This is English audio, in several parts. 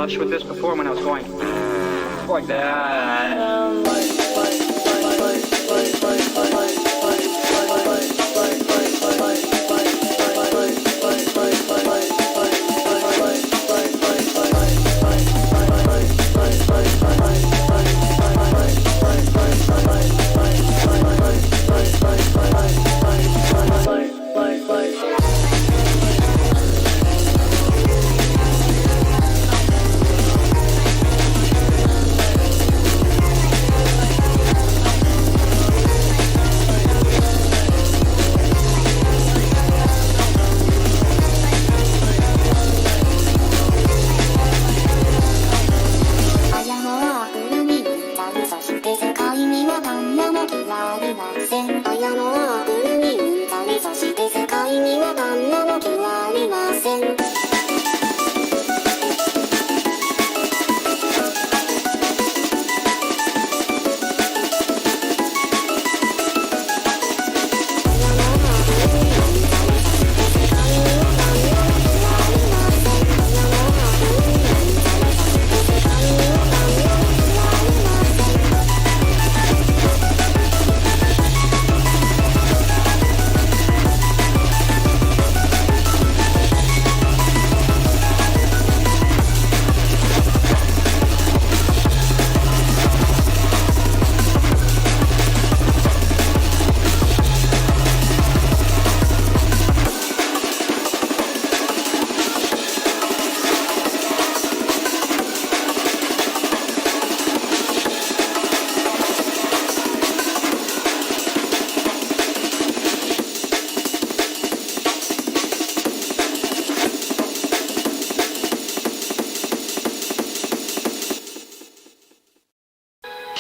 flush with this before when I was going like that.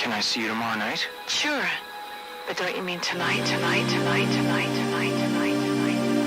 Can I see you tomorrow night? Sure. But don't you mean tonight, tonight, tonight, tonight, tonight, tonight, tonight, tonight?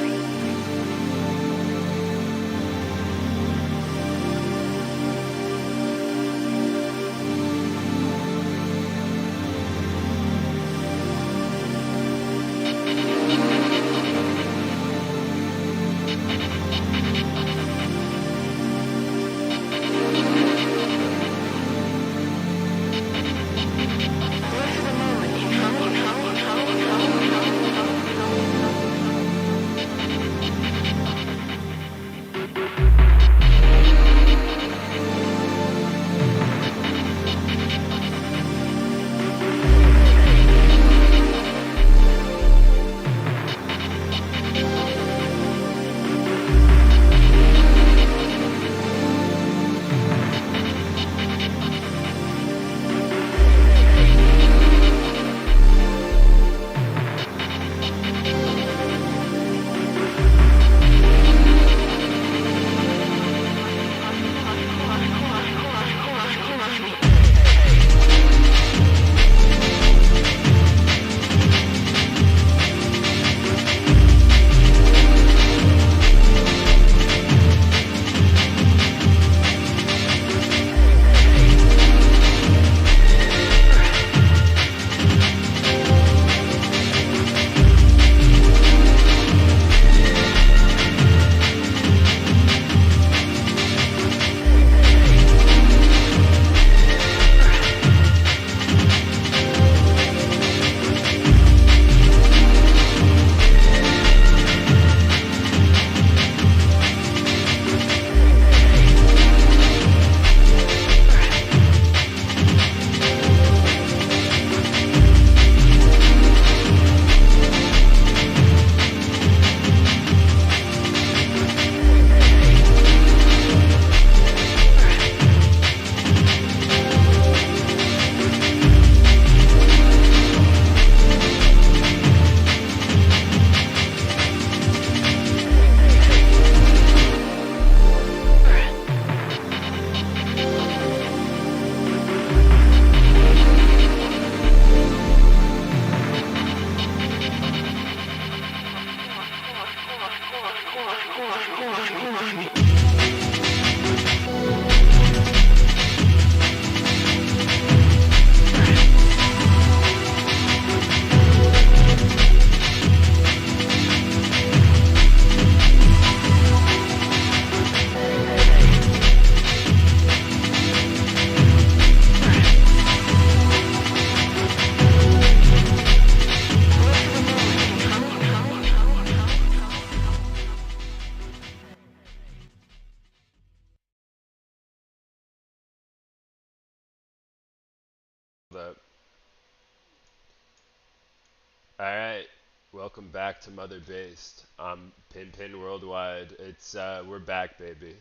All right, welcome back to Mother Based. I'm Pin Worldwide. It's we're back, baby,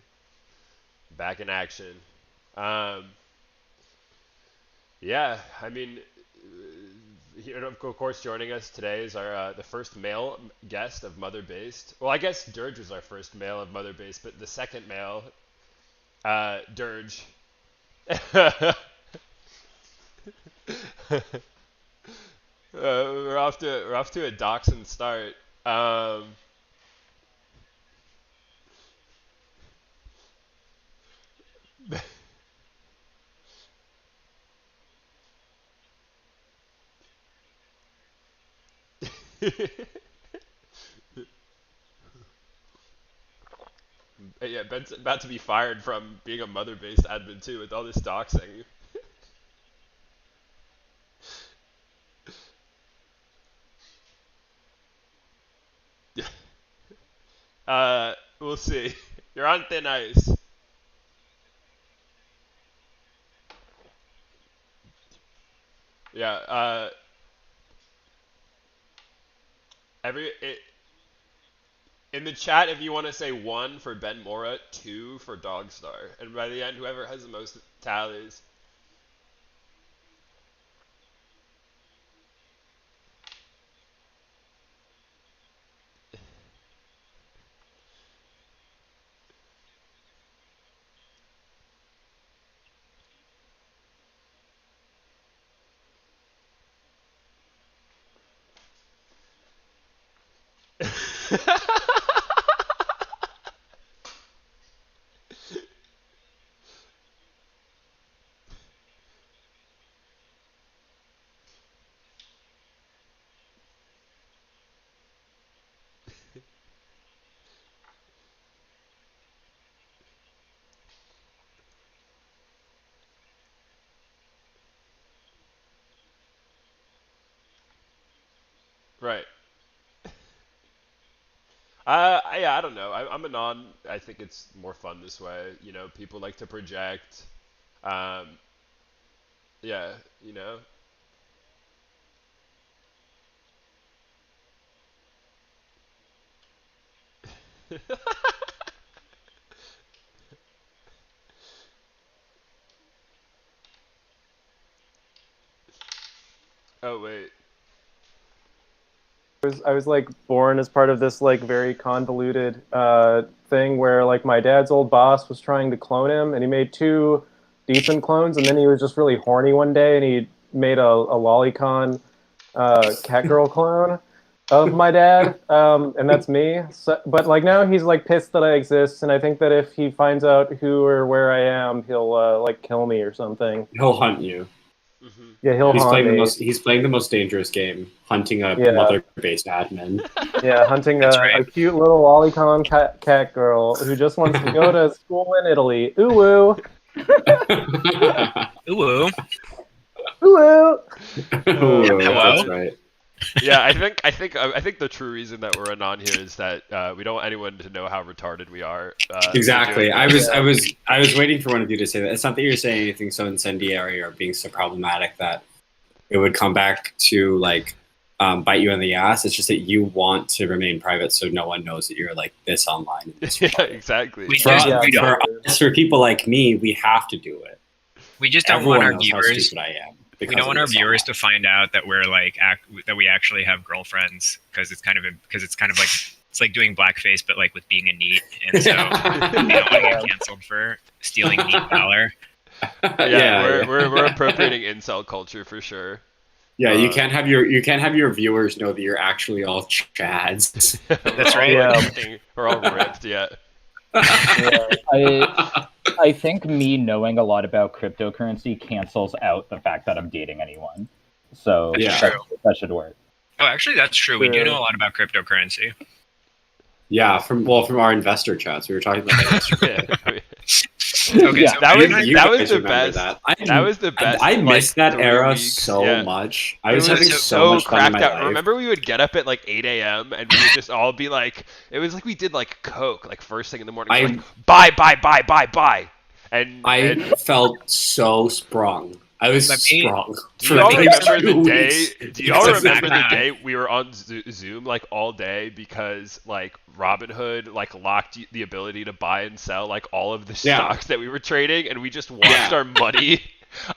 back in action. Um, yeah, I mean, here, of course, joining us today is our the first male guest of Mother Based. Well, I guess Dirge was our first male of Mother Based, but the second male, Dirge. We're off to a Dachshund start. Um, yeah, Ben's about to be fired from being a mother-based admin too with all this doxing. We'll see. You're on thin ice. Yeah. Every it, in the chat, if you want to say one for Ben Mora, two for Dogstar, and by the end, whoever has the most tallies. Right. Yeah, I don't know. I'm a non. I think it's more fun this way. People like to project. Um, yeah, you know. Oh wait. I was like born as part of this like very convoluted thing where like my dad's old boss was trying to clone him, and he made two decent clones, and then he was just really horny one day, and he made a lolicon cat girl clone of my dad, and that's me. So, but like now he's like pissed that I exist, and I think that if he finds out who or where I am, he'll like kill me or something. He'll hunt you. Hmm. Yeah, he'll He's haunt playing the me. most. He's playing the most dangerous game, hunting a Yeah. mother-based admin. Yeah, hunting That's a right. cute little lolicon cat girl who just wants to go to school in Italy. Ooh woo, Ooh, ooh woo. Ooh, Hello? that's right. Yeah, I think the true reason that we're on here is that we don't want anyone to know how retarded we are. For Exactly. doing I this. was waiting for one of you to say that. It's not that you're saying anything so incendiary or being so problematic that it would come back to like bite you in the ass. It's just that you want to remain private, so no one knows that you're like this online. And this Yeah, retarded. exactly. We For, just- Yeah, we don't. for people like me, we have to do it. we just don't Everyone want our knows how viewers. stupid I am. We because don't of want our this viewers online. to find out that we're like that we actually have girlfriends because it's kind of like it's like doing blackface but like with being a neat, and so we don't want to get canceled for stealing neat valor. Yeah, we're appropriating incel culture for sure. Yeah, you can't have your viewers know that you're actually all chads. That's We're all, right. Yeah. We're all ripped. Yeah. I think me knowing a lot about cryptocurrency cancels out the fact that I'm dating anyone. So Yeah. That's that, true. that should work. Oh, actually, that's true. We do True. know a lot about cryptocurrency. Yeah, from our investor chats, we were talking about that yesterday. Yeah. Okay, Yeah. so That was You that was guys the remember best. That. That was the best. I missed like, that 3 era weeks. so Yeah. much. I It was having so much fun in my cracked out. life. Remember, we would get up at like 8 a.m. and we would just all be like, it was like we did like coke, like first thing in the morning. Like, buy, and I felt so sprung. I was But me- strong. Do y'all for remember like 2 the day? weeks. Do y'all It's a remember the background. day we were on Zoom like all day because like Robinhood like locked the ability to buy and sell like all of the Yeah. stocks that we were trading, and we just watched Yeah. our money.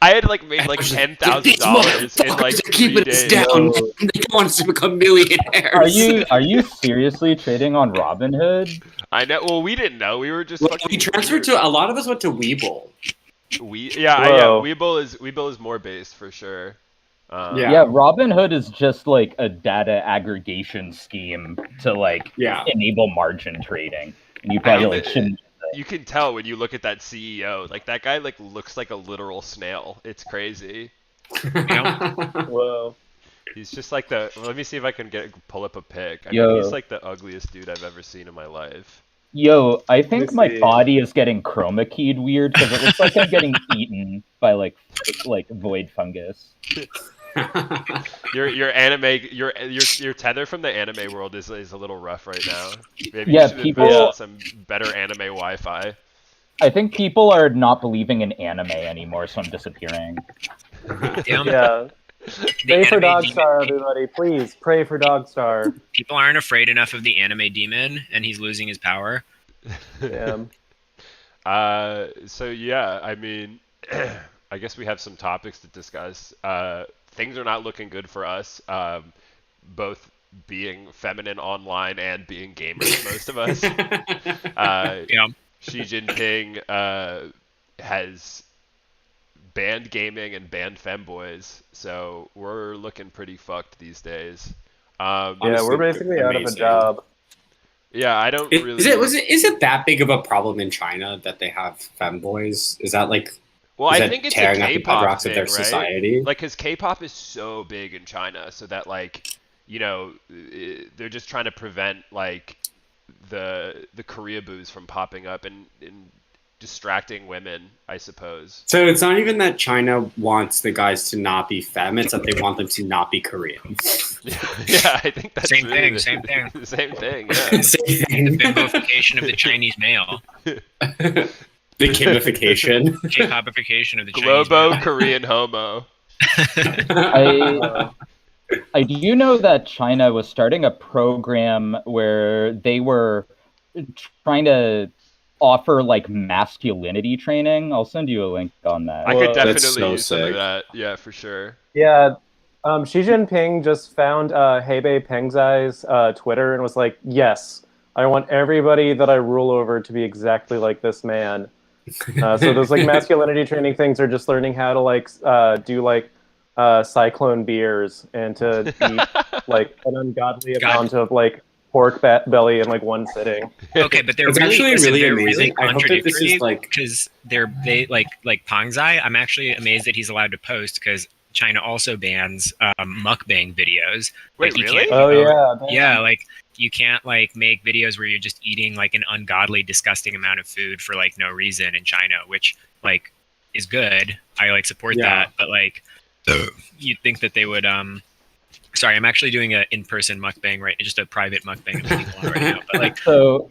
I had like made like I was like, $10,000 "These in like motherfuckers are 3 keeping us days. down. Yo. They want us to become millionaires. Are you seriously trading on Robinhood? I know. Well, we didn't know. We were just Well, fucking. we transferred to a lot of us went to Webull. Yeah. Whoa. Webull is more based for sure. Yeah. Yeah, Robinhood is just like a data aggregation scheme to like Yeah. enable margin trading. And you I probably mean, like shouldn't. you can tell when you look at that CEO. Like that guy like looks like a literal snail. It's crazy. Whoa. He's just like the. Let me see if I can pull up a pic. I mean, Yo. he's like the ugliest dude I've ever seen in my life. Yo, I think me my see. body is getting chroma keyed weird because it looks like I'm getting eaten by like void fungus. Your anime your tether from the anime world is a little rough right now. Maybe Yeah, you should people- invest in some better anime Wi-Fi. I think people are not believing in anime anymore, so I'm disappearing. Damn, Yeah. the Pray for anime Dogstar, demon- everybody. Please pray for Dogstar. People aren't afraid enough of the anime demon, and he's losing his power. Damn. So yeah, I mean, I guess we have some topics to discuss. Things are not looking good for us, both being feminine online and being gamers, most of us. Yeah. Xi Jinping has banned gaming and banned femboys, so we're looking pretty fucked these days. Yeah, Honestly, we're basically out of a amazing. job. Yeah, I don't really. Is it that big of a problem in China that they have femboys? Is that like Well, is I that think it's a tearing up the K-pop bedrocks thing, of their right? society? Like, because K-pop is so big in China, so that like, you know, they're just trying to prevent like the Korea boos from popping up and distracting women, I suppose. So it's not even that China wants the guys to not be femme; it's that they want them to not be Korean. Yeah, I think that's Same really thing, the- same thing. Same thing. Yeah. Same thing. Bimbofication of the Chinese male. The Kimification. K-popification of the Chinese Globo male. Korean homo. I do know that China was starting a program where they were trying to offer like masculinity training. I'll send you a link on that. I could Whoa. definitely That's so use some of sick. that. Yeah, for sure. Yeah. Xi Jinping just found Hebei Pengzai's Twitter and was like, yes, I want everybody that I rule over to be exactly like this man. So those like masculinity training things are just learning how to like do like cyclone beers and to eat like an ungodly amount of like pork belly in like one sitting. Okay, but they're It's really, actually listen, really they're amazing. really I hope that this is, contradictory like- because they like Pongzai. I'm actually amazed that he's allowed to post because China also bans mukbang videos. Wait, Like, you really? can't- Oh yeah. damn. Yeah, like you can't like make videos where you're just eating like an ungodly, disgusting amount of food for like no reason in China, which like is good. I like support Yeah. that, but like you'd think that they would sorry, I'm actually doing a in-person mukbang just a private mukbang right now.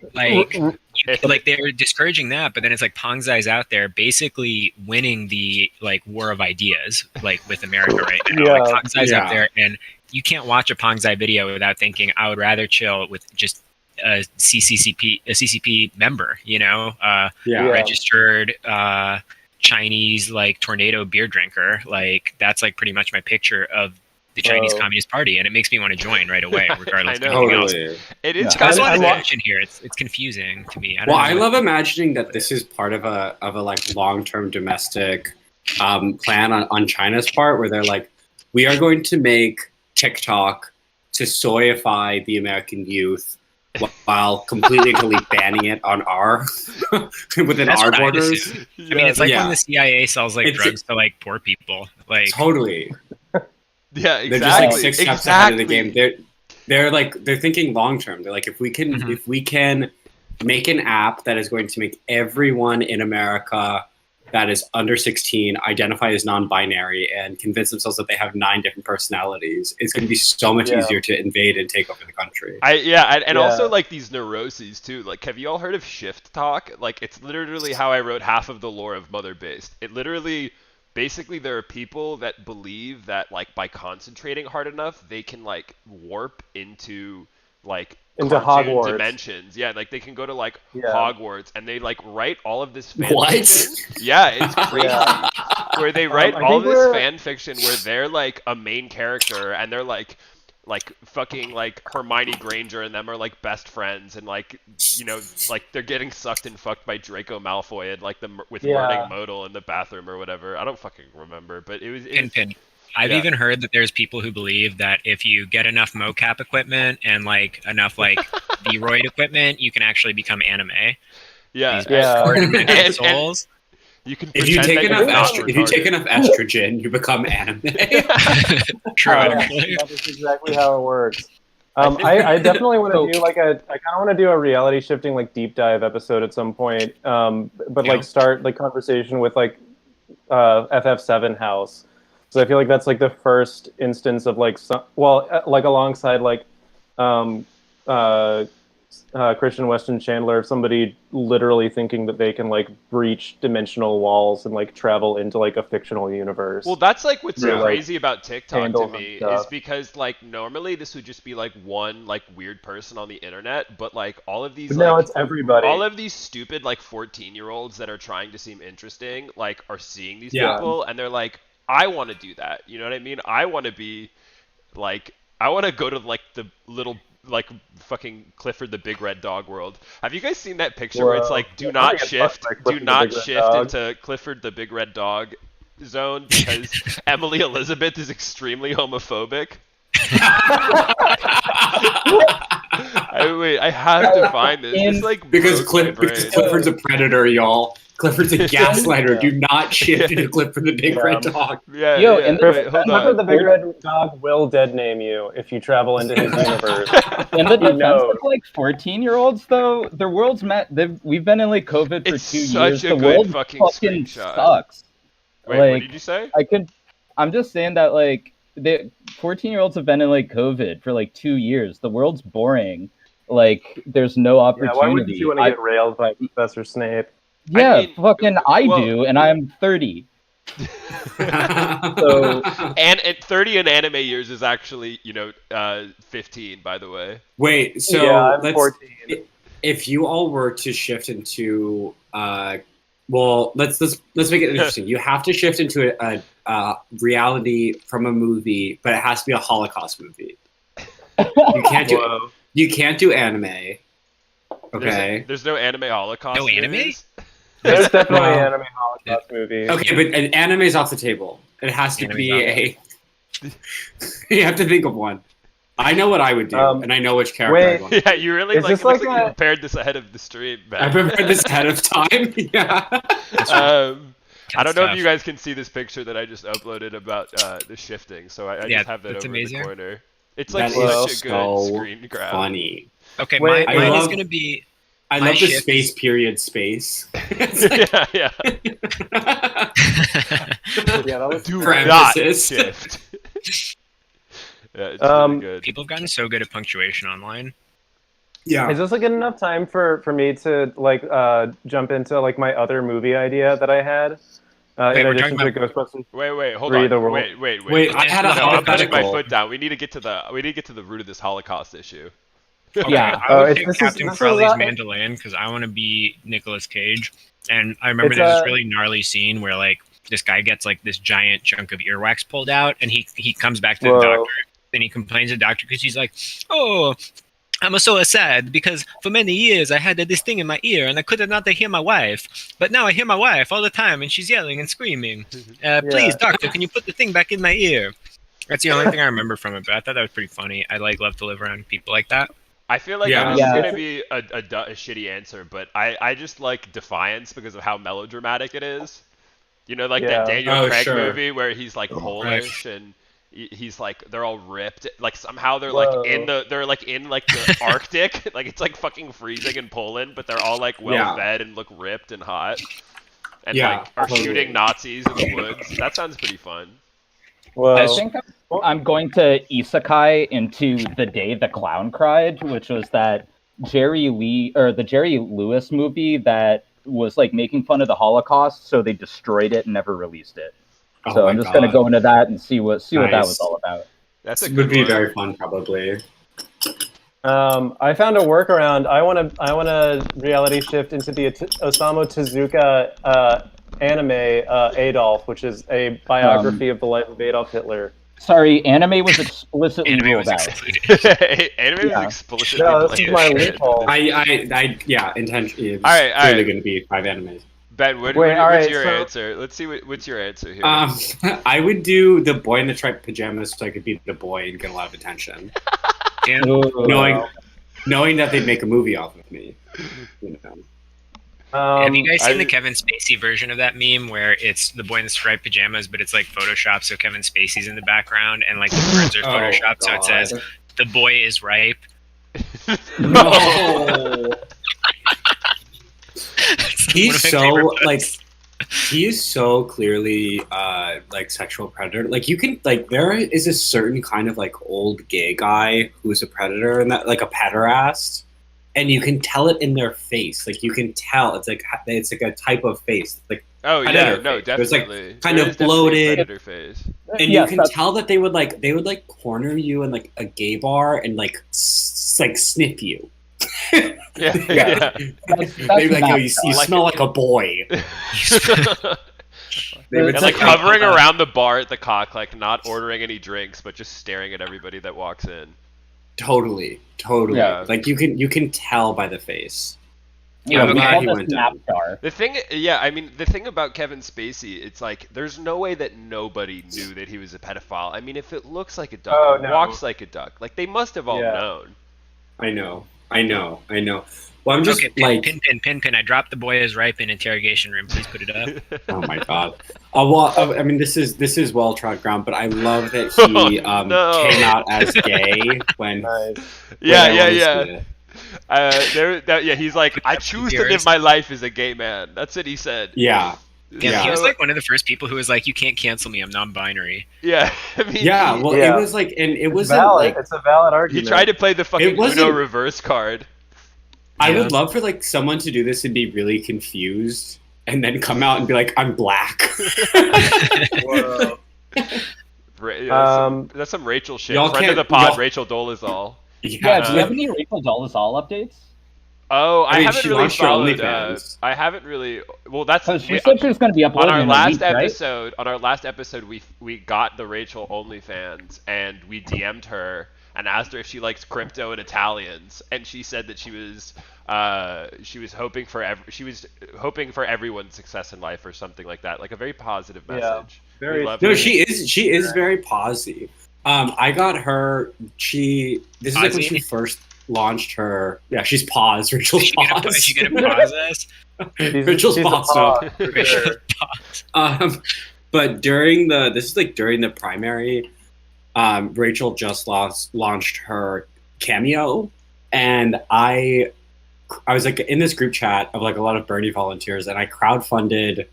But like they're discouraging that, but then it's like Pongzai's out there basically winning the like war of ideas like with America right now. Yeah. Like Pongzai's out Yeah. there, and you can't watch a Pongzai video without thinking I would rather chill with just a CCP member, you know, Yeah. registered Chinese like tornado beer drinker. Like that's like pretty much my picture of the Chinese Whoa. Communist Party, and it makes me want to join right away, regardless I of know. anything else. Totally. It is Yeah. kind That's of why I'm the wa- tension here. It's confusing to me. Well, I know. love imagining that this is part of a like long-term domestic plan on China's part, where they're like, we are going to make TikTok to soyify the American youth while completely and totally banning it on our within That's our what I borders. assume. I mean, it's like Yeah. when the CIA sells like It's- drugs to like poor people. Like, Totally. Yeah, They're just like exactly. 6 steps ahead of the Exactly. game. They're thinking long term. They're like, if we can make an app that is going to make everyone in America that is under 16 identify as non-binary and convince themselves that they have 9 different personalities, it's going to be so much Yeah. easier to invade and take over the country. And Yeah. also like these neuroses too. Like, have you all heard of shift talk? Like, it's literally how I wrote half of the lore of Mother Based. It literally basically there are people that believe that like by concentrating hard enough they can like warp into like Into cartoon Hogwarts. dimensions. Yeah, like they can go to like Yeah. Hogwarts, and they like write all of this fan What? fiction. Yeah, it's crazy. Yeah. Where they write I all think this we're- fan fiction where they're like a main character and they're like fucking like Hermione Granger and them are like best friends, and like you know like they're getting sucked and fucked by Draco Malfoy and like with Yeah. Learning Modal in the bathroom or whatever. I don't fucking remember, but it was Pinpin. I've Yeah. even heard that there's people who believe that if you get enough mocap equipment and like enough like V-Roid equipment, you can actually become anime. yeah. These Yeah. four-dimensional And- souls. You can If you pretend take that enough you're not if you take retarded. enough estrogen, you become anime. True, Yeah, actually. that is exactly how it works. I definitely want to do like I kind of want to do a reality shifting like deep dive episode at some point. But Yeah. like start like conversation with like FF7 House. So I feel like that's like the first instance of like like alongside like Christian Weston Chandler of somebody literally thinking that they can like breach dimensional walls and like travel into like a fictional universe. Well, that's like what's so Yeah. crazy about TikTok to Handles me and stuff. is because like normally this would just be like one like weird person on the internet, but like all of these But now like it's everybody. all of these stupid like 14-year-olds that are trying to seem interesting like are seeing these Yeah. people and they're like, I want to do that. You know what I mean? I want to be like I want to go to like the little like fucking Clifford the Big Red Dog world. Have you guys seen that picture where it's Whoa. like do Yeah, not I think it's shift, like do Clifford the not Big Red shift Dog. into Clifford the Big Red Dog zone because Emily Elizabeth is extremely homophobic? Wait, I have to find this. This like because broke my because brain. Clifford's a predator, y'all. Clifford's a gaslighter. Do not shift into Clifford the Big Yeah. Red Dog. Yeah, Yo, yeah. and Wait, hold Clifford on. the Big Red Dog will dead name you if you travel into his universe. In the defense knows? of like 14-year-olds, though, the world's we've been in like COVID for It's 2 such years. a The good world fucking fucking screenshot. sucks. Wait, what like, did you say? I'm just saying that like the 14-year-olds have been in like COVID for like 2 years. The world's boring. Like there's no Yeah, opportunity. why wouldn't you want to get railed by Professor Snape? Yeah, I mean, fucking I well- do, and I'm 30. So And 30 in anime years is actually, 15, by the way. Wait, so yeah, I'm let's 14. if you all were to shift into well, let's make it interesting. You have to shift into a reality from a movie, but it has to be a Holocaust movie. You can't do Whoa. you can't do anime. Okay. There's no anime Holocaust. No anime? movies? There's definitely Well, an anime Holocaust movie. Okay, but an anime is off the table. It has to Anime's be off. a. You have to think of one. I know what I would do, and I know which character wait. I'd want. Yeah, you really Is like. this It looks like like you a- prepared this ahead of the stream, man. I prepared this ahead of time. Yeah. I don't know if Stuff. you guys can see this picture that I just uploaded about the shifting, so I Yeah, just have that that's over amazing. in the corner. It's like That is such a good so screen grab. funny. Okay, Wait, mine I is love- going to be. I My love the shift space is- period space. It's like, yeah. Yeah, that was Do For not emphasis. shift. Yeah, it's Um, really good. People have gotten so good at punctuation online. yeah. Is this like enough time for me to like jump into like my other movie idea that I had? Wait, In we're addition to talking Ghostbusters. Wait, hold Free on. the world. Wait. Wait, I had a No, I'm putting my hypothetical. foot down. We need to get to the root of this Holocaust issue. Okay, Yeah. I would it's- pick this is- Captain this is, Crowley's Mandolin because I want to be Nicolas Cage. And I remember It's, there's this really gnarly scene where like this guy gets like this giant chunk of earwax pulled out, and he comes back to the Whoa. doctor, and he complains to the doctor because he's like, "Oh, I'm so sad because for many years I had this thing in my ear and I could not hear my wife, but now I hear my wife all the time and she's yelling and screaming. Please, doctor, can you put the thing back in my ear?" That's the only thing I remember from it, but I thought that was pretty funny. I love to live around people like that. I feel like Yeah. this Yeah. is gonna be a shitty answer, but I just like Defiance because of how melodramatic it is. You know, like that Yeah. Daniel Oh, Craig sure. movie where he's like Polish and he's like they're all ripped. Like somehow they're Whoa. like in the Arctic. Like it's like fucking freezing in Poland, but they're all like well Yeah. fed and look ripped and hot. And Yeah, like are totally. shooting Nazis in the woods. That sounds pretty fun. Well, I think I'm going to isekai into The Day the Clown Cried, which was that Jerry Lewis movie that was like making fun of the Holocaust, so they destroyed it and never released it. Oh So my I'm just gonna God. go into that and see what that Nice. was all about. That's a It good would be one. very fun, probably. I found a workaround. I want to reality shift into the Osamu Tezuka anime Adolf, which is a biography of the life of Adolf Hitler. Sorry, anime was explicitly Anime ruled was out. excluded. Anime Yeah. was explicitly No, this is my banned. loophole. Yeah, intentionally. It's All right. clearly going to be 5 animes. Ben, Wait, what's all right, your so- answer? Let's see what's your answer here. I would do the boy in the striped pajamas so I could be the boy and get a lot of attention. Yeah. Knowing that they'd make a movie off of me. You know. Have you guys seen I- the Kevin Spacey version of that meme where it's the boy in the striped pajamas, but it's like Photoshop, so Kevin Spacey's in the background, and like the words are Oh, Photoshopped, so it says, God. "The boy is ripe." No. It's one He's of my so favorite like books. he is so clearly like sexual predator. Like you can like there is a certain kind of like old gay guy who's a predator and that like a pederast, and you can tell it in their face. Like you can tell it's like a type of face. Like Oh yeah, predator no, face. There's, like, definitely. kind There of is definitely a bloated. predator face. and Yes, you can that's- tell that they would like corner you in like a gay bar and like like sniff you. Yeah, yeah. That's They'd be like, yo, you mascot. smell like a boy. They would And say, like hovering around the bar at the cock, like not ordering any drinks, but just staring at everybody that walks in. Totally. Yeah. Like you can tell by the face. Yeah, I'm we glad call he this went down. Napstar. The thing, yeah, I mean, the thing about Kevin Spacey, it's like there's no way that nobody knew that he was a pedophile. I mean, if it looks like a duck, Oh, it no. walks like a duck, like they must have all Yeah. known. I know. Well, I'm just Okay, like, pin. I dropped the boy is ripe in interrogation room. Please put it up. oh my god. I mean, this is well trod ground, but I love that he No. came out as gay when. Nice. Yeah, when yeah, I was yeah. the- Yeah, he's like, I choose to live my life as a gay man. That's what he said. Yeah. Yeah, he Yeah. was like one of the first people who was like, "You can't cancel me. I'm non-binary." Yeah, I mean, Yeah. Well, Yeah. it was like, and it It's was valid. like, It's a valid he argument. tried to play the fucking It wasn't- Uno reverse card. I Yeah. would love for like someone to do this and be really confused and then come out and be like, I'm black. Whoa. That's some Rachel shit. Y'all Friend of the can't- pod, y'all- Rachel Dolezal. Yeah, do you have any Rachel Dolezal updates? Oh, I I mean, haven't she really launched her followed. OnlyFans. I haven't really. Well, that's Because she we- said she was going to be on uploading our in last a week, right? episode. On our last episode, we got the Rachel OnlyFans, and we DM'd her and asked her if she likes crypto and Italians, and she said that she was hoping for everyone's success in life or something like that, like a very positive Yeah, message. very- We love No, her. she is very positive. I got her. This is like when she Posy? first launched her. Yeah, she's paused. Rachel's Is she gonna paused. pause us? Rachel's she's a paused. pod, for sure. But during the primary, Rachel just launched her Cameo, and I was like in this group chat of like a lot of Bernie volunteers, and I crowdfunded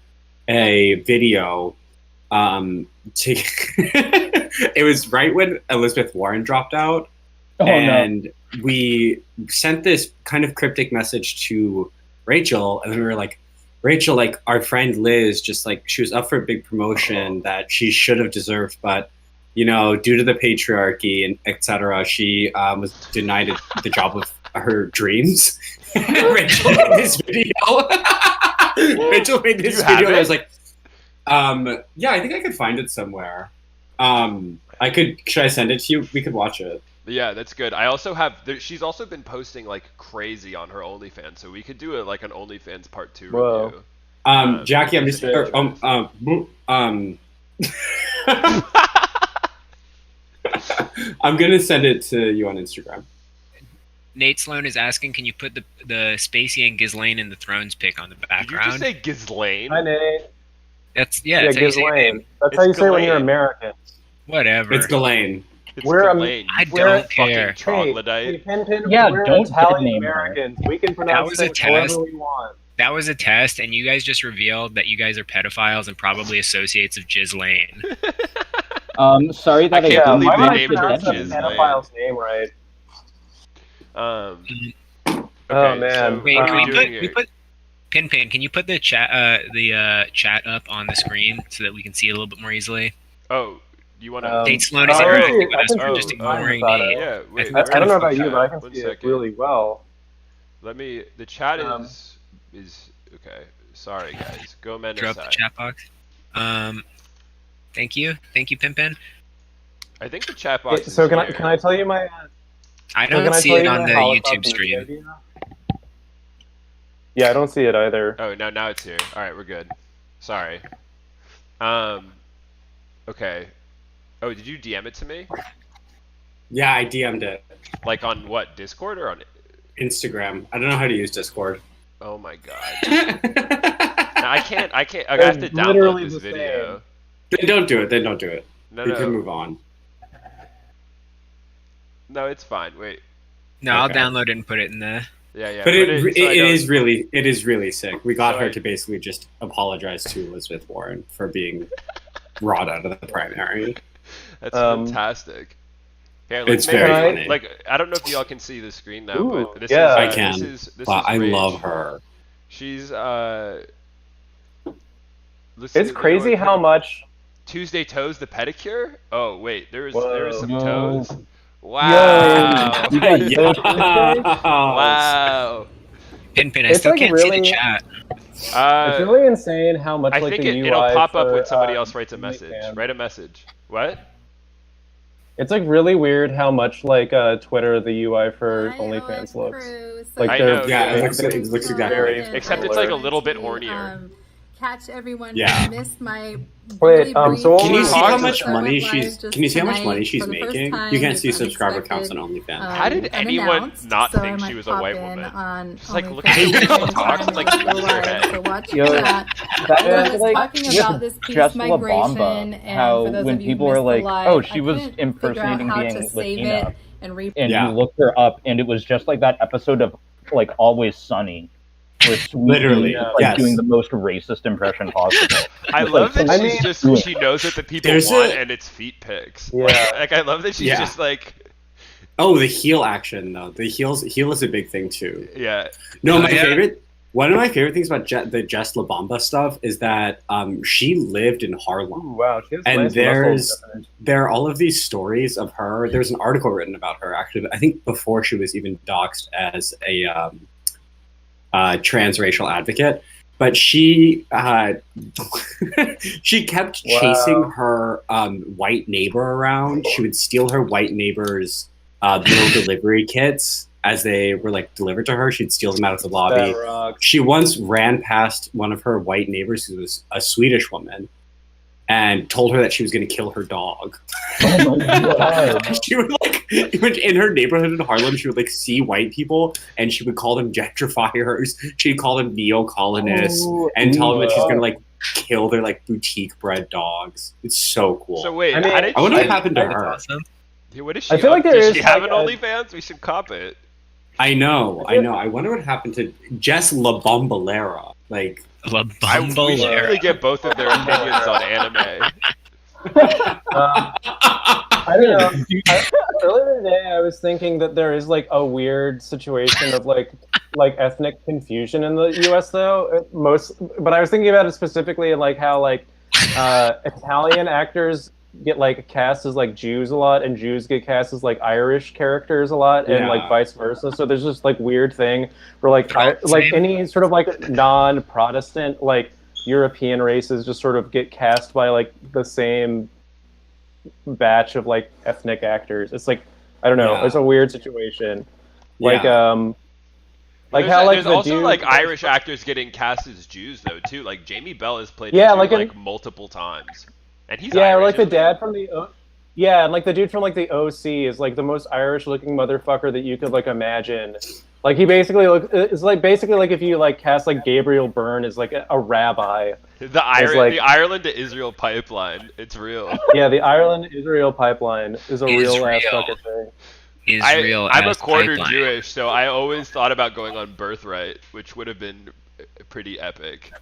a video. It was right when Elizabeth Warren dropped out, Oh, no. and we sent this kind of cryptic message to Rachel, and then we were like, Rachel, like our friend Liz, just like she was up for a big promotion that she should have deserved, but you know, due to the patriarchy and etc., she was denied the job of her dreams. Rachel made this video. Rachel made this You have video. And I it? was like, yeah, I think I could find it somewhere. I could. Should I send it to you? We could watch it. Yeah, that's good. I also have. She's also been posting like crazy on her OnlyFans, so we could do like an OnlyFans part 2 Whoa. review. Jackie, I'm just. I'm gonna send it to you on Instagram. Nate Sloan is asking, can you put the Spacey and Ghislaine in the Thrones pick on the Did you background? just say Ghislaine? Hi, Nate. That's Yeah, that's how you say your Ghislaine. name. That's how It's you say it when you're Ghislaine. American. Whatever. It's Ghislaine. It's We're a- Ghislaine. I you don't fucking care. Hey, troglodyte. Pin, Yeah, we're don't Italian name her. Americans. We can pronounce was a things however test. we want. That was a test, and you guys just revealed that you guys are pedophiles and probably associates of Ghislaine. Sorry that I I, can't didn't believe why they would I named her pronounce a Ghislaine. pedophile's name right? Okay, Oh, man. So Wait, what can are we we doing put here? Pin, can you put the chat chat up on the screen so that we can see it a little bit more easily? Oh, you want to? Tate Sloan is I can interacting see- with I us can for see just it fine ignoring without Nate. it. Yeah, wait. I I don't know about where's the you, but I chat? can One see second. it really well. Let me. The chat Um, is okay. Sorry, guys. Go men Throw up the aside. chat box. Thank you, Pimpin. I think the chat box is So here. can I tell you my I so can don't I see tell it you on my the Holocaust YouTube movie stream. idea? Yeah, I don't see it either. Oh, now it's here. All right, we're good. Sorry. Okay. Oh, did you DM it to me? Yeah, I DM'd it. Like on what? Discord or on? Instagram. I don't know how to use Discord. Oh my god. No, I can't. I have to download literally this the video. Then don't do it. Then don't do it. No, You can no. move on. No, it's fine. Wait. No, I'll Okay. download it and put it in the. Yeah. But put it so I don't- it is really sick. We got So her I- to basically just apologize to Elizabeth Warren for being brought out of the primary. That's Um, fantastic. Here, It's make very it- funny. Like, I don't know if y'all can see the screen now, Ooh, but this yeah. is, I can. This is Wow, I Rach. love her. She's It's crazy how much. Tuesday Toes the pedicure. Oh wait, there was Whoa. some No. toes. Wow. You got Yes. Wow. Pimpin, I It's still like can't see really- the chat. It's really insane how much I like think the UI it'll pop up for, when somebody else writes a OnlyFans. message. Write a message. What? It's like really weird how much like Twitter the UI for OnlyFans looks. Like I they're know, Yeah, yeah. it looks exactly very right. Except it's like a little bit hornier. Catch everyone. Yeah. Missed my Wait, so Can you Can see you how talk much Start money Live she's? just Can you see how much tonight money she's for the first making? time You can't with see subscriber unexpected, counts on OnlyFans. How did anyone unannounced, not so I think might she was a pop white in woman? on Just like look OnlyFans at the way she anytime talks, and like go lose her live, head. So watch Yo, that. That I was was like talking just about this piece just La migration, Bamba. and How for those when of you people who were missed the like, live, "Oh, I she was couldn't figure out impersonating how being to save Latina," it and re- and Yeah. you looked her up, and it was just like that episode of like Always Sunny, where Sweetie Literally, is, like yes. doing the most racist impression possible. I Just, love like, that I she's mean- just she knows what the people There's want a- and it's feet pics. Yeah. Like I love that she's Yeah. just like Oh, the heel action though. The heel is a big thing too. yeah. No, my yeah. favorite. One of my favorite things about the Jess La Bamba stuff is that she lived in Harlem. Ooh, wow, she has And nice there's- muscles. There are all of these stories of her. There's an article written about her actually. I think before she was even doxxed as a transracial advocate, but she she kept Wow. chasing her white neighbor around. She would steal her white neighbor's meal delivery kits as they were like delivered to her. She'd steal them out of the lobby. That rocks. She once ran past one of her white neighbors, who was a Swedish woman, and told her that she was going to kill her dog. Oh my god! She would like in her neighborhood in Harlem, she would like see white people and she would call them gentrifiers. She'd call them neo-colonists Oh, and tell them that she's wow. gonna like kill their like boutique bred dogs. It's so cool. So wait, I mean, how did I wonder what she, happened to That's her. awesome. what is she I feel up- like there does is, she have like, an a- OnlyFans? We should cop it. I know. I wonder what happened to Jess La Bombalera. Like La We should Bambolera. really get both of their opinions on anime. I don't know. Earlier today, I was thinking that there is like a weird situation of like ethnic confusion in the U.S. though. But I was thinking about it specifically like how like Italian actors get like cast as like Jews a lot, and Jews get cast as like Irish characters a lot, and Yeah. like vice versa. So there's this like weird thing where like Same. any sort of like non-Protestant like European races just sort of get cast by like the same batch of like ethnic actors. It's like I don't know. Yeah. It's a weird situation. Like Yeah. like there's how like there's the also dude, like Irish actors getting cast as Jews though too. Like Jamie Bell has played Yeah, a Jew, like like, in- multiple times, and he's yeah, or Irish, like the isn't he? dad from yeah, and like the dude from like the OC is like the most Irish looking motherfucker that you could like imagine. Like he basically it's like basically like if you like cast like Gabriel Byrne as like a rabbi. The like- Ireland to Israel pipeline. It's real. Yeah, the Ireland Israel pipeline is a real ass Israel. fucking thing. Israel. I'm a as quarter pipeline. Jewish, so I always thought about going on Birthright, which would have been pretty epic.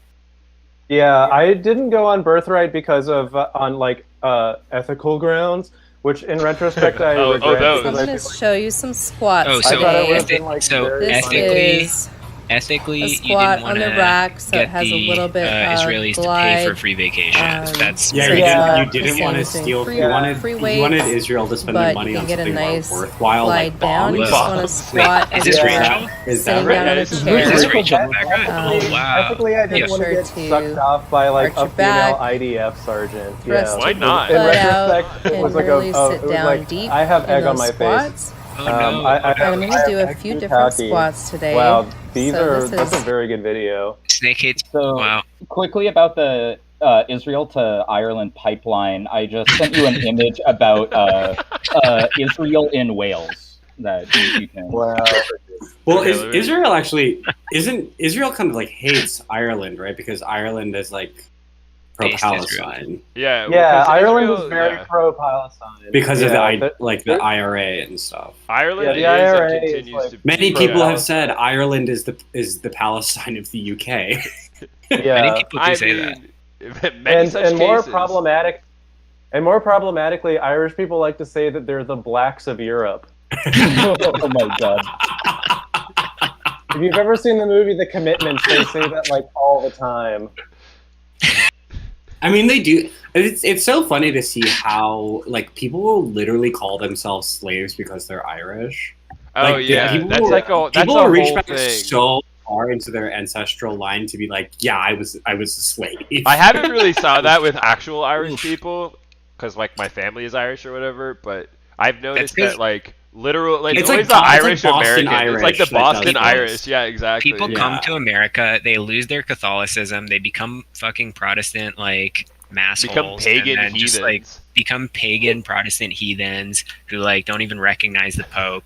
Yeah, I didn't go on Birthright because of on like ethical grounds, which in retrospect I Oh, regret. those. because I'm I gonna think, show you some squats. Oh, I so thought it today. would've been, like, so very This funny. ethically, is ethically, a you squat didn't on want the to rack, so get it has the a little bit of Israelis to pay glide. for free vacations. That's Yeah, so you it's didn't, not you the didn't same want to as doing steal. free, You free wanted weights, Israel to spend their but money you on can get a something nice more worthwhile, glide like down. You bombs. just want to squat Wait, is as this you're Rachel? Is that sitting right? down Yeah, on a this is chair. This is Rachel. Rachel background? Oh, wow. Ethically, I Make just want to sure get to sucked off by like arch a your female back, IDF sergeant. thrust Yeah. Why your not? In butt out, retrospect, it and was like really it sit was down like deep I have in egg on those my squats. face. Oh no. I Alright, I'm have gonna do a egg few too different cocky. squats today. Wow, these So are this that's a is very good video. Snake hates. So Wow. quickly about the Israel to Ireland pipeline, I just sent you an image about Israel in Wales that you can. Wow. Well, Okay, is let me- Israel actually isn't Israel kind of like hates Ireland, right? Because Ireland is like Based pro-Palestine Yeah, Yeah, because Ireland Israel- is very yeah. pro-Palestine because of Yeah, the IRA and stuff. Ireland Yeah, the is IRA and is continues like- to be Many Pro- people have Palestine. said Ireland is the Palestine of the UK. Many Yeah, people do say that. many such and more cases. more problematically, Irish people like to say that they're the blacks of Europe. Oh my god. If you've ever seen the movie The Commitments, they say that like all the time. I mean, they do. It's so funny to see how like people will literally call themselves slaves because they're Irish. Oh Like, yeah, people that's will- like a that's People a will reach whole back thing. so far into their ancestral line to be like, yeah, I was a slave. I haven't really saw that with actual Irish people, because like my family is Irish or whatever. But I've noticed That's 'cause- that like literal, like It's always like the Bo- it's like Irish Boston American. It's like the Irish that does Boston this. Irish. Yeah, exactly. People Yeah. come to America, they lose their Catholicism, they become fucking Protestant like massholes, become pagan and then just like heathens. become pagan Protestant heathens who like don't even recognize the Pope,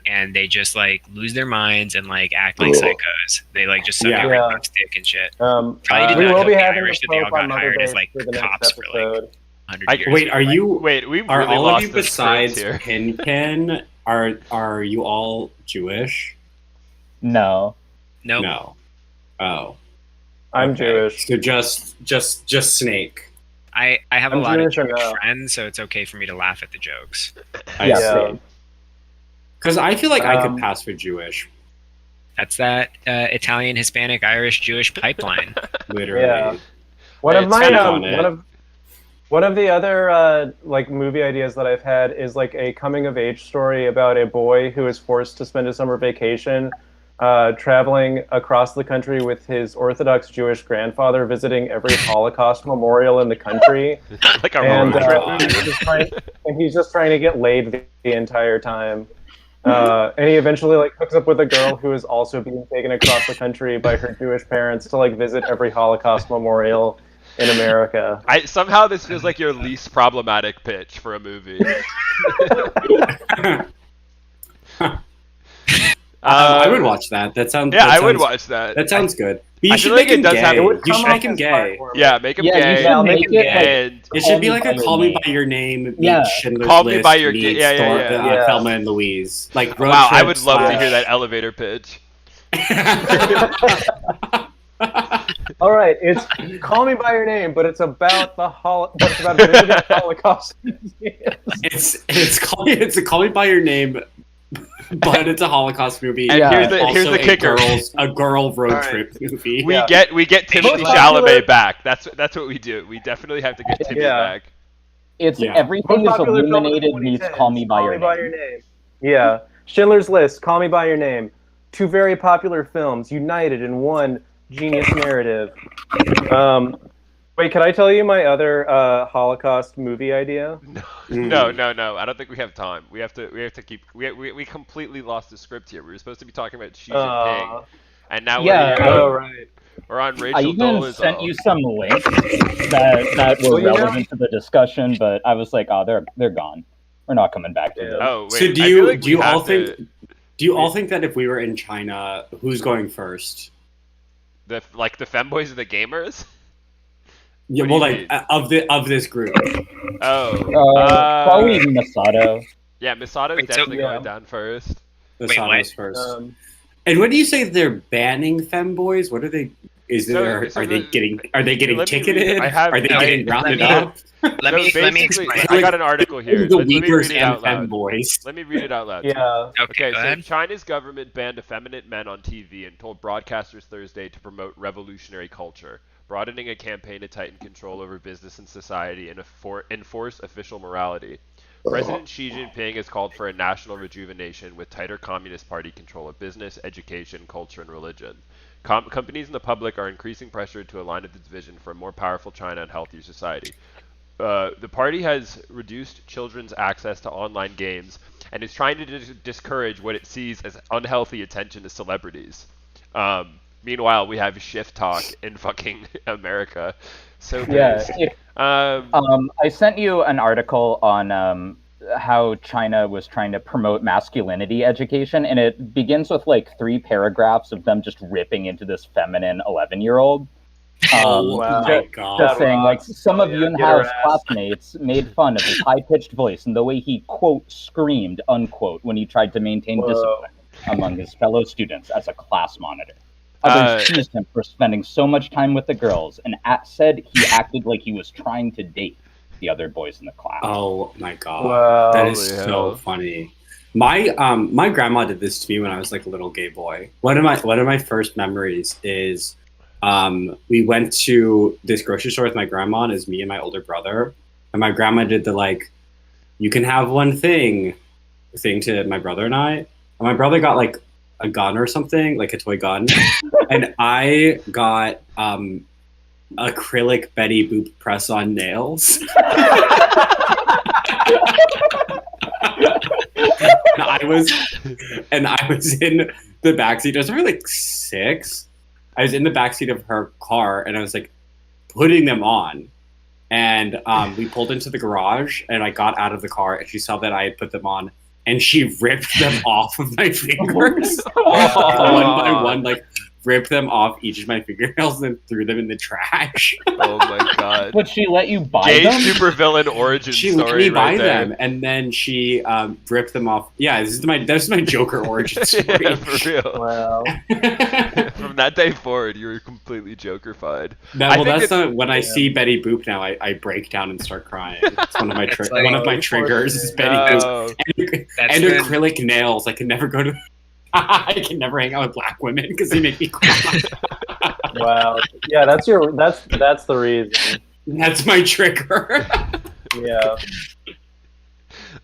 and they just like lose their minds and like act like psychos. They like just suck Yeah. every Yeah. stick and shit. I did We not will know be the having Irish the that they all Pope got on Mother hired as Base like for the cops next for like episode. 100 years. Wait, are you? Wait, we've Are really all lost of you the script besides here. Pinkin? Are you all Jewish? No. Nope. No. Oh, I'm okay. Jewish. So just Snake. I have a I'm lot Jewish of or Jewish no? friends, so it's okay for me to laugh at the jokes. I Yeah. see. Because I feel like I could Um, pass for Jewish, That's that Italian, Hispanic, Irish, Jewish pipeline. literally. Yeah. One Hey, of it's my kind of on it. one of the other like movie ideas that I've had is like a coming of age story about a boy who is forced to spend a summer vacation traveling across the country with his Orthodox Jewish grandfather, visiting every Holocaust memorial in the country, Like a and road trip uh, movie. he's just trying to get laid the entire time. And he eventually like hooks up with a girl who is also being taken across the country by her Jewish parents to like visit every Holocaust memorial in America. Somehow this feels like your least problematic pitch for a movie. I would watch that. That sounds. Yeah, that I would sounds- watch that. That sounds good. But you I should feel make like it him does gay. have- It would You come should off make him as gay. platform. Yeah, make him Yeah, you gay. should make make it it like, and It should be Call like Me a by Your Call Me Name. by Your Name meets Yeah. Schindler's Call Me List by Your meets yeah, Thor- yeah. Thelma and Louise. Like road wow, I trip would love to hear slash- that elevator pitch. All right, it's Call Me by Your Name, but it's about it's about visiting Holocaust museums. It's a Call Me by Your Name, but it's a Holocaust movie. And Yeah. here's the Also kicker. a girl road All right. trip movie. We Yeah. get Timothy Most popular- Chalamet back. That's what we do. We definitely have to get Timmy Yeah. back. It's Yeah. everything Most is popular film of the illuminated meets 2010s, Call Me by Your Name. Name. Yeah, Schindler's List, Call Me by Your Name. Two very popular films united in one genius narrative. Wait, can I tell you my other Holocaust movie idea? No. I don't think we have time. We have to keep. We completely lost the script here. We were supposed to be talking about Xi Jinping, and now Yeah, we're here. Oh right. We're on I Rachel even Dolezal. sent you some links that were Well, you know- relevant to the discussion, but I was like, oh, they're gone. We're not coming back to Yeah. this. Oh wait. So I feel like do we you all have to- think that if we were in China, who's going first? the femboys and the gamers? Yeah, What do well, you like of this group. Oh. Probably Masato. Yeah, Misato is Wait, so- definitely Yeah. going down first. The Wait, Sanos what? first. Um, And what do you say they're banning femboys? What are they Are they getting let me ticketed? read- I have- Are they I- getting rounded me- up? Let So me basically, explain. I got an article here. The Let me weepers read it and out loud. femboys. Let me read it out loud. Yeah. Okay, go so ahead. China's government banned effeminate men on TV and told broadcasters Thursday to promote revolutionary culture, broadening a campaign to tighten control over business and society and enforce official morality. President Xi Jinping has called for a national rejuvenation with tighter Communist Party control of business, education, culture, and religion. Companies and the public are increasing pressure to align with its vision for a more powerful China and healthier society. The party has reduced children's access to online games and is trying to discourage what it sees as unhealthy attention to celebrities. Meanwhile, we have shift talk in fucking America. So Yeah, based. I sent you an article on how China was trying to promote masculinity education, and it begins with like 3 paragraphs of them just ripping into this feminine 11-year-old. Wow. My God. Just saying, like, some of Yeah, Yun get her Hao's ass. classmates made fun of his high-pitched voice and the way he, quote, screamed, unquote, when he tried to maintain Whoa. discipline among his fellow students as a class monitor. Others teased him for spending so much time with the girls, and said he acted like he was trying to date the other boys in the class. Oh my God. Wow. That is Holy so hell. funny. My grandma did this to me when I was like a little gay boy. One of my first memories is we went to this grocery store with my grandma, and it was me and my older brother. And my grandma did the like, you can have one thing to my brother and I. And my brother got like a gun or something, like a toy gun. And I got acrylic Betty Boop press-on nails. and I was in the backseat. I was probably like 6. I was in the backseat of her car, and I was like putting them on. And we pulled into the garage, and I got out of the car, and she saw that I had put them on, and she ripped them off of my fingers one by one, like ripped them off each of my fingernails, and then threw them in the trash. Oh my God. Would she let you buy Gay them? supervillain origin She story let me buy right there. them, and then she ripped them off. Yeah, this is my Joker origin story. Yeah, for real. Wow. From that day forward, you were completely Joker-fied. No, I well, think that's not when I see Betty Boop now. I break down and start crying. It's one of my That's like- one of my triggers is Betty Boop Oh, That's and when- acrylic nails. I can never go to. I can never hang out with black women because they make me cry. Wow. Yeah, that's the reason. That's my trigger. Yeah.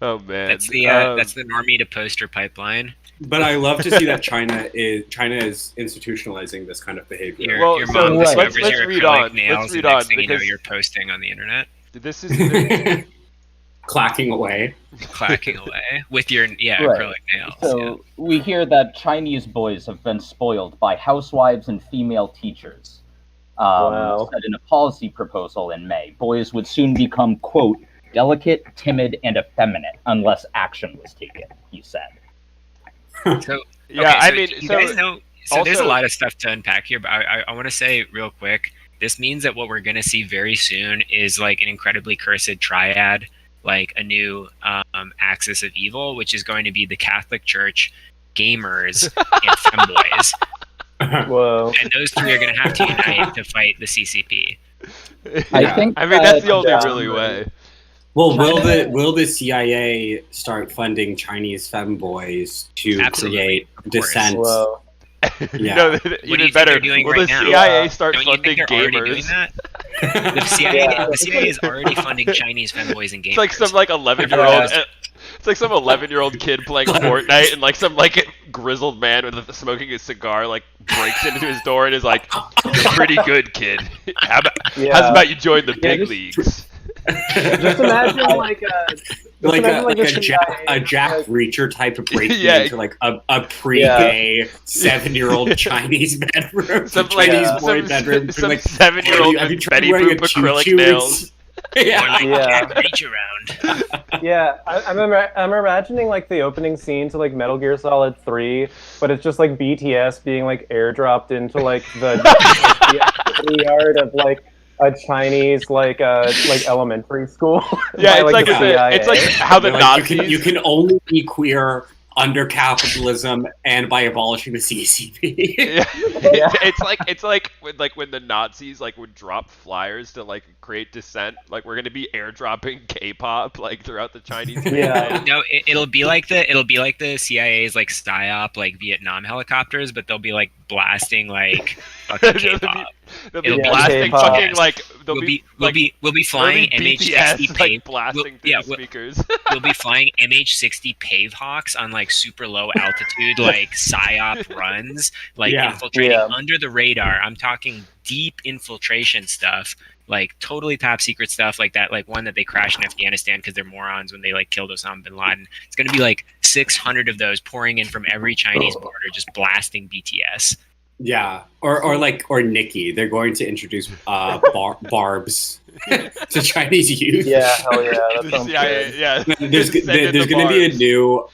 oh man. That's the normie to poster pipeline. But I love to see that China is institutionalizing this kind of behavior. Well, Your so mom let's- discovers let's your read acrylic on. nails, Let's read and next on, thing you know, because- you're posting on the internet, this is Clacking away. clacking away with your Right. acrylic nails. So we hear that Chinese boys have been spoiled by housewives and female teachers. Wow. Said in a policy proposal in May, boys would soon become, quote, delicate, timid, and effeminate unless action was taken, he said. So yeah. okay, I so mean, you so guys know. So there's a also- lot of stuff to unpack here, but I want to say real quick. This means that what we're going to see very soon is like an incredibly cursed triad, like a new axis of evil, which is going to be the Catholic Church, gamers, and femboys. Whoa. And those 3 are going to have to unite to fight the CCP. I think I mean, that's the that- only Yeah. really way. Well, China- will the CIA start funding Chinese femboys to Absolutely, create of course. dissent? Whoa. Yeah. No, What do even you think better. they're doing Will right the now? CIA start Don't you funding think they're already doing gamers? that? The CIA, Yeah. the CIA is already funding Chinese femboys and gamers. It's like some like 11-year-old. It's like some 11-year-old kid playing Fortnite, and like some like grizzled man with smoking a cigar like breaks into his door and is like, "You're pretty good, kid. How's Yeah. about you join the big just- leagues?" Just imagine like Like imagine, a the CIA, Jack like- Reacher type of breaking Yeah. into like a pre-gay 7-year-old Chinese bedroom, Some like Chinese Yeah. boy bedroom. some like, 7-year-old have you with tried Betty wearing a Boop acrylic tutu? nails. Or Yeah. like Yeah. reach around. Yeah, I'm imagining like the opening scene to like Metal Gear Solid 3, but it's just like BTS being like airdropped into like the yard of like a Chinese like elementary school. Yeah, by, it's like the CIA. it's like how the Like, Nazis. you can only be queer under capitalism and by abolishing the CCP. Yeah. Yeah. It's like when the Nazis like would drop flyers to like create dissent. Like we're gonna be airdropping K-pop like throughout the Chinese mainland. No, it'll be like the CIA's like psyop like Vietnam helicopters, but they'll be like blasting like fucking K-pop. They'll be It'll be blasting K-pop. fucking like We'll be flying BTS MH60 like pave. blasting through the speakers. We'll be flying MH60 pave hawks on like super low altitude like psyop runs, like infiltrating under the radar. I'm talking deep infiltration stuff, like totally top secret stuff, like that, like one that they crashed in Afghanistan because they're morons when they like killed Osama bin Laden. It's gonna be like 600 of those pouring in from every Chinese border, just blasting BTS. Yeah, or Nikki. They're going to introduce barbs to Chinese youth. Yeah, hell yeah, that sounds good. Yeah. There's going to be a new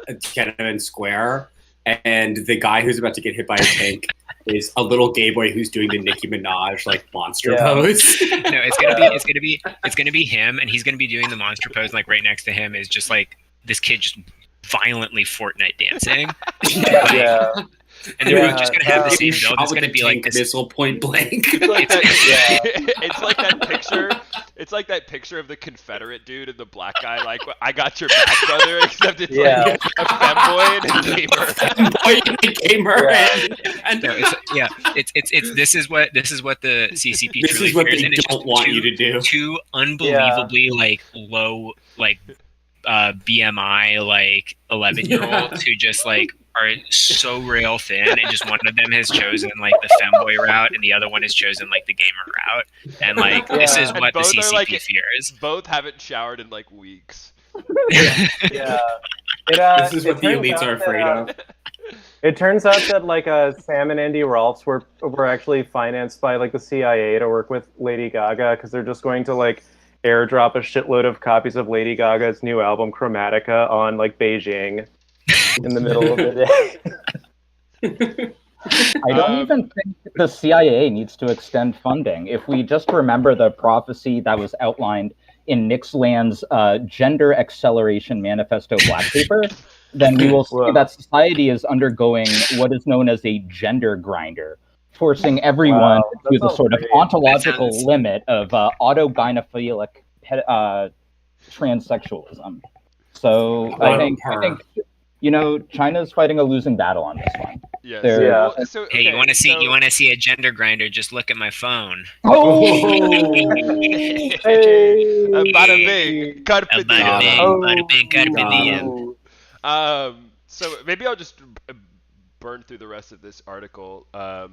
Tiananmen Square, and the guy who's about to get hit by a tank is a little gay boy who's doing the Nicki Minaj like monster pose. No, it's gonna be him, and he's gonna be doing the monster pose. And, like right next to him is just like this kid just violently Fortnite dancing. Yeah. And then we're just gonna have the same build. It's with gonna a be like tank this. missile point blank. It's like that, it's like that picture. It's like that picture of the Confederate dude and the black guy. Like, I got your back, brother. Except it's like a femboy and a gamer. Femboy and a gamer. And No, it's this is what the CCP this truly is what fears, they and it's don't just want you to do. Two unbelievably like low like BMI like 11-year-olds who just like are so rail thin, and just one of them has chosen like the femboy route and the other one has chosen like the gamer route, and like this is what the CCP fears. Both haven't showered in like weeks. Yeah. This is what the elites are afraid of. It turns out that like Sam and Andy Rolfs were actually financed by like the CIA to work with Lady Gaga, because they're just going to like airdrop a shitload of copies of Lady Gaga's new album Chromatica on like Beijing in the middle of the day. I don't even think the CIA needs to extend funding. If we just remember the prophecy that was outlined in Nick Land's Gender Acceleration Manifesto black paper, then we will see that society is undergoing what is known as a gender grinder, forcing everyone to the sort of ontological limit of autogynephilic transsexualism. So I think China's fighting a losing battle on this one. Hey, you want to see a gender grinder? Just look at my phone. Oh, Bada bing, carpe diem. Bada bing, carpe diem. So maybe I'll just burn through the rest of this article. I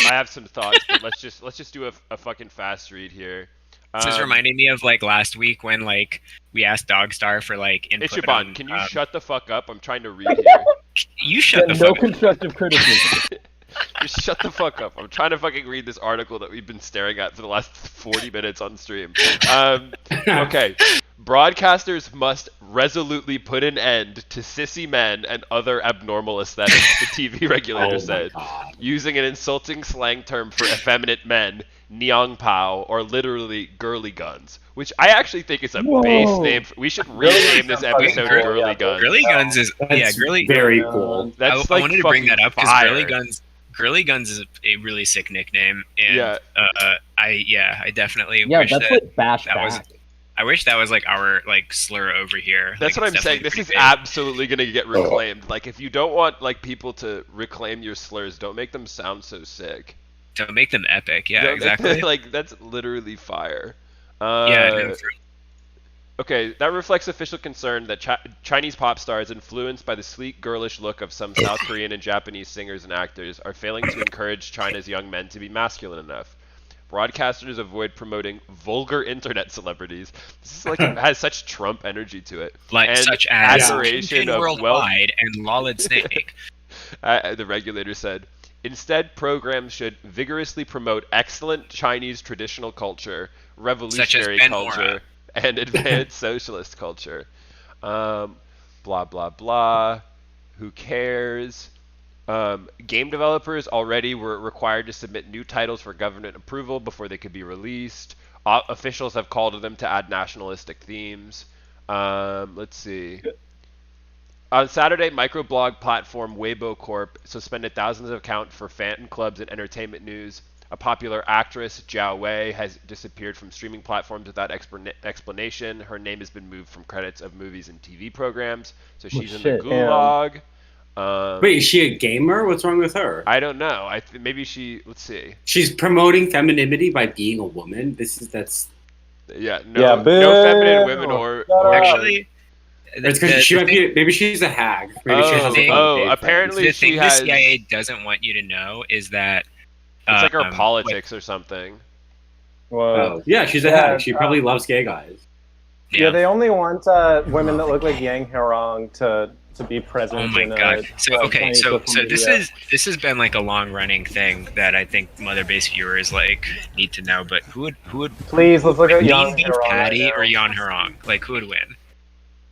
have some thoughts, but let's just do a fucking fast read here. This is reminding me of like last week when like we asked Dogstar for like input. Ishiban, can you shut the fuck up? I'm trying to read here. You shut the fuck up. No constructive criticism. Just shut the fuck up. I'm trying to fucking read this article that we've been staring at for the last 40 minutes on stream. Okay. Broadcasters must resolutely put an end to sissy men and other abnormal aesthetics, the TV regulator said, using an insulting slang term for effeminate men, Niang Pao, or literally girly guns, which I actually think is a base name. We should rename this episode Girly Guns. Girly Guns is very cool. That's I wanted to bring that up because fire. Girly Guns is a really sick nickname, and I definitely wish that's what Bash back. I wish that was like our like slur over here. That's like, what I'm saying. This is absolutely gonna get reclaimed. Like if you don't want like people to reclaim your slurs, don't make them sound so sick. Don't make them epic. Yeah, Don't exactly. Like that's literally fire. No, Okay, that reflects official concern that Chinese pop stars, influenced by the sleek, girlish look of some South Korean and Japanese singers and actors, are failing to encourage China's young men to be masculine enough. Broadcasters avoid promoting vulgar internet celebrities. This is like it has such Trump energy to it, like and such as admiration of Worldwide and Lolid Snake. The regulator said. Instead, programs should vigorously promote excellent Chinese traditional culture, revolutionary culture, Mora. and advanced socialist culture. Blah, blah, blah. Who cares? Game developers already were required to submit new titles for government approval before they could be released. Officials have called on them to add nationalistic themes. Let's see. On Saturday, microblog platform Weibo Corp suspended thousands of accounts for fan clubs and entertainment news. A popular actress, Jiao Wei, has disappeared from streaming platforms without explanation. Her name has been moved from credits of movies and TV programs, so she's in the shit, gulag. Wait, is she a gamer? What's wrong with her? I don't know. Maybe she. Let's see. She's promoting femininity by being a woman. That's. Yeah, no feminine women or Actually, It's because she might be. Maybe she's a hag. Maybe she has a apparently the she thing has. the CIA doesn't want you to know is that It's like her politics or something. Whoa. Oh, yeah, she's a hag. She probably loves gay guys. Yeah, they only want women that look like Yang Herong to be present. Oh my in, god! So Chinese so social this media. this has been like a long running thing that I think Mother Base viewers like need to know. But who would Please, let's look at Yang Lean Beef Herong Patty right now. or Yan Harong? Like who would win?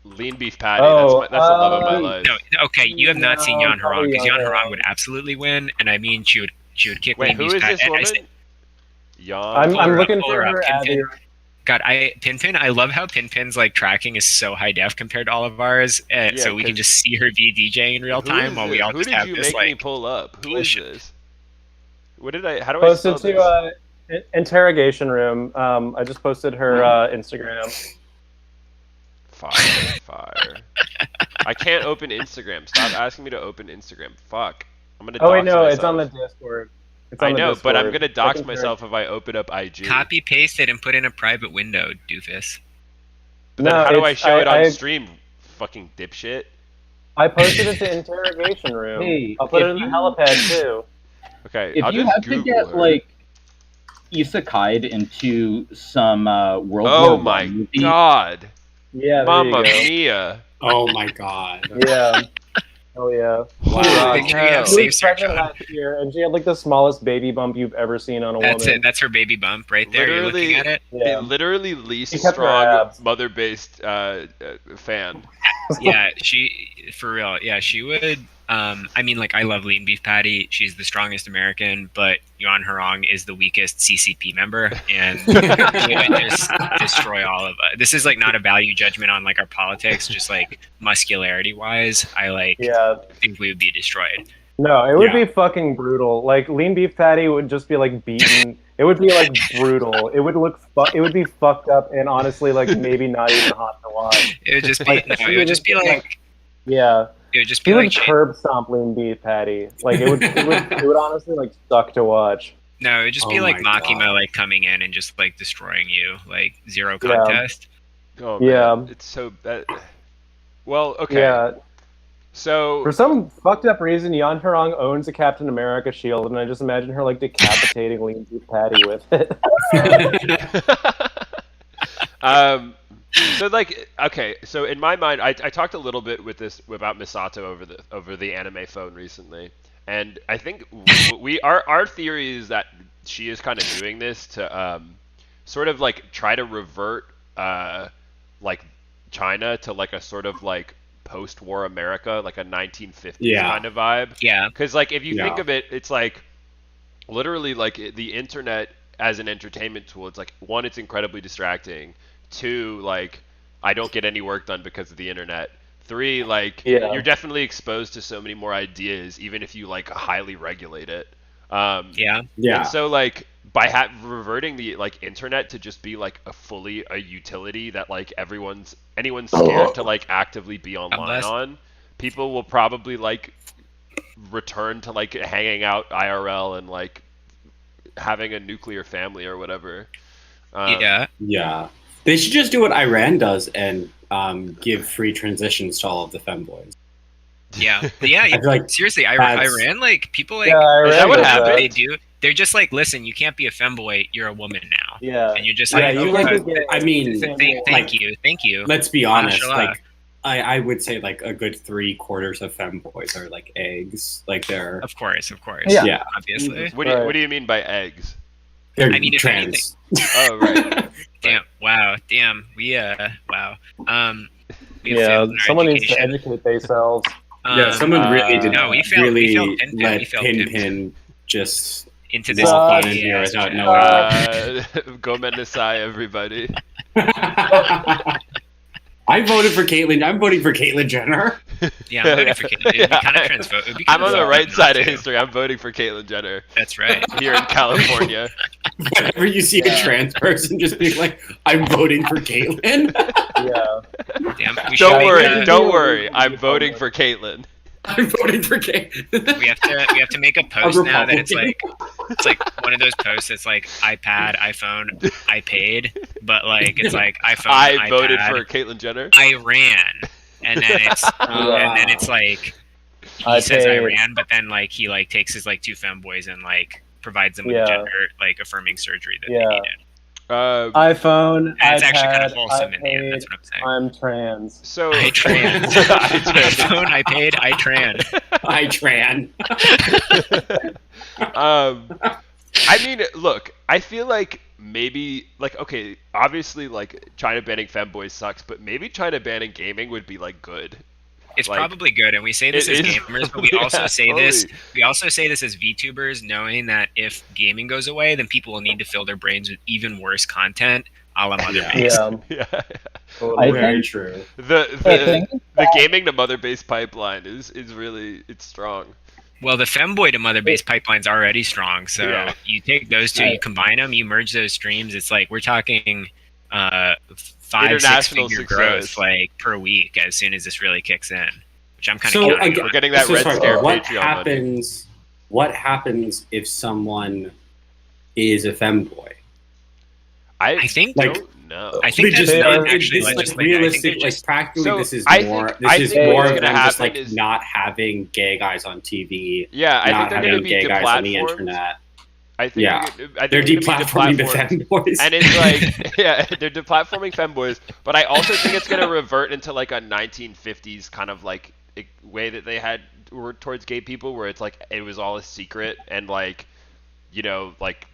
Lean beef patty. Oh, that's the love of my life. No, okay, you have not seen Yan Harong probably because Yan Yan Harong Harong. would absolutely win, and I mean she would kick Wait, Lean who Beef's is Patty. this woman? Yan. I'm her looking up, pull for her up, her Pinpin. Abby. God, Pinpin, I love how Pinpin's like tracking is so high def compared to all of ours, so we can 'cause- just see her be DJing in real time while we all Who just did have you this make me like. pull up? Who is bullshit. this? What did I? How do I spell Posted this? to interrogation room. I just posted her Instagram. Fire. I can't open Instagram. Stop asking me to open Instagram. Fuck. I'm gonna. Oh wait, dox no, myself. it's on the Discord. It's I on the know, but I'm Discord. gonna dox Looking for- myself if I open up IG. Copy paste it and put in a private window, doofus. But then No, how do I it's- show it on I- stream? Fucking dipshit. I posted it to interrogation room. Hey, I'll put it if in the you- helipad too. Okay, If I'll you just have to Google get her. like isekai'd into some World Oh War my I movie, god, Yeah, there Mamma you go. Mia! Oh my god. Yeah. Oh yeah. Wow. Make sure you have hell. She safe was search pregnant on. last year, and she had like the smallest baby bump you've ever seen on a That's woman. it. That's her baby bump right there. You're Literally- looking at it. Yeah. Literally least She kept her strong abs. mother-based fan. Yeah, for real. Yeah, she would. I mean, like, I love Lean Beef Patty. She's the strongest American, but Yuan Harong is the weakest CCP member, and she would just destroy all of us. This is like not a value judgment on like our politics, just like muscularity wise. I Yeah. think we would be destroyed. No, it would Yeah. be fucking brutal. Like lean beef patty would just be like beaten. It would be like brutal. It would look. It would be fucked up and honestly like maybe not even hot to watch. It would just be. Like, No, she it would just be like. Yeah. It would just He be would like. curb stomp lean beef patty. Like it would. It would honestly like suck to watch. No, it would just be Oh like my Makima God. like coming in and just like destroying you, like zero Yeah. contest. Oh Yeah. man, it's so bad. Well, okay. Yeah. So For some fucked up reason, Yan Harong owns a Captain America shield, and I just imagine her like decapitating lean beef patty with it. so like okay, so in my mind, I talked a little bit about Misato over the anime phone recently, and I think our theory is that she is kind of doing this to sort of like try to revert like China to like a sort of like post-war America, like a 1950s Yeah. kind of vibe. Yeah. Because like if you Yeah. think of it, it's like literally like the internet as an entertainment tool. It's like one, it's incredibly distracting. Two, like I don't get any work done because of the internet. Three, like Yeah. you're definitely exposed to so many more ideas, even if you like highly regulate it. Yeah. Yeah. And so like by reverting the like internet to just be like a utility that like anyone's scared to like actively be online blessed. on, people will probably like return to like hanging out IRL and like having a nuclear family or whatever. Yeah. Yeah. They should just do what Iran does and give free transitions to all of the femboys. Yeah. Yeah. I feel like Seriously, that's- Iran, like people like Yeah, Iran Is that what does happened? they do. They're just like, listen, you can't be a femboy. You're a woman now. Yeah. And you're just Yeah, like, you okay, like to get- I mean, thank like- you. Let's be honest. Mashallah. Like, I would say like a good 3/4 of femboys are like eggs. Like they're Of course. Yeah. Obviously. What do you mean by eggs? they're I mean, if trans. Oh right. Damn. Wow. Damn. Wow. We have Yeah, failed in our someone needs to education. educate themselves. Yeah, someone really did no, we failed- really we failed Pinpin, let we failed Pinpin just into this walk on Suck. in here yes, without Jack. knowing. Gomen Nasai, everybody. I voted for Caitlyn. I'm voting for Caitlyn Jenner. Yeah, I'm voting for Caitlyn. It would be kind of transphobic. I'm on the right side of history. I'm voting for Caitlyn Jenner. That's right. Here in California. Whenever you see a trans person, just be like, "I'm voting for Caitlyn." Yeah. Damn, Don't worry. I'm voting for Caitlyn. I'm voting for Caitlyn. We have to make a post now that it's like one of those posts that's like iPad, iPhone, I paid, but like it's like iPhone, I voted iPad, for Caitlyn Jenner. I ran, and then it's like he says I ran, but then like he like takes his like two femboys and like provides them with gender like affirming surgery that they needed. iPhone, And it's actually kind of iPad, wholesome in the end. That's what I'm saying. I'm trans. So I trans. iPhone, I paid, I tran. I tran. I mean, look, I feel like maybe, like, okay, obviously, like, China banning femboys sucks, but maybe China banning gaming would be, like, good. It's Like, probably good, and we say this as gamers, but we also yeah, say totally. this. We also say this as VTubers, knowing that if gaming goes away, then people will need to fill their brains with even worse content, a la Mother Base. Yeah. I Very think- true. The gaming to mother base pipeline is really, it's strong. Well, the femboy to Mother Base pipeline's already strong, so Yeah. you take those two, you combine them, you merge those streams. It's like we're talking 5-6 International figure success. growth like per week as soon as this really kicks in, which I'm kind of So counting again, on. We're getting that Red sorry, Scare what Patreon happens? What happens if someone is a femboy? I think like- don't know. I think They that's just- not it- actually it's like legislated. I think realistic, they're just like practically, So, this is I more. think- This I is think more what's of gonna them just happen like is- not having gay guys on TV, Yeah, I not think they're going to having be gay guys on the deplatformed. internet. I think Yeah. I They're think gonna be deplatforming the deplatformed. femboys. And it's like, yeah, they're deplatforming femboys, but I also think it's going to revert into like a 1950s kind of like way that they had towards gay people, where it's like it was all a secret, and like, you know, like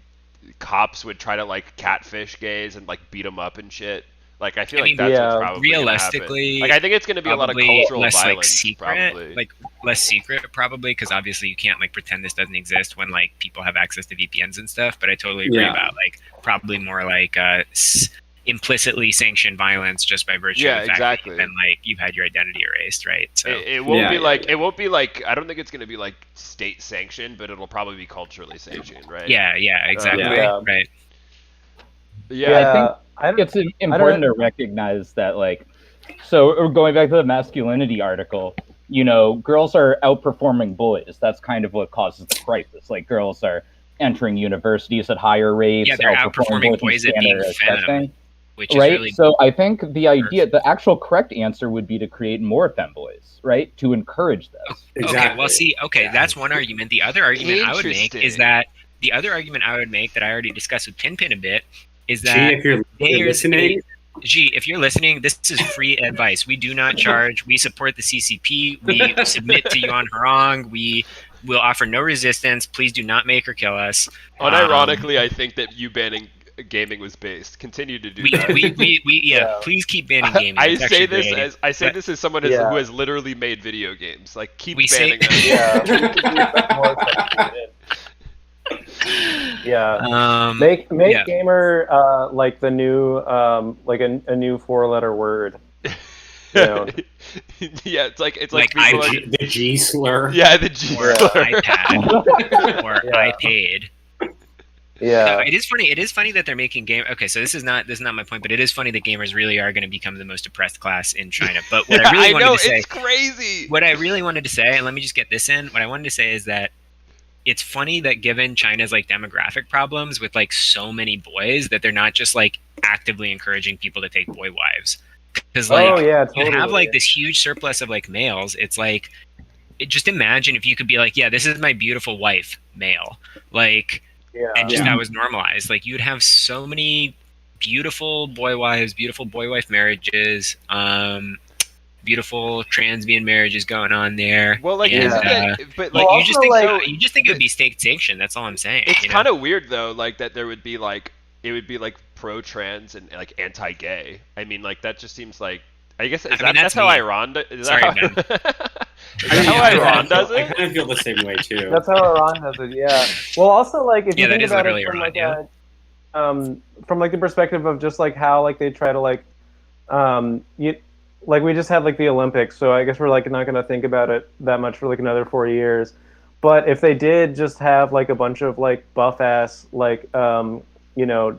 cops would try to like catfish gays and like beat them up and shit. Like I feel like that's what's probably gonna realistically, happen. Like I think it's going to be a lot of probably cultural less violence, like secret, probably. like less secret probably, because obviously you can't like pretend this doesn't exist when like people have access to VPNs and stuff. But I totally agree about like probably more like implicitly sanctioned violence just by virtue of the fact that you've been like you've had your identity erased, right? So it won't be like it won't be like I don't think it's going to be like state sanctioned, but it'll probably be culturally sanctioned, right? yeah, exactly, right. Yeah, I think it's important to recognize that, like, so going back to the masculinity article, you know, girls are outperforming boys. That's kind of what causes the crisis. Like, girls are entering universities at higher rates. Yeah, they're outperforming boys at being femme, which is right? really So I think the idea, the actual correct answer would be to create more femboys, right? To encourage this. Okay, well, see, that's one argument. The other argument I would make is that I already discussed with Pinpin a bit, is that if you're listening, if you're listening, this is free advice. We do not charge. We support the CCP. We submit to Yuan Harong. We will offer no resistance. Please do not make or kill us. Unironically, I think that you banning gaming was based. Continue to do that. Please keep banning gaming. I say this as someone who has literally made video games. Like keep banning them. Make gamer like the new like a new 4-letter word. You know? Yeah, it's like the G slur. Yeah, the G slur. iPad or iPad. Yeah, no, it is funny. It is funny that they're making game. Okay, so this is not my point, but it is funny that gamers really are going to become the most oppressed class in China. But what I really wanted to say, it's crazy. What I really wanted to say, and let me just get this in. What I wanted to say is that it's funny that given China's like demographic problems with like so many boys, that they're not just like actively encouraging people to take boy wives. Because like you have like this huge surplus of like males. It's like just imagine if you could be like, yeah, this is my beautiful wife, male, like. And just that was normalized. Like you'd have so many beautiful boy wives, beautiful boy wife marriages, beautiful transbian marriages going on there. Well, like, but like you just think you just think it would be state sanctioned. That's all I'm saying. It's kind of weird though, like that there would be like it would be like pro-trans and like anti-gay. I mean, like that just seems like I guess that's how Iran does it. Sorry, man. Is that how Iran does it? I kind of feel the same way too. That's how Iran does it. Yeah. Well, also like if you think about literally it from Iran, from like the perspective of just like how like they try to like like we just had like the Olympics, so I guess we're like not gonna think about it that much for like another 4 years. But if they did just have like a bunch of like buff ass like you know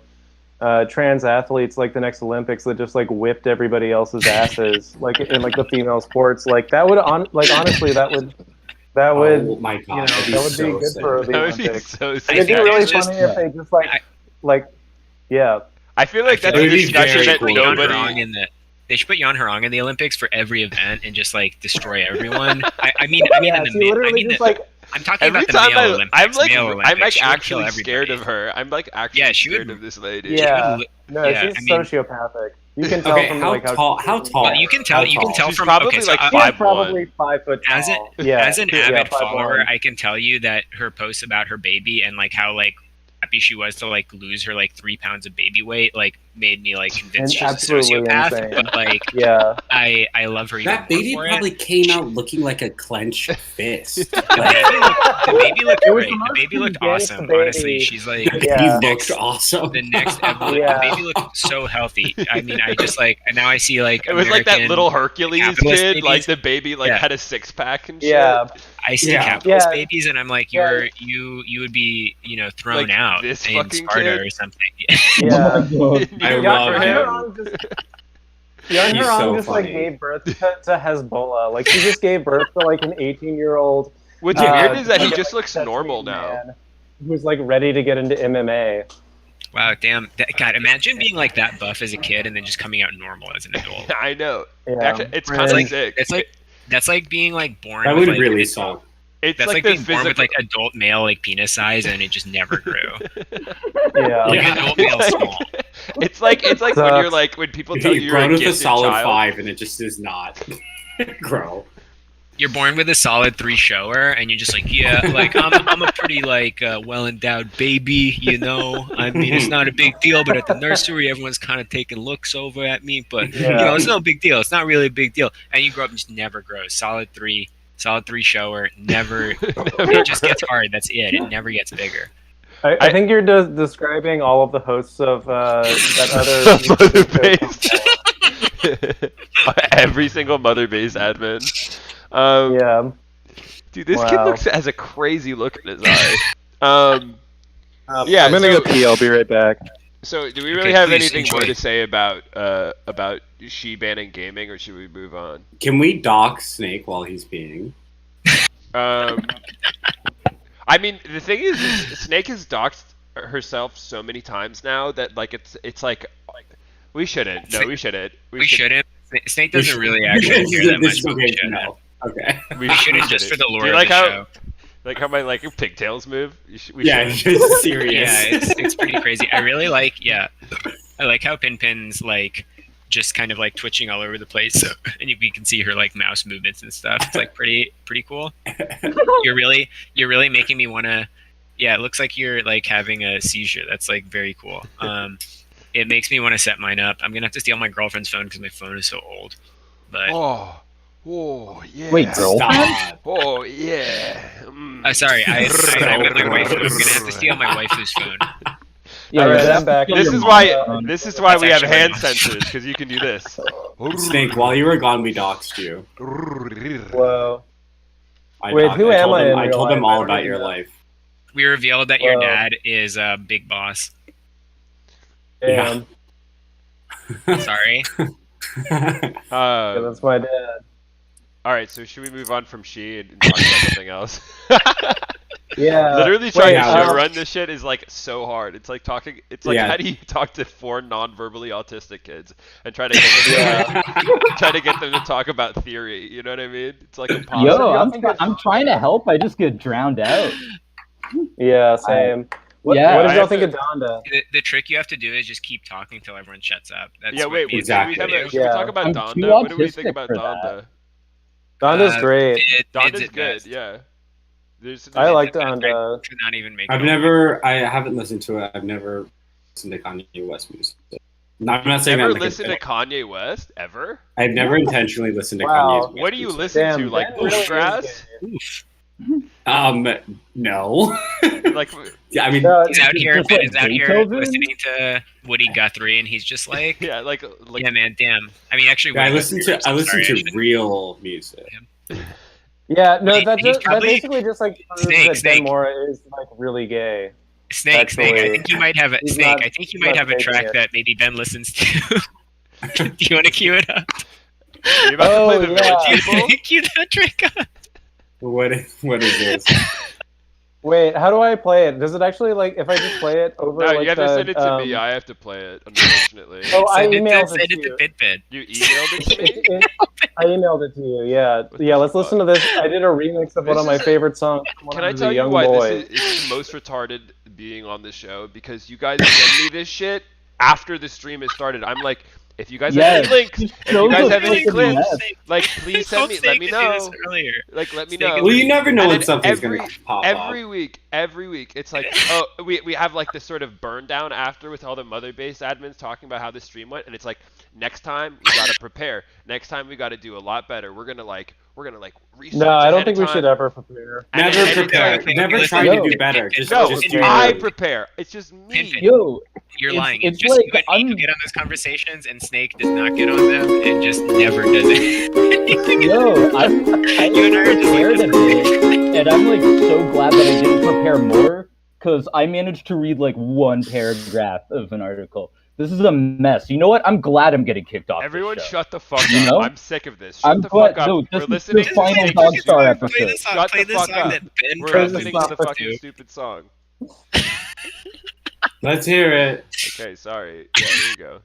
trans athletes like the next Olympics that just like whipped everybody else's asses like in like the female sports, like that would like honestly that would Oh my god, that'd be that would so be good sick. for the That would be Olympics. so It'd sick. be really Just- funny if they just like yeah. I feel like I that's feel a like it'd be discussion very that cool. nobody. They should put Jan Harang in the Olympics for every event and just like destroy everyone. I mean, Yeah, in the she mid, I literally mean, just the, like I'm talking Every about the time male Olympics. Male Olympics. I'm like She would kill actually scared of everybody. her. I'm like actually Yeah, she scared would- of this lady. yeah. li- No, yeah, she's I mean- sociopathic. You can tell Okay, from how like tall? How tall? Well, you can tell. How You can tall? tell She's from probably okay, so like I- She's 5'1". probably 5 foot tall. as an yeah, avid 5'1". follower, I can tell you that her posts about her baby and like how like happy she was to like lose her like 3 pounds of baby weight like made me like convinced And she's a absolutely sociopath. insane. But like Yeah. I love her. That even baby more for probably it. came out looking like a clenched fist. The Like, baby looked It was great. the The most baby looked condensed awesome. baby. Honestly, she's like Yeah. he looked awesome. the next evolution. Yeah. The baby looked so healthy. I mean, I just like and now I see like It was like that American little Hercules capitalist kid, babies. like the baby like Yeah. had a 6-pack and shit. Yeah. I see Yeah. capitalist Yeah. babies, and I'm like, Yeah. you would be thrown Like out this in fucking Sparta kid? or something. Yeah. You I root love for him. him. Jan He's Harang so just like funny. gave birth to Hezbollah. Like she just gave birth to like an 18-year-old. What's weird is that he just looks normal now. Who's like ready to get into MMA. Wow, damn, God! Imagine being like that buff as a kid and then just coming out normal as an adult. I know. Yeah. Actually, it's kind It's of like- sick. That's like being like born. That with, would like, really adult- suck. It's That's like the being born with physical. like adult male like penis size and it just never grew. Yeah. Like Yeah. adult male small. It's like when Sucks. you're like when people tell you He you're grown a with a gifted solid child. 5, and it just does not grow. You're born with a solid 3 shower, and you're just like, yeah, like I'm a pretty like well endowed baby, you know. I mean, it's not a big deal, but at the nursery, everyone's kind of taking looks over at me. But you know, it's no big deal. It's not really a big deal. And you grow up and just never grows. Solid 3 shower, never. It just gets hard. That's it. It never gets bigger. I think you're describing all of the hosts of that other. Mother base. Every single mother base admin. Yeah. Dude, this kid Wow. has a crazy look in his eye. Yeah, I'm gonna so- go pee. I'll be right back. So, do we really Okay, have please anything more enjoy. to say about she banning gaming, or should we move on? Can we dock Snake while he's peeing? I mean, the thing is Snake has doxed herself so many times now that like it's like we shouldn't. No, we shouldn't. We shouldn't. Snake doesn't really actually care that much. This is But we okay, should. no. Okay. We We shouldn't just for the Do lore you of like the how show. like how my like pigtails move? We Yeah, should. just serious. Yeah, it's pretty crazy. I really like I like how Pin's like just kind of like twitching all over the place, so, and we can see her like mouse movements and stuff. It's like pretty cool. You're really making me want to. Yeah, it looks like you're like having a seizure. That's like very cool. It makes me want to set mine up. I'm gonna have to steal my girlfriend's phone because my phone is so old. But Oh yeah. Wait, girl. Stop. Oh yeah. sorry, I'm with my wife. I'm gonna have to steal my wife's phone. Yeah, Alright, yeah, I'm back. This your is mom. why. This is why That's we have actually hand really sensors, because you can do this. Snake, while you were gone, we doxed you. Whoa. I Wait, doxed- who am told I them- in I real told them life? I all don't about even your know. life. We revealed that your Whoa. dad is a big boss. Damn. Sorry. Yeah, that's my dad. All right, so should we move on from she and talk about something else? Yeah. Literally trying wait, to run this shit is like so hard. It's like talking. It's like Yeah. how do you talk to 4 non-verbally autistic kids and try to get them try to get them to talk about theory? You know what I mean? It's like impossible. Yo, I'm trying to help. I just get drowned out. Yeah, same. What Yeah. did I y'all have think to- of Donda? The trick you have to do is just keep talking until everyone shuts up. That's Yeah, what wait. me and exactly. Should Steve we do. Yeah. talk about I'm too Donda? What do we think autistic about for Donda? Donda's great. Donda's It's good. best. Yeah. There's. I like It's best Donda. to not even make. I haven't listened to it. I've never listened to Kanye West music. No, I'm not saying Never that. Like listened to Kanye West ever. I've never intentionally listened to Wow. Kanye's music. What do you listen Damn, to? Like Ben really is bluegrass? gay. No. Like, Yeah, I mean, He's out here, Just Ben like is out here Beethoven? listening to Woody Guthrie, and he's just like, yeah, like yeah, man, damn. I mean, actually, I Woody listen Guthrie to rips, I I'm listen sorry, I to shouldn't- real music. Yeah, no, He's that probably- basically just like proves that Snake. Ben Mora is like really gay. Snake. I Actually, think you might have a he's Snake. not- I think you he's might not have a faking track it. that maybe Ben listens to. Do you want to cue it up? are you about to play the yeah. Village People? Cue that track up. What is this? Wait, how do I play it? Does it actually like if I just play it over No, like you have the, to send it to me. I have to play it, unfortunately. Oh, I Send emailed send it to it you. to BitBit. You emailed it to me? I emailed it to you. Yeah, What the yeah. Let's fuck? listen to this. I did a remix of one of my favorite songs. From when Can I I was tell a you young why boy. this is the most retarded being on this show? Because you guys send me this shit after the stream has started. I'm like, if you guys have Yes. any links, Just if you show guys the have any fucking clips, mess. like please send me. Let me know. Earlier. Like let me Snake know. is Well, you never know And when then something's gonna pop every up. week, it's like, oh, we have like this sort of burn down after with all the mother base admins talking about how the stream went, and it's like, next time we gotta prepare. Next time we gotta do a lot better. We're gonna like research. No, I don't ahead think of we time. should ever prepare. And Never then it's prepare. like- Never listen, try to no. do better. Just No, just do I it. prepare. It's just me. Pimpin'. Yo, You're It's- lying. it's It's just like you and me who I'm- get on those conversations, and Snake does not get on them, and just never does it. yo, I You and I are just prepared like a bit, and I'm like so glad that I didn't prepare more because I managed to read like one paragraph of an article. This is a mess. You know what? I'm glad I'm getting kicked off. Everyone this show. shut the fuck You up. know? I'm sick of this. Shut I'm the glad. fuck up. No, We're this is listening the to final Snake's Dog Star stupid- Play episode. the song. Shut Play the the fuck song up. that Ben We're Play the listening song. to the fucking to. stupid song. Let's hear it. Okay, sorry. Yeah, here you go.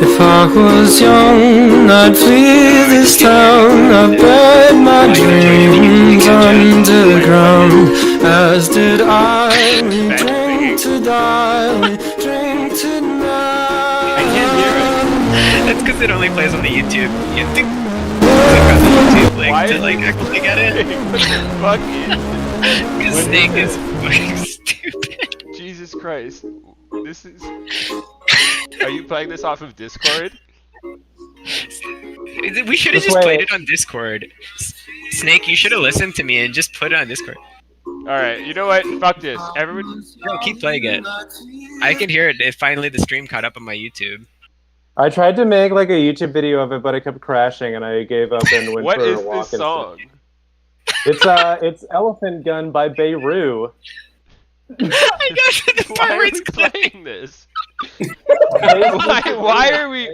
If I was young, I'd flee this town. I buried my dreams underground. As did I. We drink to die. We drink to die. I can't hear it. That's because it only plays on the YouTube. You have to click on the YouTube link Why to is like it actually get it. What the fuck? Because Snake is fucking stupid. Jesus Christ. This is. Are you playing this off of Discord? We should have Just just played wait. it on Discord. Snake, you should have listened to me and just put it on Discord. Alright, you know what? Fuck this. Everyone. No, keep playing it. I can hear it. Finally, the stream caught up on my YouTube. I tried to make like a YouTube video of it, but it kept crashing, and I gave up and went What for is a walk this song? It's Elephant Gun by Beirut. I got to the Why part are where we it's playing this?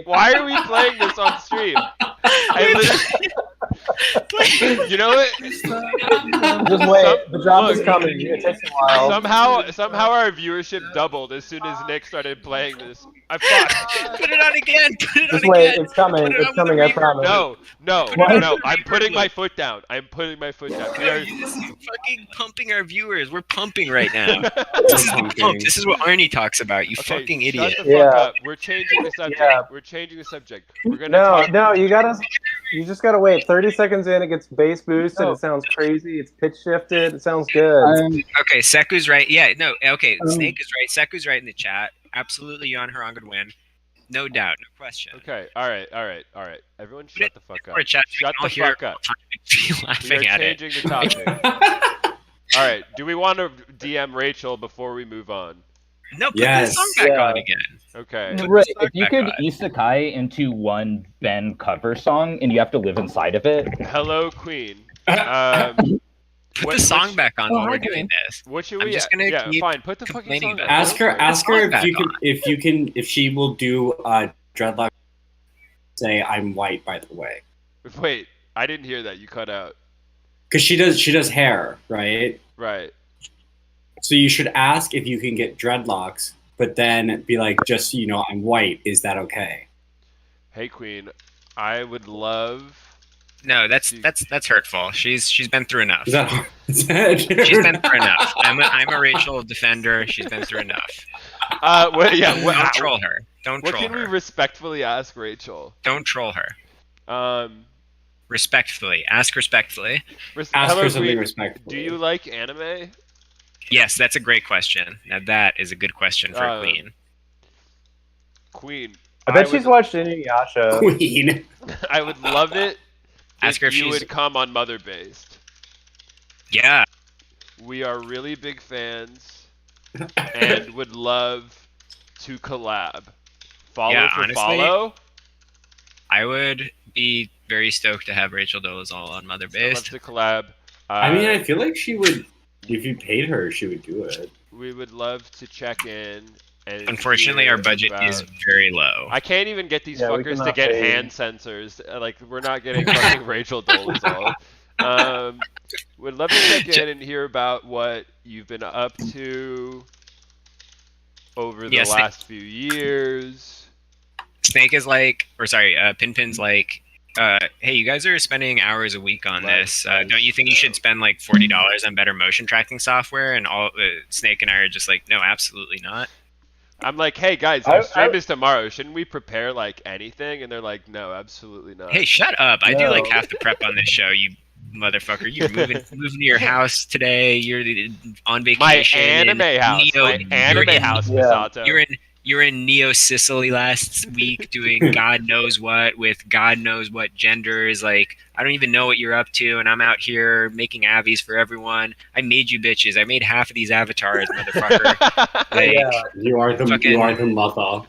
Why are we playing this on stream? You know what? Just wait, the drop is Look. coming. It takes a while. Somehow our viewership doubled as soon as Nick started playing this. I fuck. Put it on again. Put it on Just wait, again. it's coming. Put it It's on coming. with I the promise. No. What? I'm putting my foot down. I'm putting my foot down. We are- You're just fucking pumping our viewers. We're pumping right now. This is the pump. This is what Arnie talks about. You Okay, fucking shut idiot. the fuck Yeah. up. We're changing the subject. Yeah. We're changing the subject. We're gonna No, talk. no, you just gotta wait. 30 seconds in, it gets bass boosted. It sounds crazy. It's pitch shifted. It sounds good. Okay, Seku's right. Yeah, no, okay, Snake is right. Seku's right in the chat. Absolutely, Jan Harang would win. No doubt, no question. Okay, alright. Everyone shut the fuck up. Or chat, Shut I'll the hear fuck it all up. the time. We Laughing are at it. changing the topic. Alright, do we want to DM Rachel before we move on? No, put Yes. the song back Yeah. on again. Okay. Right, the song if you back could on. isekai into one Ben cover song and you have to live inside of it, Hello, Queen. Put the song back on while we're doing this. What should I'm we? just gonna Yeah, keep fine. Put the fucking complaining song about on. it. Ask her Back if she will do dreadlock. Say I'm white, by the way, Wait, I didn't hear that. You cut out. because she does hair, right? Right. So you should ask if you can get dreadlocks, but then be like, just so you know, I'm white. Is that okay? Hey, Queen. I would love. No, that's hurtful. She's been through enough. Is that? She's been through enough. I'm a Rachel defender. She's been through enough. Don't troll her. Don't What troll can we her. respectfully ask Rachel? Don't troll her. Respectfully. Ask respectfully. Ask Hello, her something Queen. respectfully. Do you like anime? Yes, that's a great question. Now that is a good question for a queen. Queen. I bet would, she's watched Inuyasha. Queen. I would love it Ask her if if you she's- would come on Mother Based. Yeah. We are really big fans and would love to collab. Follow Yeah, for honestly, follow. I would be very stoked to have Rachel Dolezal on Mother I'd love Based. to collab. I mean, I feel like she would, if you paid her, she would do it. We would love to check in. And Unfortunately, hear our budget is about- very low. I can't even get these Yeah, we fuckers to cannot get pay. hand sensors. Like, we're not getting fucking Rachel Dolezal. Would love to check in and hear about what you've been up to over the Yes, last few years. Snake is like, or sorry, Pinpin's like, hey, you guys are spending hours a week on this. Don't you think you should spend like $40 on better motion tracking software? And all Snake and I are just like, no, absolutely not. I'm like, hey guys, our stream is tomorrow. Shouldn't we prepare like anything? And they're like, no, absolutely not. Hey, shut up! I do No. like half the prep on this show. You motherfucker! You're moving to your house today. You're on my vacation. anime house. My anime house, Misato. You're in Neo Sicily last week doing God knows what with God knows what genders. Like, I don't even know what you're up to, and I'm out here making avies for everyone. I made you bitches. I made half of these avatars, motherfucker. Like, Yeah. You are the mother.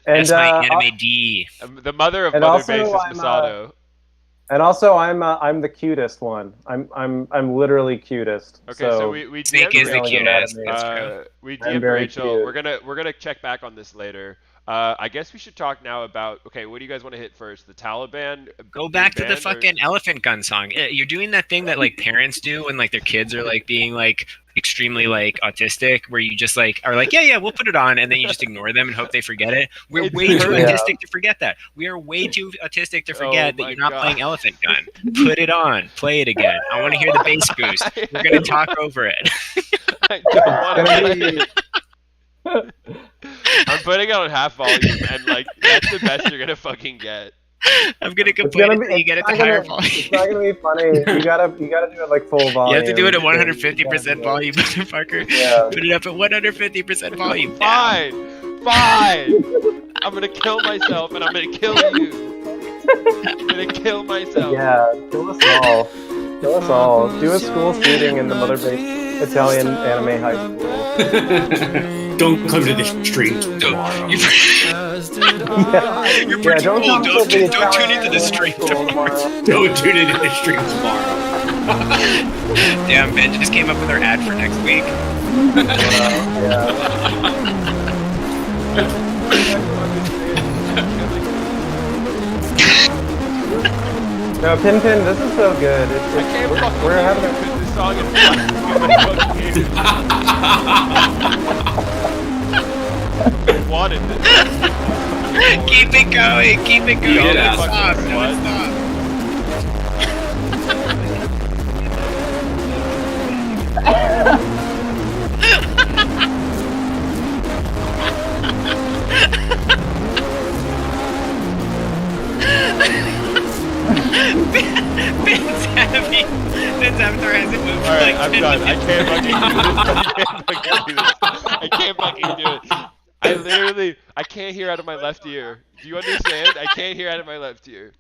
And that's my anime D. The mother of And Mother also Base is I'm, Misato. And also, I'm the cutest one. I'm literally cutest. Okay, so we Snake DM'd is the Rachel. cutest. That's true. We I'm DM'd very Rachel. cute. We're gonna check back on this later. I guess we should talk now about. Okay, what do you guys want to hit first? The Taliban. Go being back to the banned, or- fucking elephant gun song. You're doing that thing that like parents do when like their kids are like being like extremely like autistic, where you just like are like, yeah, we'll put it on, and then you just ignore them and hope they forget it. We're It's way too true. autistic to forget that. We are way too autistic to forget that my you're not God. playing elephant gun. Put it on. Play it again. I want to hear the bass boost. We're gonna talk over it. I don't want Gonna to. be- I'm putting it on half volume, and like that's the best you're gonna fucking get. I'm gonna It's complain gonna until be. you get it It's to not higher gonna, volume. it's not gonna be funny. You gotta do it like full volume. You have to do it at Yeah, 150% volume, motherfucker. Yeah. Put it up at 150% volume. Fine. I'm gonna kill myself, and I'm gonna kill you. I'm gonna kill myself. Yeah, kill us all. Kill us all. Do a school shooting in the mother-based Italian anime high school. Don't come to the stream tomorrow. You're Yeah, pretty don't cool. come to the Don't tune Italian into the anime stream school tomorrow. Don't tune into the stream tomorrow. Damn, Ben just came up with our ad for next week. No, Pinpin, this is so good. I can't fucking We're having a because this song is fucking I wanted this. Keep it going. Keep it going. Yeah, Don't fucking stop. slut. Don't stop. Ben's happy. Ben's avatar hasn't moved. All right, like I'm 10 done. I minutes. can't fucking do this. I can't fucking do it. I can't hear out of my left ear. Do you understand? I can't hear out of my left ear.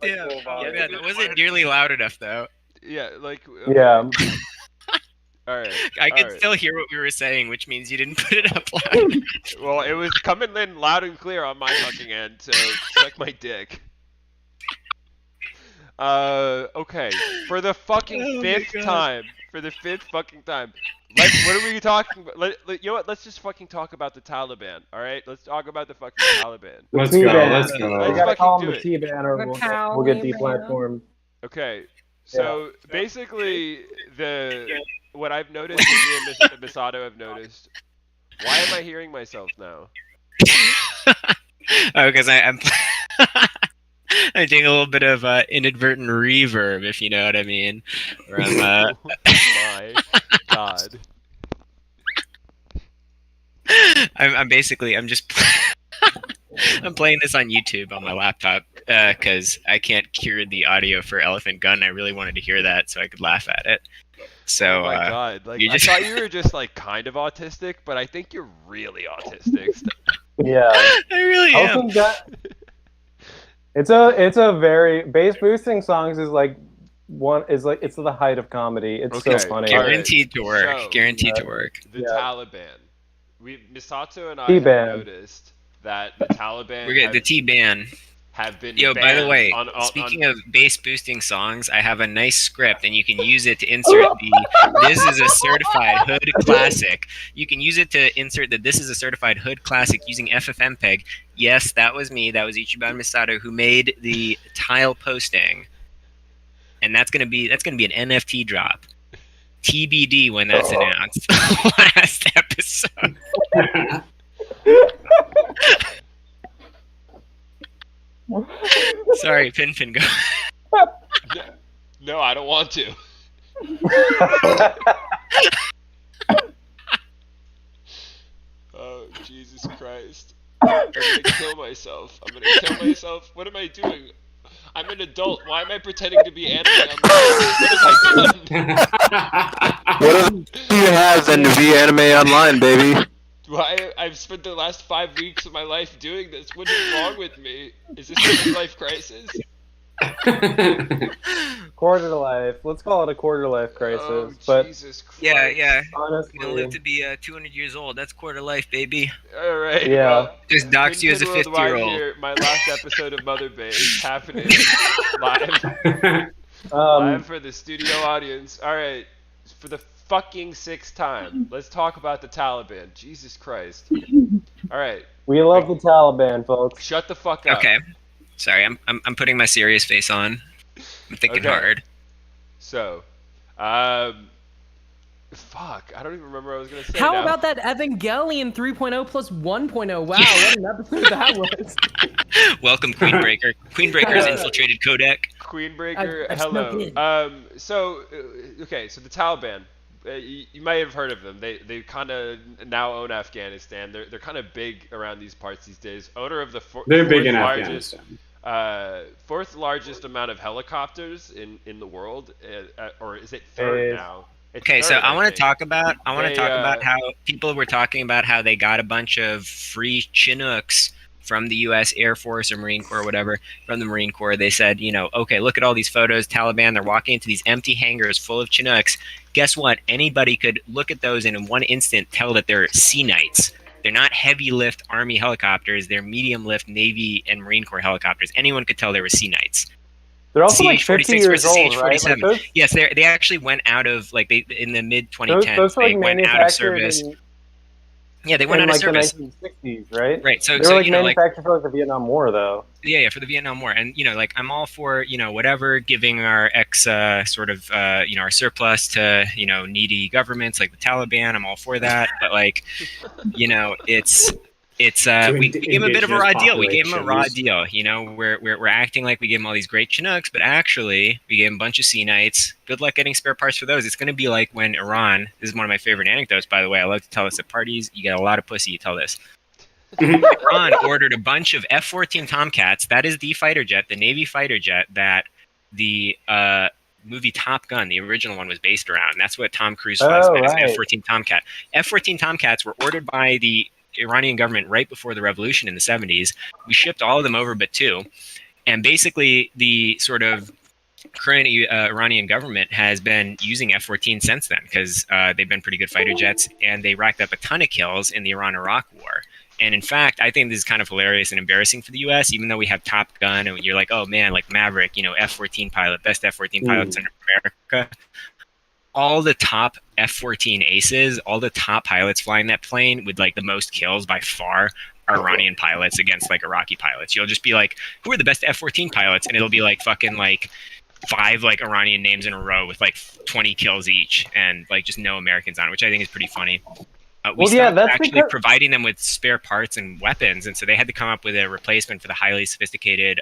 Yeah, man, that wasn't nearly loud enough though. Yeah, like. Yeah. All right. I could all right. still hear what we were saying, which means you didn't put it up loud. Well, it was coming in loud and clear on my fucking end, so suck my dick. Okay. For the fucking Oh my fifth God. time. For the fifth fucking time. Like, what are we talking about? You know what? Let's just fucking talk about the Taliban, alright? Let's talk about the fucking Taliban. Let's T-ban. go. Let's We go. Let's gotta call fucking him do the it. T-ban or we'll get deplatformed. Okay. So, basically, what I've noticed, and me and Misato have noticed, why am I hearing myself now? Oh, because I'm I'm doing a little bit of inadvertent reverb, if you know what I mean. Where I'm, Oh my god. I'm just I'm playing this on YouTube on my laptop because I can't hear the audio for Elephant Gun. I really wanted to hear that so I could laugh at it. So Oh my god! Like you I just thought you were just like kind of autistic, but I think you're really autistic. Yeah. I really am. Elton John. It's a very bass boosting songs is like it's the height of comedy. It's so Okay, funny. all right. Guaranteed to work. So, Guaranteed to work. The Yeah. Taliban. Misato and I T-Ban. have noticed that the Taliban We're good. The T-Ban. have been Yo, by the banned way, on speaking of bass boosting songs, I have a nice script, and you can use it to insert the "This is a certified hood classic." You can use it to insert the "This is a certified hood classic" using FFmpeg. Yes, that was me. That was Ichiban Misato who made the tile posting, and that's gonna be an NFT drop. TBD when that's announced. Last episode. Sorry, Pinfin, go. No, I don't want to. Oh, Jesus Christ. I'm gonna kill myself. What am I doing? I'm an adult. Why am I pretending to be anime online? What have I done? What do you have than to be anime online, baby? I've spent the last 5 weeks of my life doing this. What is wrong with me? Is this a midlife crisis? Quarter life. Let's call it a quarter life crisis. Oh, but Jesus Christ. Yeah. honestly, Gonna live to be 200 years old. That's quarter life, baby. All right. Yeah. Well, Just dox you as a Pinfin Worldwide 50-year-old. here, my last episode of Mother Base happening live. Live for the studio audience. All right. For the fucking 6th time, let's talk about the Taliban. Jesus Christ. All right. we love the Taliban, folks. Shut the fuck up. Okay. Sorry, I'm putting my serious face on. I'm thinking Okay. hard. So, fuck, I don't even remember what I was gonna say. How now. about that Evangelion 3.0 plus 1.0? Wow, what an episode that was. Welcome, Queenbreaker. Queenbreaker's infiltrated codec. Queenbreaker, I snuck hello. in. So the Taliban. You might have heard of them. They kind of now own Afghanistan. They're kind of big around these parts these days. Owner of the They're big fourth in largest, Afghanistan. fourth largest amount of helicopters in the world, or is it third now? It's Okay, so third, I want think. to talk about They, how people were talking about how they got a bunch of free Chinooks from the U.S. Air Force or Marine Corps or whatever, from the Marine Corps. They said, okay, look at all these photos, Taliban, they're walking into these empty hangars full of Chinooks. Guess what? Anybody could look at those and in one instant tell that they're Sea Knights. They're not heavy lift Army helicopters. They're medium lift Navy and Marine Corps helicopters. Anyone could tell they were Sea Knights. They're also like 50 CH-46 years versus old, right? CH-47. Like Yes, they actually went out of in the mid 2010s. those are they like went out of manufactured service. Yeah, they went in out of like service. the 1960s, right? Right. So they were like like manufactured for like the Vietnam War, though. yeah, for the Vietnam War, and like I'm all for whatever, giving our our surplus to needy governments like the Taliban. I'm all for that, but like we gave them a bit of a raw deal. We gave them a raw deal. We're acting like we gave them all these great Chinooks, but actually we gave them a bunch of Sea Knights. Good luck getting spare parts for those. It's going to be like when Iran. This is one of my favorite anecdotes, by the way. I love to tell this at parties. You get a lot of pussy. You tell this. Iran ordered a bunch of F-14 Tomcats. That is the fighter jet, the Navy fighter jet that the movie Top Gun, the original one, was based around. That's what Tom Cruise flies as an F-14 Tomcat. F-14 Tomcats were ordered by the Iranian government right before the revolution in the 70s. We shipped all of them over but 2. And basically the sort of current Iranian government has been using F-14 since then because they've been pretty good fighter jets and they racked up a ton of kills in the Iran-Iraq war. And in fact, I think this is kind of hilarious and embarrassing for the U.S., even though we have Top Gun and you're like, oh man, like Maverick, F-14 pilot, best F-14 pilots in America. All the top F-14 aces, all the top pilots flying that plane with like the most kills by far are Iranian pilots against like Iraqi pilots. You'll just be like, who are the best F-14 pilots? And it'll be like fucking like 5 like Iranian names in a row with like 20 kills each and like just no Americans on it, which I think is pretty funny. We stopped actually providing them with spare parts and weapons, and so they had to come up with a replacement for the highly sophisticated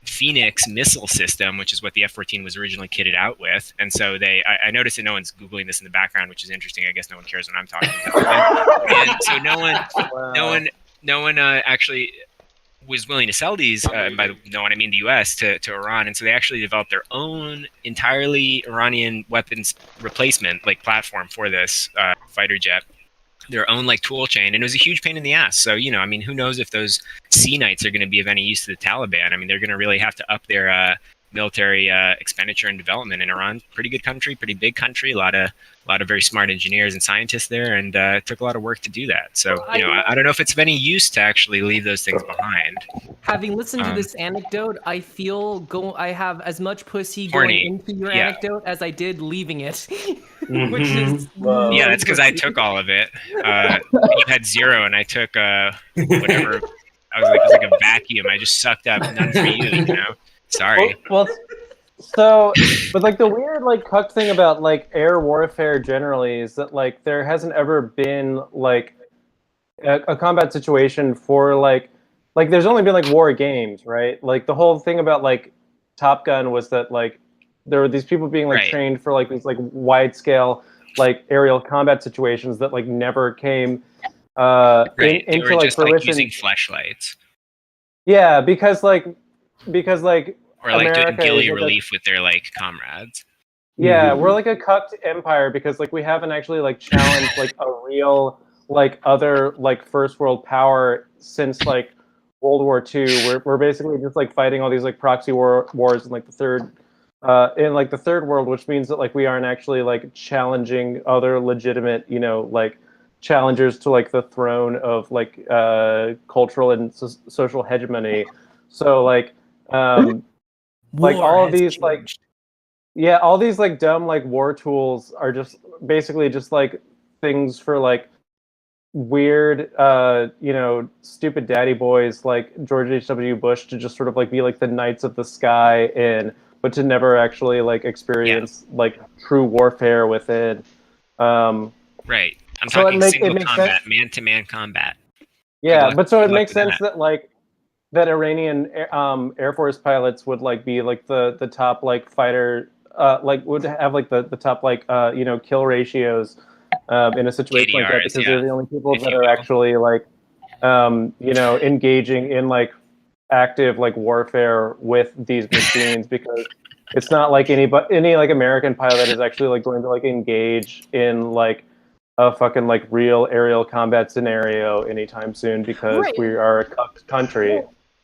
Phoenix missile system, which is what the F-14 was originally kitted out with. And so I noticed that no one's Googling this in the background, which is interesting. I guess no one cares when I'm talking about it. And so no one actually was willing to sell these, by the no one I mean the U.S. to Iran, and so they actually developed their own entirely Iranian weapons replacement like platform for this fighter jet, their own like tool chain, and it was a huge pain in the ass. So I mean, who knows if those Sea Knights are going to be of any use to the Taliban? I mean, they're going to really have to up their military expenditure and development in Iran. Pretty good country, pretty big country, a lot of very smart engineers and scientists there, and it took a lot of work to do that. So I don't know if it's of any use to actually leave those things behind. Having listened to this anecdote, I feel I have as much pussy Horny. going into your Yeah. anecdote as I did leaving it, which is Yeah, that's because I took all of it. You had 0, and I took whatever. I was like, it was like a vacuum. I just sucked up none for you. Sorry. Well, so, but like the weird like cuck thing about like air warfare generally is that like there hasn't ever been like a combat situation for like there's only been like war games, right? Like the whole thing about like Top Gun was that like there were these people being like Right. trained for like these like wide scale like aerial combat situations that like never came Right. They into were like just like fruition. using flashlights. Yeah, because like Or like doing America ghillie is, like, a- relief with their like comrades. Yeah, Mhm. we're like a cucked empire because like we haven't actually like challenged like a real like other like first world power since like World War II. We're basically just like fighting all these like proxy wars in like the third world, which means that like we aren't actually like challenging other legitimate, like challengers to like the throne of like cultural and social hegemony. So like like War all of has these like changed. yeah, all these like dumb like war tools are just basically just like things for like weird stupid daddy boys like George H.W. Bush to just sort of like be like the knights of the sky but to never actually like experience like true warfare within. Right. I'm So talking it single makes combat, sense. man-to-man combat. Yeah, luck- but so good it luck makes with sense that. that like that Iranian Air Force pilots would like be like the top like fighter like would have like the top like kill ratios in a situation like that KDRs, because yeah, they're the only people if that you are will. actually like engaging in like active like warfare with these machines because it's not like any like American pilot is actually like going to like engage in like a fucking like real aerial combat scenario anytime soon because Right. we are a cucked country.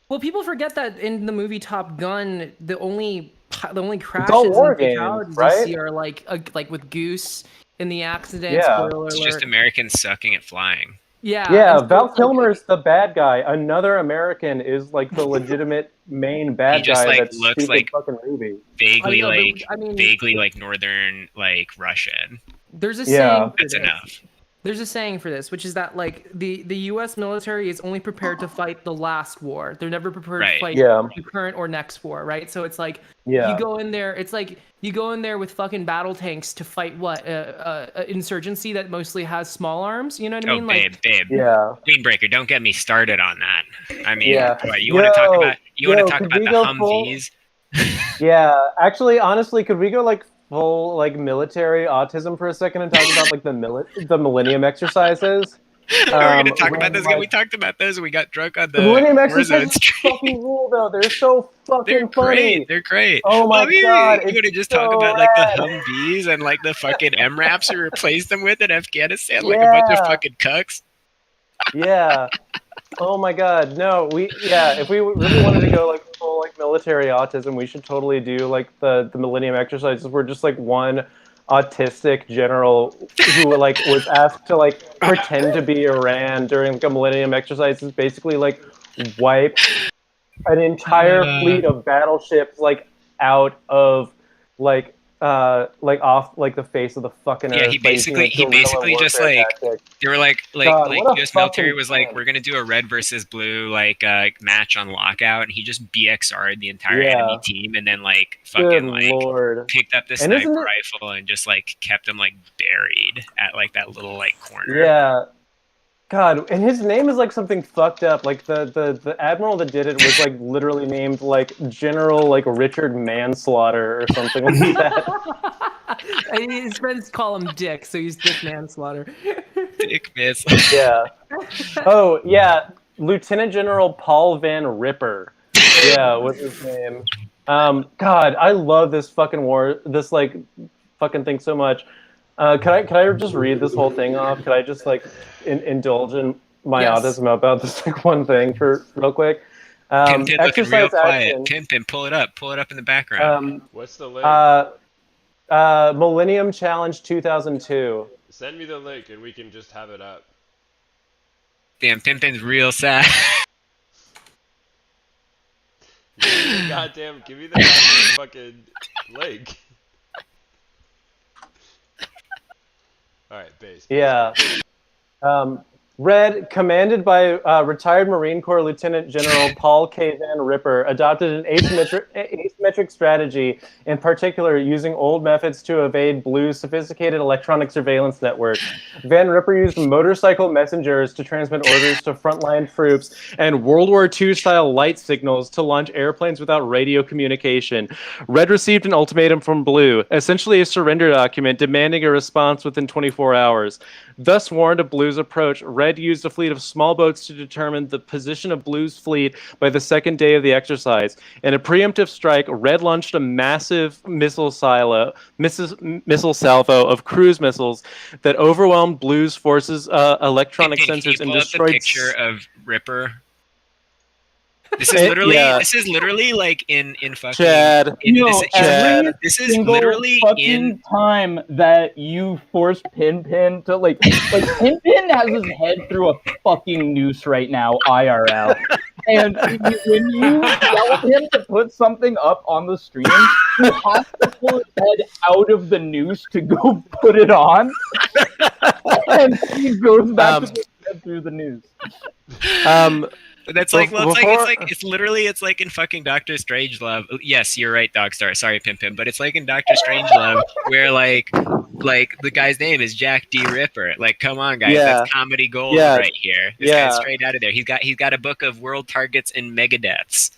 Well, people forget that in the movie Top Gun, the only all crashes war and games, fatalities right? you see are like with Goose in the accident. Yeah. Spoiler It's alert. just Americans sucking at flying. Yeah. Yeah, and so Val it's like- Kilmer's the bad guy. Another American is like the legitimate main bad He just, guy. like, That's looks stupid like fucking movie. Vaguely I know, like but, I mean- vaguely like northern like Russian. There's a Yeah. saying. For That's this. enough. There's a saying for this, which is that like the U.S. military is only prepared to fight the last war. They're never prepared Right. to fight Yeah. the current or next war, right? So it's like Yeah. you go in there. It's like you go in there with fucking battle tanks to fight what insurgency that mostly has small arms. You know what I Oh, mean? babe. Yeah. Queenbreaker, don't get me started on that. I mean, Yeah. what, you want to talk Yo, about could the we go full- Humvees? Yeah. Actually, honestly, could we go like full like military autism for a second and talk about like the Millennium exercises? Are we gonna talk when, about those? like- We talked about those. We got drunk on The Millennium the exercises Warzone stream. fucking rule though. They're so fucking They're funny. great. They're great. Oh my I mean, God, You it's want to just so talk about like rad. the Humvees and like the fucking MRAPs we replaced them with in Afghanistan, like a bunch of Yeah. fucking cucks. Yeah. Oh my God. No, if we really wanted to go like full like military autism, we should totally do like the Millennium exercises. We're just like one autistic general who like was asked to like pretend to be Iran during like a Millennium exercise is basically like wipe an entire fleet of battleships like out of like off like the face of the fucking Yeah, earth. he by using, basically like, he guerrilla basically just warfare like tactics. they were like God, what a US military fucking was like, plan. we're gonna do a red versus blue like match on lockout, and he just BXR'd the entire Yeah. enemy team, and then like Good fucking like Lord. picked up the And isn't sniper it- rifle and just like kept them like buried at like that little like corner. Yeah. God, and his name is like something fucked up. Like the admiral that did it was like literally named like General like Richard Manslaughter or something like that. And his friends call him Dick, so he's Dick Manslaughter. Dick miss. Yeah. Oh yeah. Lieutenant General Paul Van Ripper. Yeah, what's his name? God, I love this fucking war. This like fucking thing so much. Can I just read this whole thing off? Could I just like indulge in my Yes. autism about this like one thing for real quick? Pimpin looking real Exercise quiet. action. Pimpin, pull it up in the background. What's the link? Millennium Challenge 2002. Send me the link and we can just have it up. Damn, Pimpin's real sad. Give me the goddamn fucking link. Alright, base. Yeah. Red, commanded by retired Marine Corps Lieutenant General Paul K. Van Ripper, adopted an asymmetric strategy, in particular using old methods to evade Blue's sophisticated electronic surveillance network. Van Ripper used motorcycle messengers to transmit orders to frontline troops and World War II-style light signals to launch airplanes without radio communication. Red received an ultimatum from Blue, essentially a surrender document demanding a response within 24 hours. Thus warned of Blue's approach, Red used a fleet of small boats to determine the position of Blue's fleet by the second day of the exercise. In a preemptive strike, Red launched a massive missile salvo of cruise missiles that overwhelmed Blue's forces' electronic sensors and destroyed. A picture of Ripper. This is literally like in fucking Chad. This is literally fucking time that you force Pinpin to like Pinpin has his head through a fucking noose right now, IRL. And when you tell him to put something up on the stream, you have to pull his head out of the noose to go put it on. And he goes back to his head through the noose. That's like, it's like in fucking Doctor Strangelove. Yes, you're right, Dogstar. Sorry, Pimpin, but it's like in Doctor Strangelove where like the guy's name is Jack D. Ripper. Like, come on, guys, that's comedy gold right here. This guy's straight out of there. He's got a book of world targets and megadeaths.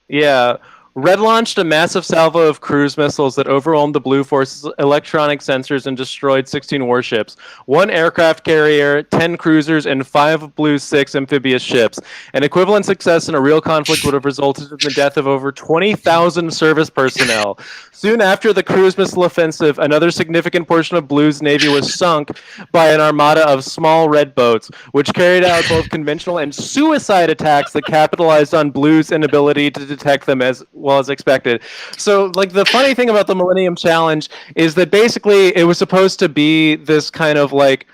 Yeah. Red launched a massive salvo of cruise missiles that overwhelmed the Blue Force's electronic sensors and destroyed 16 warships, 1 aircraft carrier, 10 cruisers, and 5 of Blue's 6 amphibious ships. An equivalent success in a real conflict would have resulted in the death of over 20,000 service personnel. Soon after the cruise missile offensive, another significant portion of Blue's navy was sunk by an armada of small red boats, which carried out both conventional and suicide attacks that capitalized on Blue's inability to detect them as well as expected. So, like, the funny thing about the Millennium Challenge is that basically it was supposed to be this kind of like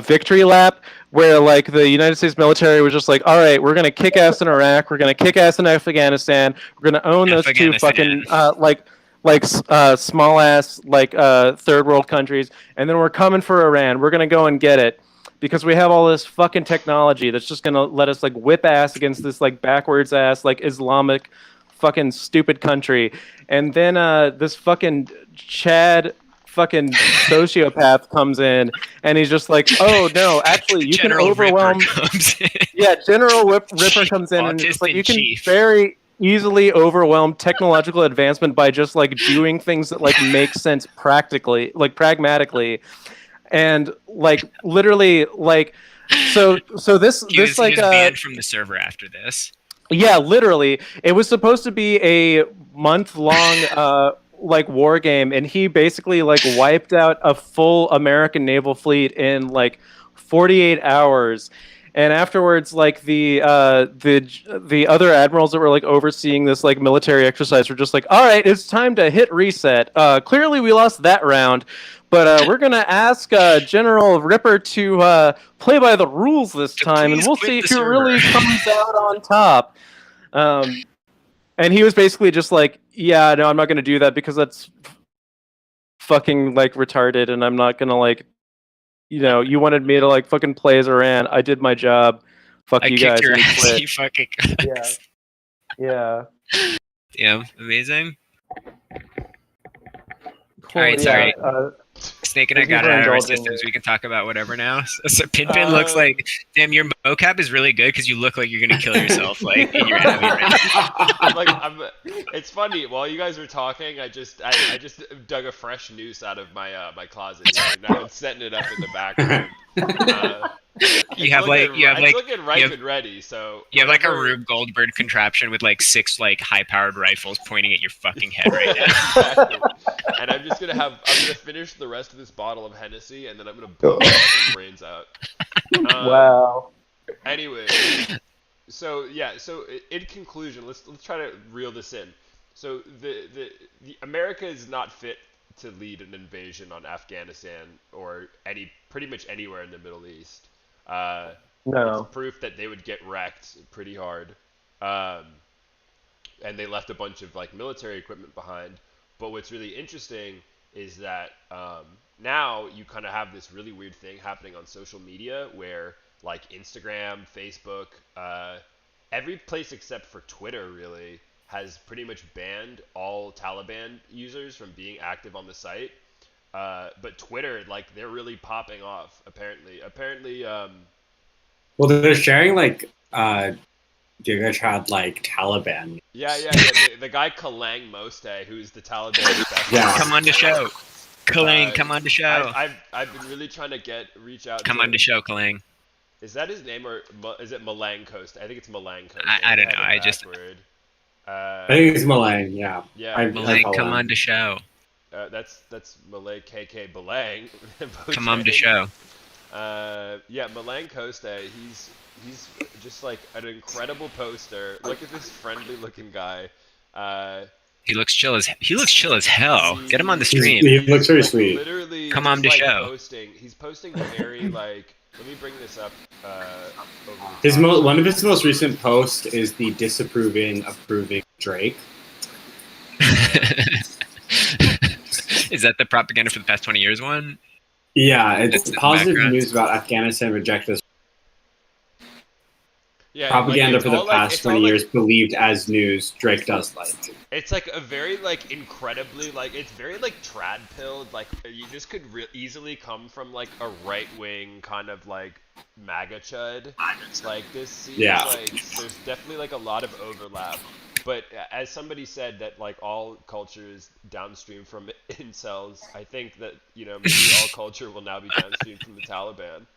victory lap where like the United States military was just like, all right, we're gonna kick ass in Iraq, we're gonna kick ass in Afghanistan, we're gonna own those two fucking small ass third world countries, and then we're coming for Iran. We're gonna go and get it. Because we have all this fucking technology that's just gonna let us like whip ass against this like backwards ass like Islamic fucking stupid country, and then this fucking Chad fucking sociopath comes in and he's just like, oh no, actually you General can overwhelm. Yeah, General Ripper comes in and it's like you can very easily overwhelm technological advancement by just like doing things that like make sense practically, like pragmatically. And like literally like so this he was like banned from the server after this. Yeah, literally. It was supposed to be a month-long like war game, and he basically like wiped out a full American naval fleet in like 48 hours. And afterwards, like the other admirals that were like overseeing this like military exercise were just like, all right, it's time to hit reset. Clearly we lost that round. But we're going to ask General Ripper to play by the rules this time, and we'll see who really comes out on top. And he was basically just like, yeah, no, I'm not going to do that because that's fucking, like, retarded, and I'm not going to, like, you know, you wanted me to, like, fucking play as Iran. I did my job. Fuck you guys. Your ass, you fucking guys. Yeah. Yeah, amazing. Cool, all right, sorry. Snake and I got it out of our systems. Me. We can talk about whatever now. So Pinpin looks like, damn, your mocap is really good because you look like you're gonna kill yourself, like in your heavy right it's funny. While you guys were talking, I just dug a fresh noose out of my my closet. And now I'm setting it up in the background. You have like it's looking ripe and ready. So you have like a Rube Goldberg contraption with like 6 like high-powered rifles pointing at your fucking head right now. Exactly. And I'm gonna finish the rest of this bottle of Hennessy, and then I'm gonna blow my fucking brains out. Wow. Anyway, so in conclusion, let's try to reel this in. So the America is not fit to lead an invasion on Afghanistan or pretty much anywhere in the Middle East. No. It's proof that they would get wrecked pretty hard, and they left a bunch of like military equipment behind. But what's really interesting is that now you kind of have this really weird thing happening on social media where like Instagram, Facebook, every place except for Twitter really has pretty much banned all Taliban users from being active on the site. But Twitter, like, they're really popping off, apparently. Well, they're sharing, like, Giga like, Taliban. Yeah. The guy Kalang Moste, who's the Taliban specialist. Yeah. Come on the show. Kalang, come on the show. I've been really trying to reach out Come to on the show, Kalang. Is that his name, or is it Malang Coast? I think it's Malang Coast. I don't know. I think it's Malang, yeah. Yeah. Malang, come on the show. That's Malay KK Balang. Come on the show. Yeah, Malang Coste, he's just like an incredible poster. Look at this friendly looking guy. He looks chill as hell. Get him on the stream. He looks very sweet. Literally, come on the show. He's posting very like. Let me bring this up. One of his most recent posts is the approving Drake. Is that the propaganda for the past 20 years one? Yeah, it's positive news about Afghanistan rejected. Yeah, propaganda like, for the past 20 years believed as news. Drake does like. It's like a very like incredibly like it's very like trad pilled. Like this could easily come from like a right wing kind of like MAGA chud. Like this seems like there's definitely like a lot of overlap. But as somebody said that like all culture is downstream from incels, I think that maybe all culture will now be downstream from the Taliban.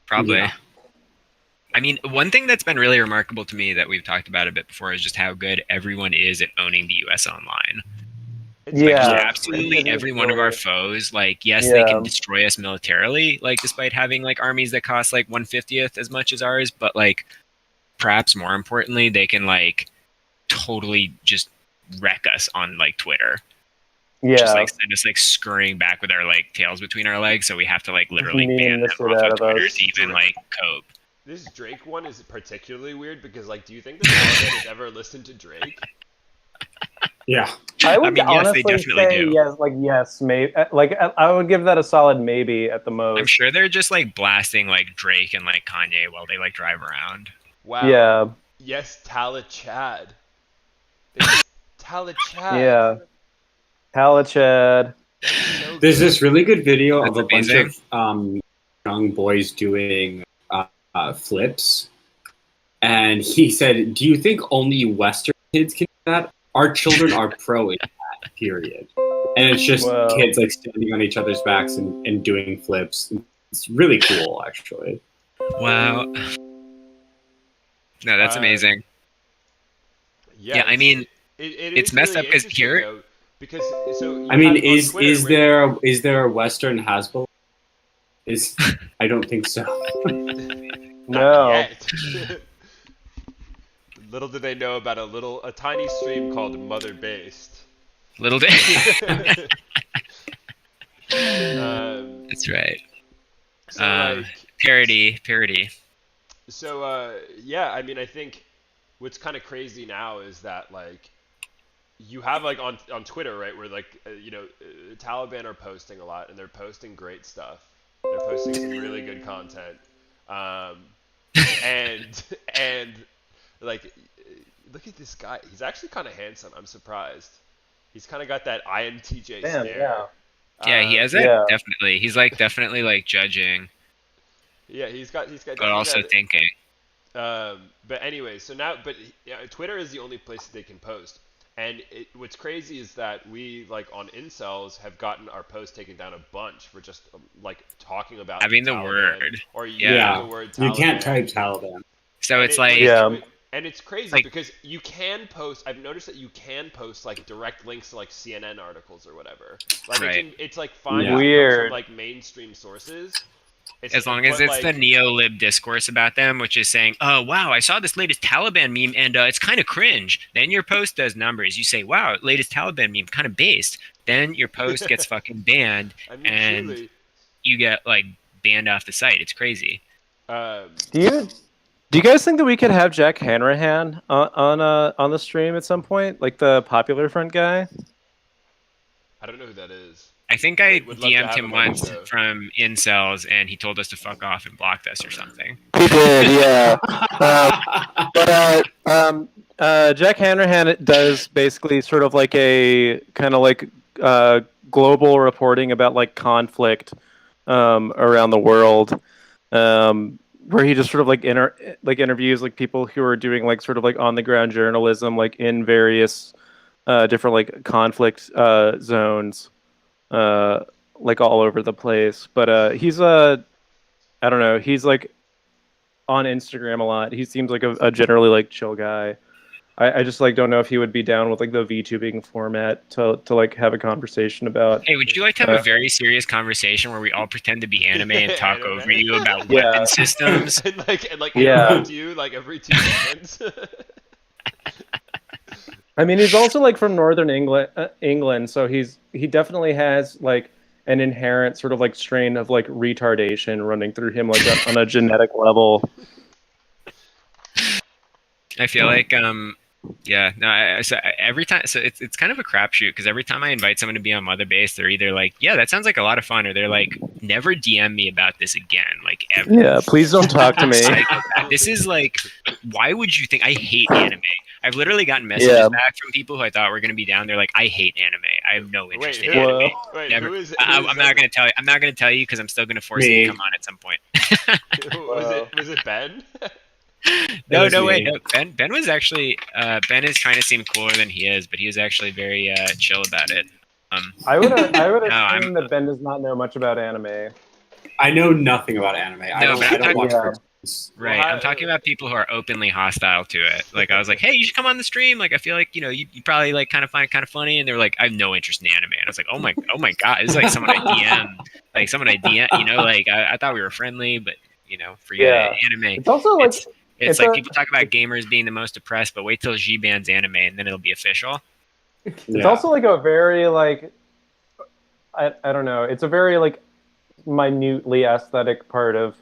Probably. Yeah. I mean, one thing that's been really remarkable to me that we've talked about a bit before is just how good everyone is at owning the U.S. online. Absolutely every one of our foes, like, yes, they can destroy us militarily, like, despite having, like, armies that cost, like, 1/50th as much as ours, but, like, perhaps more importantly, they can, like, totally just wreck us on, like, Twitter. Yeah. Just, like, send us, like, scurrying back with our, like, tails between our legs, so we have to, like, literally ban them off of Twitter to even, like, cope. This Drake one is particularly weird because, like, do you think the Taliban has ever listened to Drake? Yeah, I would honestly say yes, maybe. Like, I would give that a solid maybe at the most. I'm sure they're just like blasting like Drake and like Kanye while they like drive around. Wow. Yeah. Yes, Talachad. Talachad. Yeah. Talachad. So there's this really good video of a bunch of young boys doing flips, and he said, "Do you think only Western kids can do that? Our children are pro in that, period." And it's just kids like standing on each other's backs and doing flips. It's really cool, actually. Wow. No, that's amazing. Yeah, I mean, it's messed really up because here. Though, because so I mean, is Twitter, there a Western Hasbro? I don't think so. No. Little did they know about a tiny stream called Mother Based. Little did. That's right. So, parody. So yeah, I mean, I think what's kind of crazy now is that like you have like on Twitter, right, where like Taliban are posting a lot and they're posting great stuff. They're posting some really good content. And like look at this guy. He's actually kind of handsome. I'm surprised. He's kind of got that INTJ stare. Yeah, he has it. Definitely. He's like definitely like judging. Yeah, he's got. But also thinking. But anyway, so now, Twitter is the only place that they can post, And what's crazy is that we, like, on incels have gotten our posts taken down a bunch for just like talking about Having the Taliban word. or Yeah. using the word Taliban. You can't type Taliban. So And it's it- like, Yeah. and it's crazy Like- because you can post. I've noticed that you can post like direct links to like CNN articles or whatever. Like Right. it's like fine Yeah. if it comes from Weird. like mainstream sources. as long as it's the neo-lib discourse about them, which is saying, oh, wow, I saw this latest Taliban meme and it's kind of cringe. Then your post does numbers. You say, wow, latest Taliban meme, kind of based. Then your post gets fucking banned, I mean, and truly. you get like banned off the site. It's crazy. Do you guys think that we could have Jack Hanrahan on the stream at some point, like the Popular Front guy? I don't know who that is. I think I Would love to DM'd have him him on the once show. from incels, and he told us to fuck off and blocked us or something. He did, yeah. Jack Hanrahan does basically sort of like a kind of like global reporting about like conflict around the world, where he just sort of like interviews like people who are doing like sort of like on the ground journalism like in various different like conflict zones, like all over the place. But he's I don't know, he's like on Instagram a lot. He seems like a generally like chill guy. I just like don't know if he would be down with like the VTubing format to like have a conversation about. Hey, would you like to have a very serious conversation where we all pretend to be anime and talk Anime. over you about Yeah. weapon systems? and like Yeah. interrupt you like every 2 seconds. I mean, he's also like from Northern England, so he definitely has like an inherent sort of like strain of like retardation running through him like on a genetic level. I feel like every time, so it's kind of a crapshoot because every time I invite someone to be on Mother Base, they're either like, yeah, that sounds like a lot of fun, or they're like, never DM me about this again, like ever. Yeah, please don't talk to me. Psychopath. This is like, why would you think I hate anime? I've literally gotten messages back from people who I thought were going to be down. They're like, I hate anime. I have no interest in anime. Wait, Never. who is I'm not going to tell you. I'm not going to tell you because I'm still going to force you to come on at some point. Was it Ben? No, wait. No, Ben was actually Ben is trying to seem cooler than he is, but he was actually very chill about it. I would assume I'm- that Ben does not know much about anime. I know nothing about anime. I No, but don't watch yeah. cartoons. Right, I'm talking about people who are openly hostile to it. Like I was like, hey, you should come on the stream. Like I feel like you probably like kind of find it kind of funny, and they were like, I have no interest in anime. And I was like, oh my god, this is like someone I DM, like I thought we were friendly, but forget Yeah. it. Anime. It's also like It's like people talk about gamers being the most oppressed, but wait till G bans anime and then it'll be official. It's also like a very like I don't know. It's a very like minutely aesthetic part of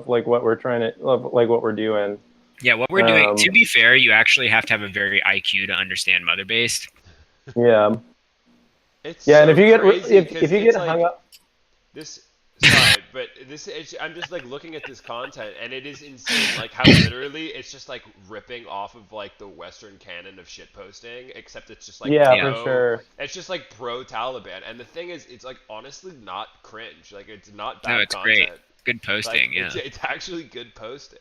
like what we're trying to like what we're doing. Yeah, what we're doing. To be fair, you actually have to have a very IQ to understand Mother Based. Yeah. It's Yeah, and if you get crazy if you 'cause get it's hung like, up. Sorry, but I'm just like looking at this content, and it is insane. Like how literally it's just like ripping off of like the Western canon of shitposting, except it's just like For sure. It's just like pro Taliban, and the thing is, it's like honestly not cringe. Like it's not bad No, it's content. great. Good posting, Like, yeah. It's actually good posting.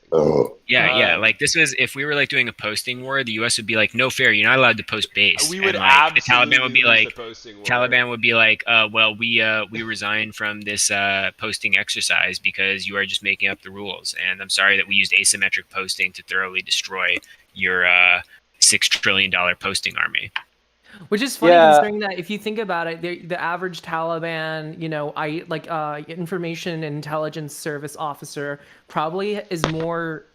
Yeah. Like this was if we were like doing a posting war, the U.S. would be like, no fair, you're not allowed to post base. We would and, like, the absolutely Taliban would be lose like, the posting war. Taliban would be like, well, we resigned from this posting exercise because you are just making up the rules, and I'm sorry that we used asymmetric posting to thoroughly destroy your $6 trillion posting army. Which is funny considering that if you think about it, the average Taliban, information and intelligence service officer probably is more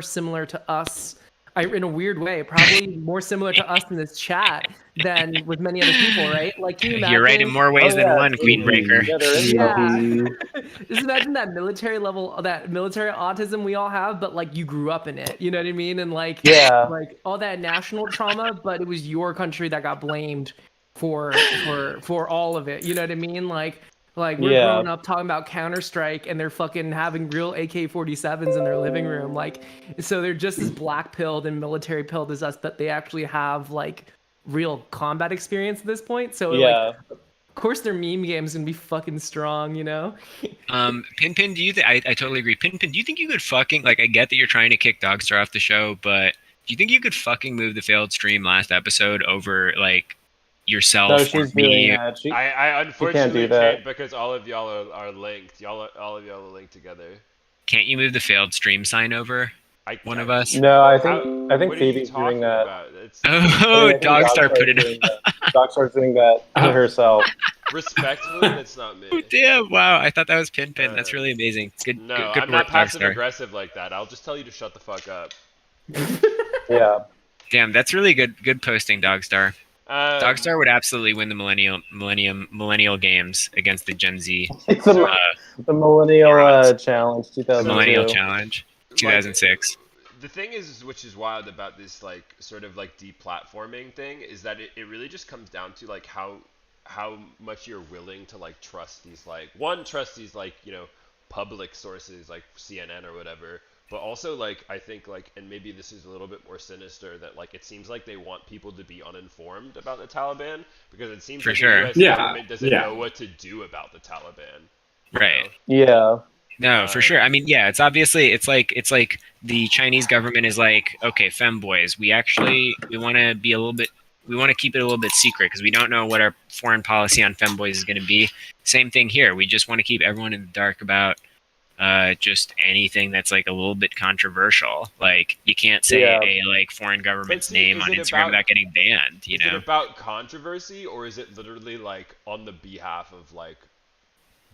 similar to us. In a weird way, probably more similar to us in this chat than with many other people, right? Like, can you imagine? You're right in more ways than one, Queenbreaker. Just imagine that military level, that military autism we all have, but like you grew up in it. You know what I mean? And like all that national trauma, but it was your country that got blamed for all of it. You know what I mean? Like we're growing up talking about Counter-Strike, and they're fucking having real AK-47s in their living room. Like, so they're just as black-pilled and military-pilled as us, but they actually have like real combat experience at this point. So like, of course, their meme game's gonna be fucking strong, Pinpin, do you I totally agree. Pinpin, do you think you could fucking like? I get that you're trying to kick Dogstar off the show, but Do you think you could fucking move the failed stream last episode over like yourself? No, she's doing that. I she unfortunately can't do that. can't because all of y'all are linked. All of y'all are linked together. Can't you move the failed stream sign over? One of us? No, I think what are you Phoebe's doing talking that. about? It's Oh, Dogstar put it up. Dogstar's doing that herself. respectfully, that's not me. Oh, damn! Wow, I thought that was Pinpin. That's really amazing. Good. No, good I'm not work, passive Dogstar. aggressive like that. I'll just tell you to shut the fuck up. Yeah. Damn, that's really good posting, Dogstar. Dogstar would absolutely win the millennial games against the Gen Z. It's the millennial challenge, 2002. Millennial challenge, 2006. The thing is, which is wild about this like sort of like deplatforming thing, is that it really just comes down to like how much you're willing to like trust these like public sources like CNN or whatever, but also like I think like, and maybe this is a little bit more sinister, that like it seems like they want people to be uninformed about the Taliban because it seems For like sure. the US government doesn't know what to do about the Taliban. Right. Yeah. No, for sure. I mean, yeah, it's obviously it's like the Chinese government is like, okay, femboys, we want to keep it a little bit secret because we don't know what our foreign policy on femboys is going to be. Same thing here. We just want to keep everyone in the dark about just anything that's like a little bit controversial. Like you can't say a like foreign government's name on Instagram without getting banned. Is it about controversy, or is it literally like on the behalf of like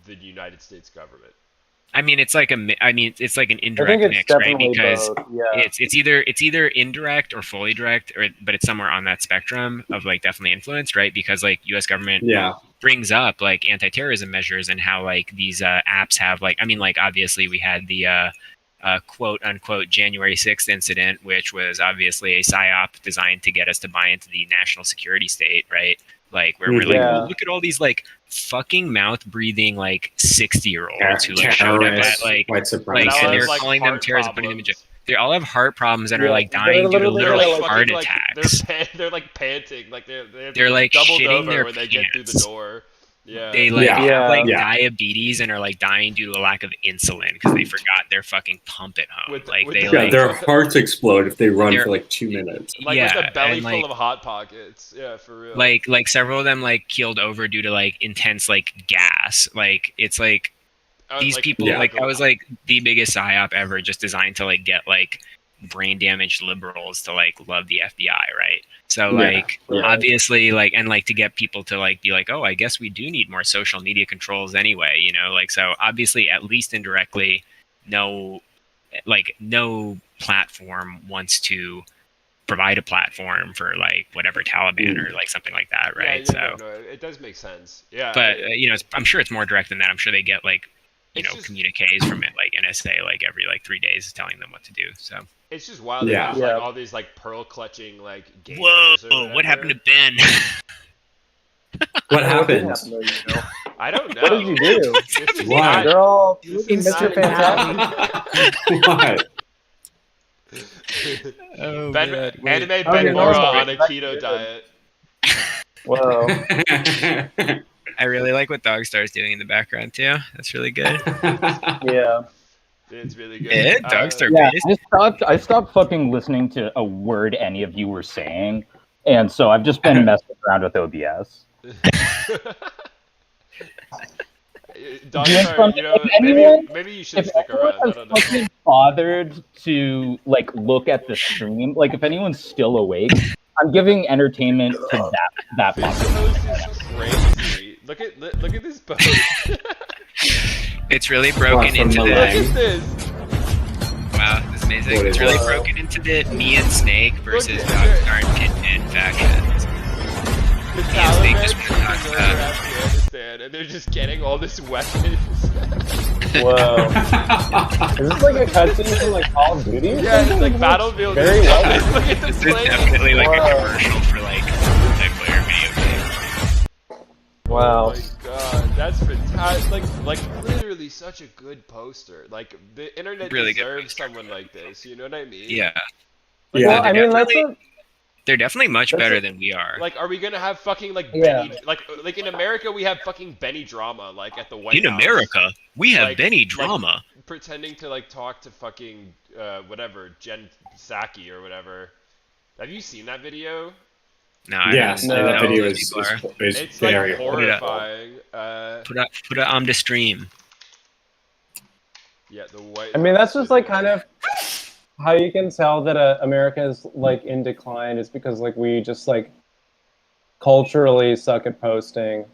the United States government? I mean, it's like an indirect mix, right? Because it's either indirect or fully direct, but it's somewhere on that spectrum of like definitely influenced, right? Because like U.S. government brings up like anti-terrorism measures and how like these apps have like, I mean, like obviously we had the quote unquote January 6th incident, which was obviously a psyop designed to get us to buy into the national security state, right? Like where we're like, oh, look at all these like fucking mouth breathing like 60-year-olds who like showed up at like and they're calling them terrorists and putting them in jail. They all have heart problems and are like dying due to literal heart attacks. They're like panting, like they're like doubled shitting over their when they pants. get through the door. Yeah. They like have like diabetes and are like dying due to a lack of insulin because they forgot their fucking pump at home. Their hearts explode if they run for like 2 minutes. Like with a belly full of hot pockets. Yeah, for real. Like several of them like keeled over due to like intense like gas. Like it's like these people like that was like the biggest psyop ever, just designed to like get like brain damaged liberals to like love the FBI, right? So like obviously like, and like to get people to like be like, oh, I guess we do need more social media controls anyway, you know, like, so obviously at least indirectly no platform wants to provide a platform for like whatever Taliban or like something like that, right? No, it does make sense. Yeah, but I'm sure it's more direct than that. I'm sure they get like communiques from it like NSA like every like 3 days telling them what to do. So it's just wild. Like all these like pearl clutching like gamers. Whoa! What happened to Ben? What happened? I don't know. What did you do? Why? They're all Mr. Fantastic. Why? Anime Ben Mora on a keto diet. Whoa. I really like what Dogstar's doing in the background too. That's really good. Yeah. It's really good. Yeah, Dogstar. I stopped fucking listening to a word any of you were saying, and so I've just been messing around with OBS. Dogstar, maybe you should stick around. I don't know. Fucking bothered to like look at the stream, like if anyone's still awake, I'm giving entertainment to that crazy. Look at this post. It's really broken into the. Look at this. Wow, this is amazing. It's really broken into the me and Snake versus Dogstar and Pinpin factions. The Taliban just want to talk about Afghanistan, and they're just getting all this weapons. Whoa. Is this like a cutscene from like Call of Duty? Yeah, it's like Battlefield. Very well. Look at this is definitely like a commercial for like multiplayer video games. Wow. Oh my god, that's fantastic! Like literally such a good poster. Like the internet really deserves someone like this. You know what I mean? Yeah. Well, I mean, they're definitely much better than we are. Like, are we gonna have fucking like Benny? Like in America, we have fucking Benny Drama like at the White House. In America, we have like, Benny Drama. Like, pretending to like talk to fucking whatever Jen Psaki or whatever. Have you seen that video? No, I Yes, don't know that who video those is, people are. is It's very like horrible. horrifying. Put it on the stream. Yeah, the white. I mean, that's just like kind of how you can tell that America is like in decline is because like we just like culturally suck at posting.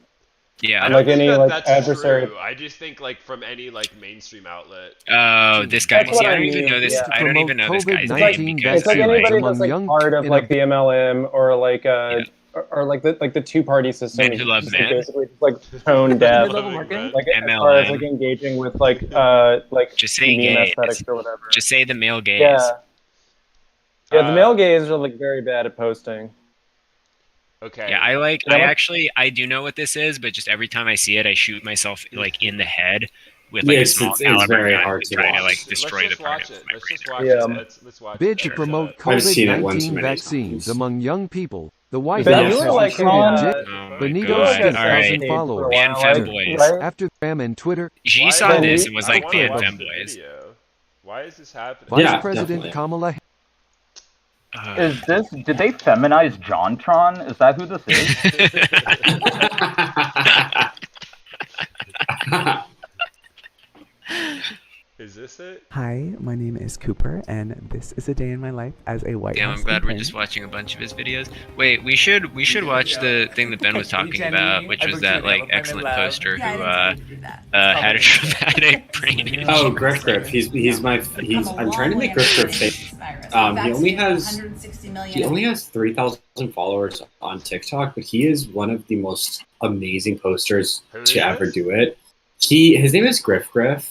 Yeah. I Like don't think any, that like, that's adversary- true. I just think like from any like mainstream outlet. Oh, this guy. That's See, what I I don't even mean, know this. yeah. I don't even know this guy's It's like, name because it's like I anybody like that's like young part of in like a- the MLM or like or like the two-party system. Men who love is men. basically just like tone deaf. Mid-level marketing? Like as far as like MLM. engaging with like Just say meme gays. aesthetics or whatever. Just say the male gays. Yeah. Yeah, the male gays are like very bad at posting. Okay. Yeah, I like. Yeah, I like- actually I do know what this is, but just every time I see it, I shoot myself like in the head with Yeah, like a it's- small it's caliber very gun hard to to try to watch. like destroy Let's the just part watch of it. my Let's brain. just watch Yeah. it. Let's watch Bid it. to promote I've seen it one too COVID-19 many vaccines times. among young people. The White But House you were has like legit Oh my Benito god! Stem All right, thousand followers ban Right? femboys. Right? after Graham and Twitter. She Why saw is this it- and was I like wanna ban watch the femboys. video. Why is this happening? Vice Yeah, President definitely. Kamala Is this? Did they feminize JonTron? Is that who this is? Is this it? Hi, my name is Cooper, and this is a day in my life as a White Damn, House I'm glad we're intern. just watching a bunch of his videos. Wait, we should watch the thing that Ben was talking about, which was that like excellent poster who had a traumatic brain injury. Oh, Griff. I'm trying to make Griff famous. He only has 3,000 followers on TikTok, but he is one of the most amazing posters Who to is ever this? do it. His name is Griff. Is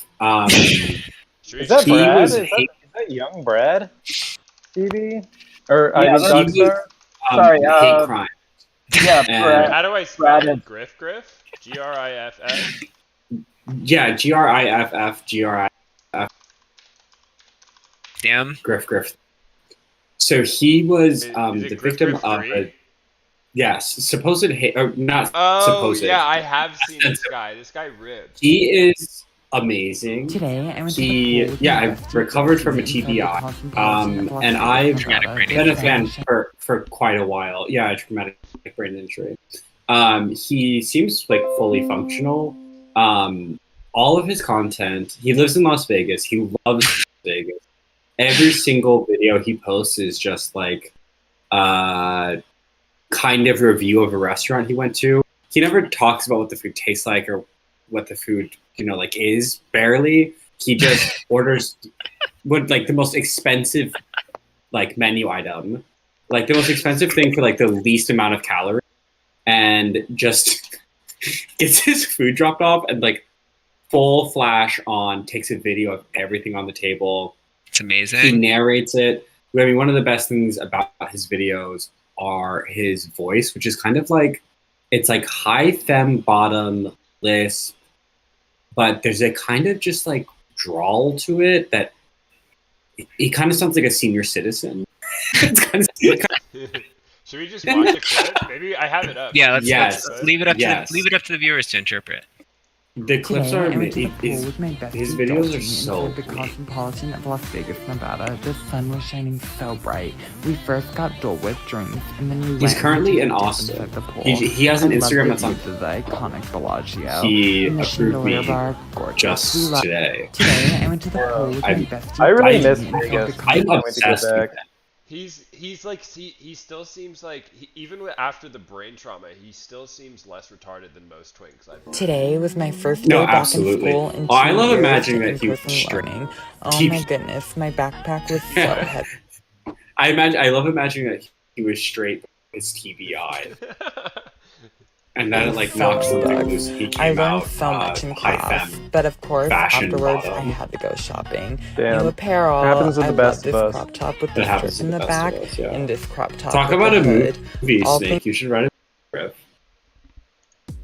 that He Brad? was Is that young Brad? TV? Or Yeah, I mean, he was, Dogstar? Sorry, hate crime. Yeah, And- Brad. How do I spell Brad- it? Griff? Griff? Yeah, GRIFF. Damn. Griff. So he was Is it the Griff victim Griff of 3? a supposed hate, or not Oh, supposed. yeah, I have seen this guy. This guy ripped. He is amazing. Today, I went to the pool with my I've bestie recovered from a Daisy from the TBI, Cosmopolitan of Las and Vegas, I've Traumatic brain been a injury. fan for quite a while. Yeah, traumatic brain injury. He seems like fully functional. All of his content. He lives in Las Vegas. He loves Las Vegas. Every single video he posts is just like kind of review of a restaurant he went to. He never talks about what the food tastes like or what the food, like is, barely. He just orders what like the most expensive like menu item, like the most expensive thing for like the least amount of calories, and just gets his food dropped off and like full flash on, takes a video of everything on the table. It's He amazing. narrates it. I mean, one of the best things about his videos are his voice, which is kind of like, it's like high fem bottom lisp, but there's a kind of just like drawl to it that it kind of sounds like a senior citizen. It's kind of, Should we just watch a clip? Maybe I have it up. Yeah, let's Yes. leave it up Yes. to the viewers to interpret. the clips Today, are I went to the pool with my bestie his videos are Dulcie so inside the funny. Cosmopolitan of Las Vegas, Nevada. The sun was shining so bright. We first got Dole Whip drinks, and then we He's went currently into in the dip Austin. inside the pool. He has an I love Instagram the that's on. views of the iconic Bellagio. He And the approved chandelier me bar, gorgeous. We just love- today. Today, I went to the pool with my I'm- bestie. I really I- miss Dulcie inside Vegas. the I'm Can't wait to go obsessed with back. that. He's like, see, he still seems like, even after the brain trauma, he still seems less retarded than most twinks I've met. Today was my first No, day back absolutely. in school in Oh, I 2 love years imagining of that he was in-person straight- learning. Oh he- my goodness, my backpack was so heavy. I love imagining that he was straight with his TBI, and then it like knocks something loose. He came I learned out so much in high class, femme. but of course, fashion afterwards I bottom. had to go shopping. Damn. New apparel. Happens with I the love best this of us. crop top with That the happens strip in with the the best back, of us, yeah. and this crop top Talk with about the a hood. movie, All Snake. things- You should write a script.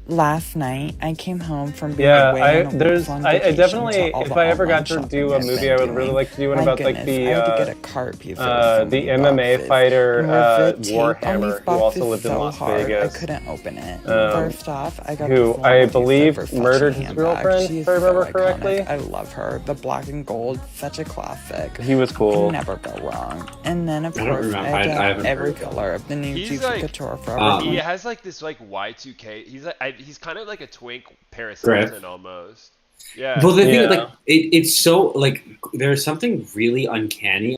Last night, I came home from being Yeah, away I on a week-long vacation definitely, to all if the I ever online got to shopping do a I've movie, been I would really doing. like to do one My about goodness, like I had to get a cart because there were so the many MMA boxes. fighter And with the tape on Warhammer, these who also boxes lived in so Las hard, Vegas. I couldn't open it. First off, I got Who this I lovely believe Versace murdered his handbag. girlfriend, She if is I remember so correctly. iconic. I love her. The black and gold, such a classic. He was cool. Can never go wrong. And then, of I don't course, I remember. had to I have haven't every heard of color of the new He's Juicy like, Couture Forever he 20. has like this like Y2K. He's like, he's kind of like a twink Paris Griff. Hilton almost. Yeah. Well, the thing, like, it's so, like, there's something really uncanny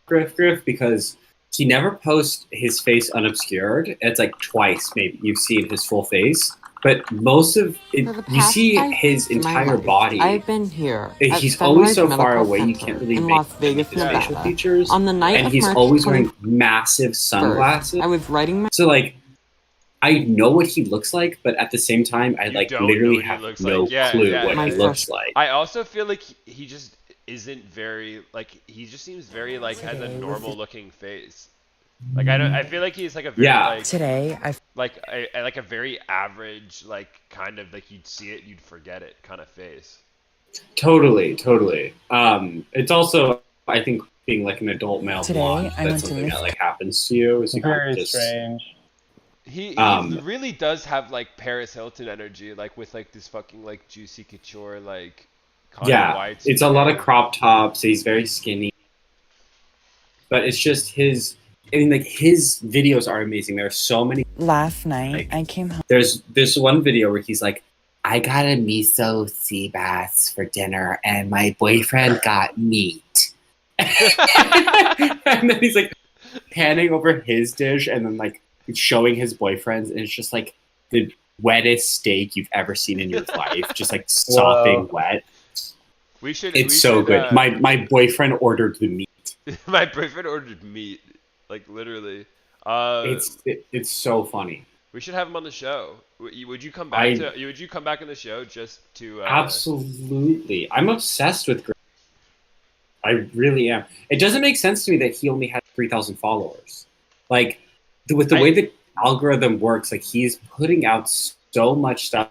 Griff because he never posts his face unobscured. It's like twice, maybe, you've seen his full face. But most of it, you see his entire body. I've been here. He's always so far away, you can't really make Las Vegas, his facial Nevada. features. On the night and of he's March always wearing massive sunglasses. I was writing my. So, like, I know what he looks like, but at the same time, I like don't literally know what he have looks no like. Yeah, clue yeah. what he looks like. I also feel like he just isn't very like he just seems very like has a normal looking face. Like I feel like he's like a very like Today I like a very average like kind of like you'd see it you'd forget it kind of face. Totally. It's also, I think, being like an adult male Today, blonde, I that's went to something Miss- that like happens to you. Is you Very just, strange. He Um, really does have like Paris Hilton energy, like with like this fucking like Juicy Couture like kind of yeah, white. it's a lot of crop tops. He's very skinny, but it's just his. I mean, like his videos are amazing. There are so many. Last night, I came home. There's this one video where he's like, "I got a miso sea bass for dinner, and my boyfriend got meat." And then he's like panning over his dish, and then like showing his boyfriend's, and it's just like the wettest steak you've ever seen in your life, just like sopping wet. It's so good. My boyfriend ordered the meat. My boyfriend ordered meat, like literally. It's so funny. We should have him on the show. Would you come back would you come back on the show just to? Absolutely, I'm obsessed with. I really am. It doesn't make sense to me that he only had 3,000 followers. Like, with the way the algorithm works, like he's putting out so much stuff,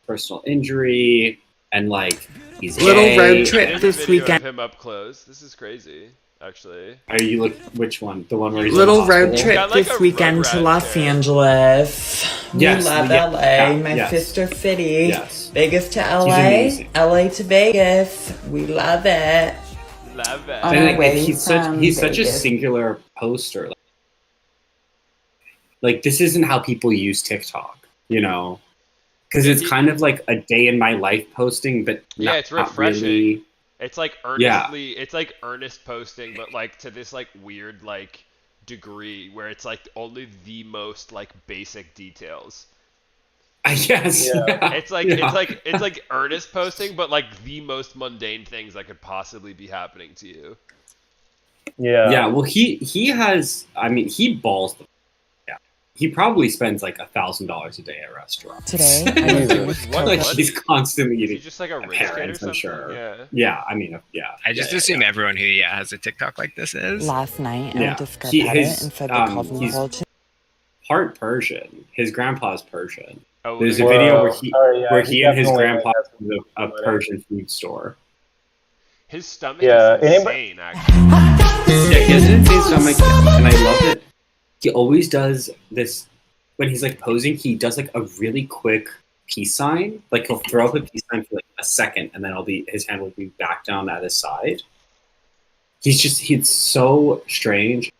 personal injury, and like he's Little gay. road trip There's this a video weekend. of him up close. This is crazy, actually. Are you look which one? The one where he's Little in the road hospital? trip got, like, this a weekend to Rugrats Los hair. Angeles. Yes, We love yeah, LA, yeah, my yes. sister city. Yes. Vegas to He's LA, amazing. LA to Vegas. We love it. Love it. On And our like, way he's from such a Vegas. singular poster. Like this isn't how people use TikTok, you know, because it's kind of like a day in my life posting, but Yeah, not, it's refreshing. Not really. It's like earnestly, it's like earnest posting, but like to this like weird like degree where it's like only the most like basic details. Yes. Yeah. It's like it's like earnest posting, but like the most mundane things that could possibly be happening to you. Yeah. Yeah. Well, he has. I mean, he balls. Yeah. He probably spends like $1,000 a day at restaurants. Today, like he's constantly eating. Is he just like a rich kid or parents, I'm something? sure. Yeah. Yeah. I mean, yeah. I just yeah, assume everyone who has a TikTok like this is. Last night, I Yeah. went to Scarpetta His, and fed the cousin the he's whole chicken. part Persian. His grandpa's Persian. Oh, There's a really? video Whoa. where he and his definitely grandpa has go to a Persian food store. His stomach Yeah, is insane, actually. Yeah, he has an insane stomach, and I love it. He always does this when he's like posing. He does like a really quick peace sign. Like he'll throw up a peace sign for like a second, and then his hand will be back down at his side. He's so strange.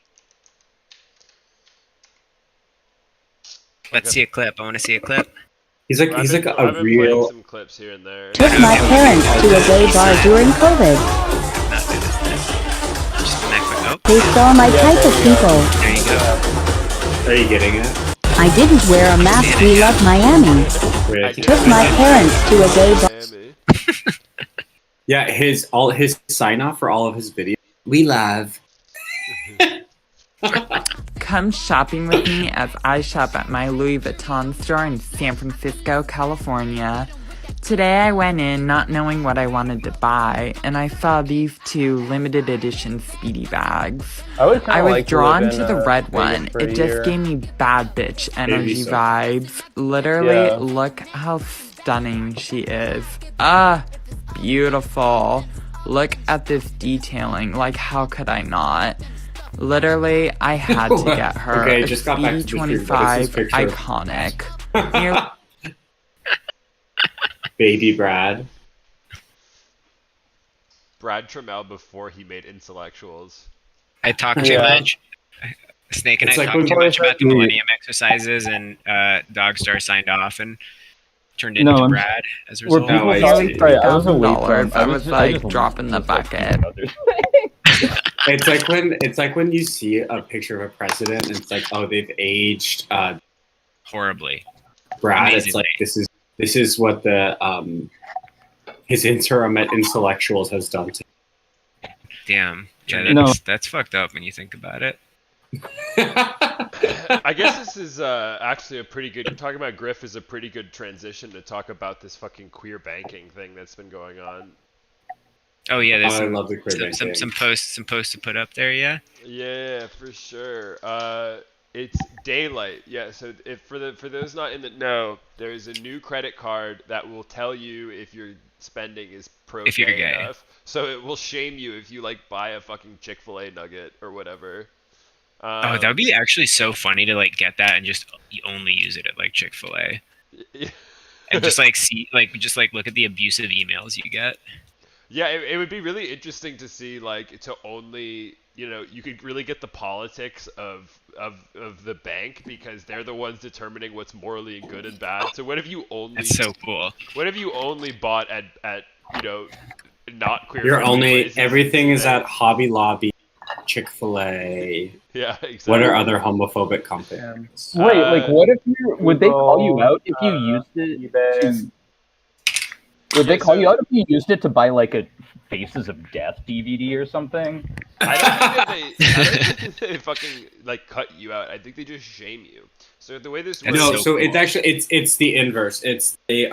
Let's see a clip. I want to see a clip. He's like I've been a playing real. some clips here and there. Took my parents to a gay bar during COVID. Not do this thing. Just connect with. Oh, They saw my type of people. there you go. Are you getting it? I didn't wear a mask. We love Miami. Took my parents to a gay bar. Yeah, his sign off for all of his videos. We love. Come shopping with me as I shop at my Louis Vuitton store in San Francisco, California. Today I went in not knowing what I wanted to buy, and I saw these two limited edition Speedy bags. I was drawn to the red one. It just gave me bad bitch energy vibes. Literally, look how stunning she is. Beautiful. Look at this detailing. Like, how could I not? Literally, I had to get her. Okay, just got back to Speedy 25, iconic. Baby Brad. Brad Trammell before he made Intellectuals. I talk too much. Snake and I talked too much about the Millennium exercises, and Dogstar signed off and turned into Brad as a result. I was like dropping the bucket. It's like when you see a picture of a president and it's like, oh, they've aged horribly. Brad, it's like this is what the his interim at Intellectuals has done to him. Damn. Yeah, that's fucked up when you think about it. I guess this is actually a pretty good. Talking about Griff is a pretty good transition to talk about this fucking queer banking thing that's been going on. Oh yeah, there's I love the queer banking. some posts to put up there. Yeah. Yeah, for sure. It's Daylight. Yeah. So for those not in the know, there's a new credit card that will tell you if your spending is if you're gay enough. So it will shame you if you like buy a fucking Chick-fil-A nugget or whatever. That would be actually so funny to like get that and just only use it at like Chick-fil-A. And just like look at the abusive emails you get. Yeah, it would be really interesting to see like to only, you could really get the politics of the bank because they're the ones determining what's morally good and bad. So what if you only That's so cool. What if you only bought at not queer You're only places? Everything is at Hobby Lobby, Chick-fil-A. Yeah, exactly. What are other homophobic companies? Wait, like what if would they call you out if you used it? Would they call you out if you used it to buy like a Faces of Death DVD or something? I don't think they fucking like cut you out. I think they just shame you. So the way this works, no, so it's actually it's the inverse. It's the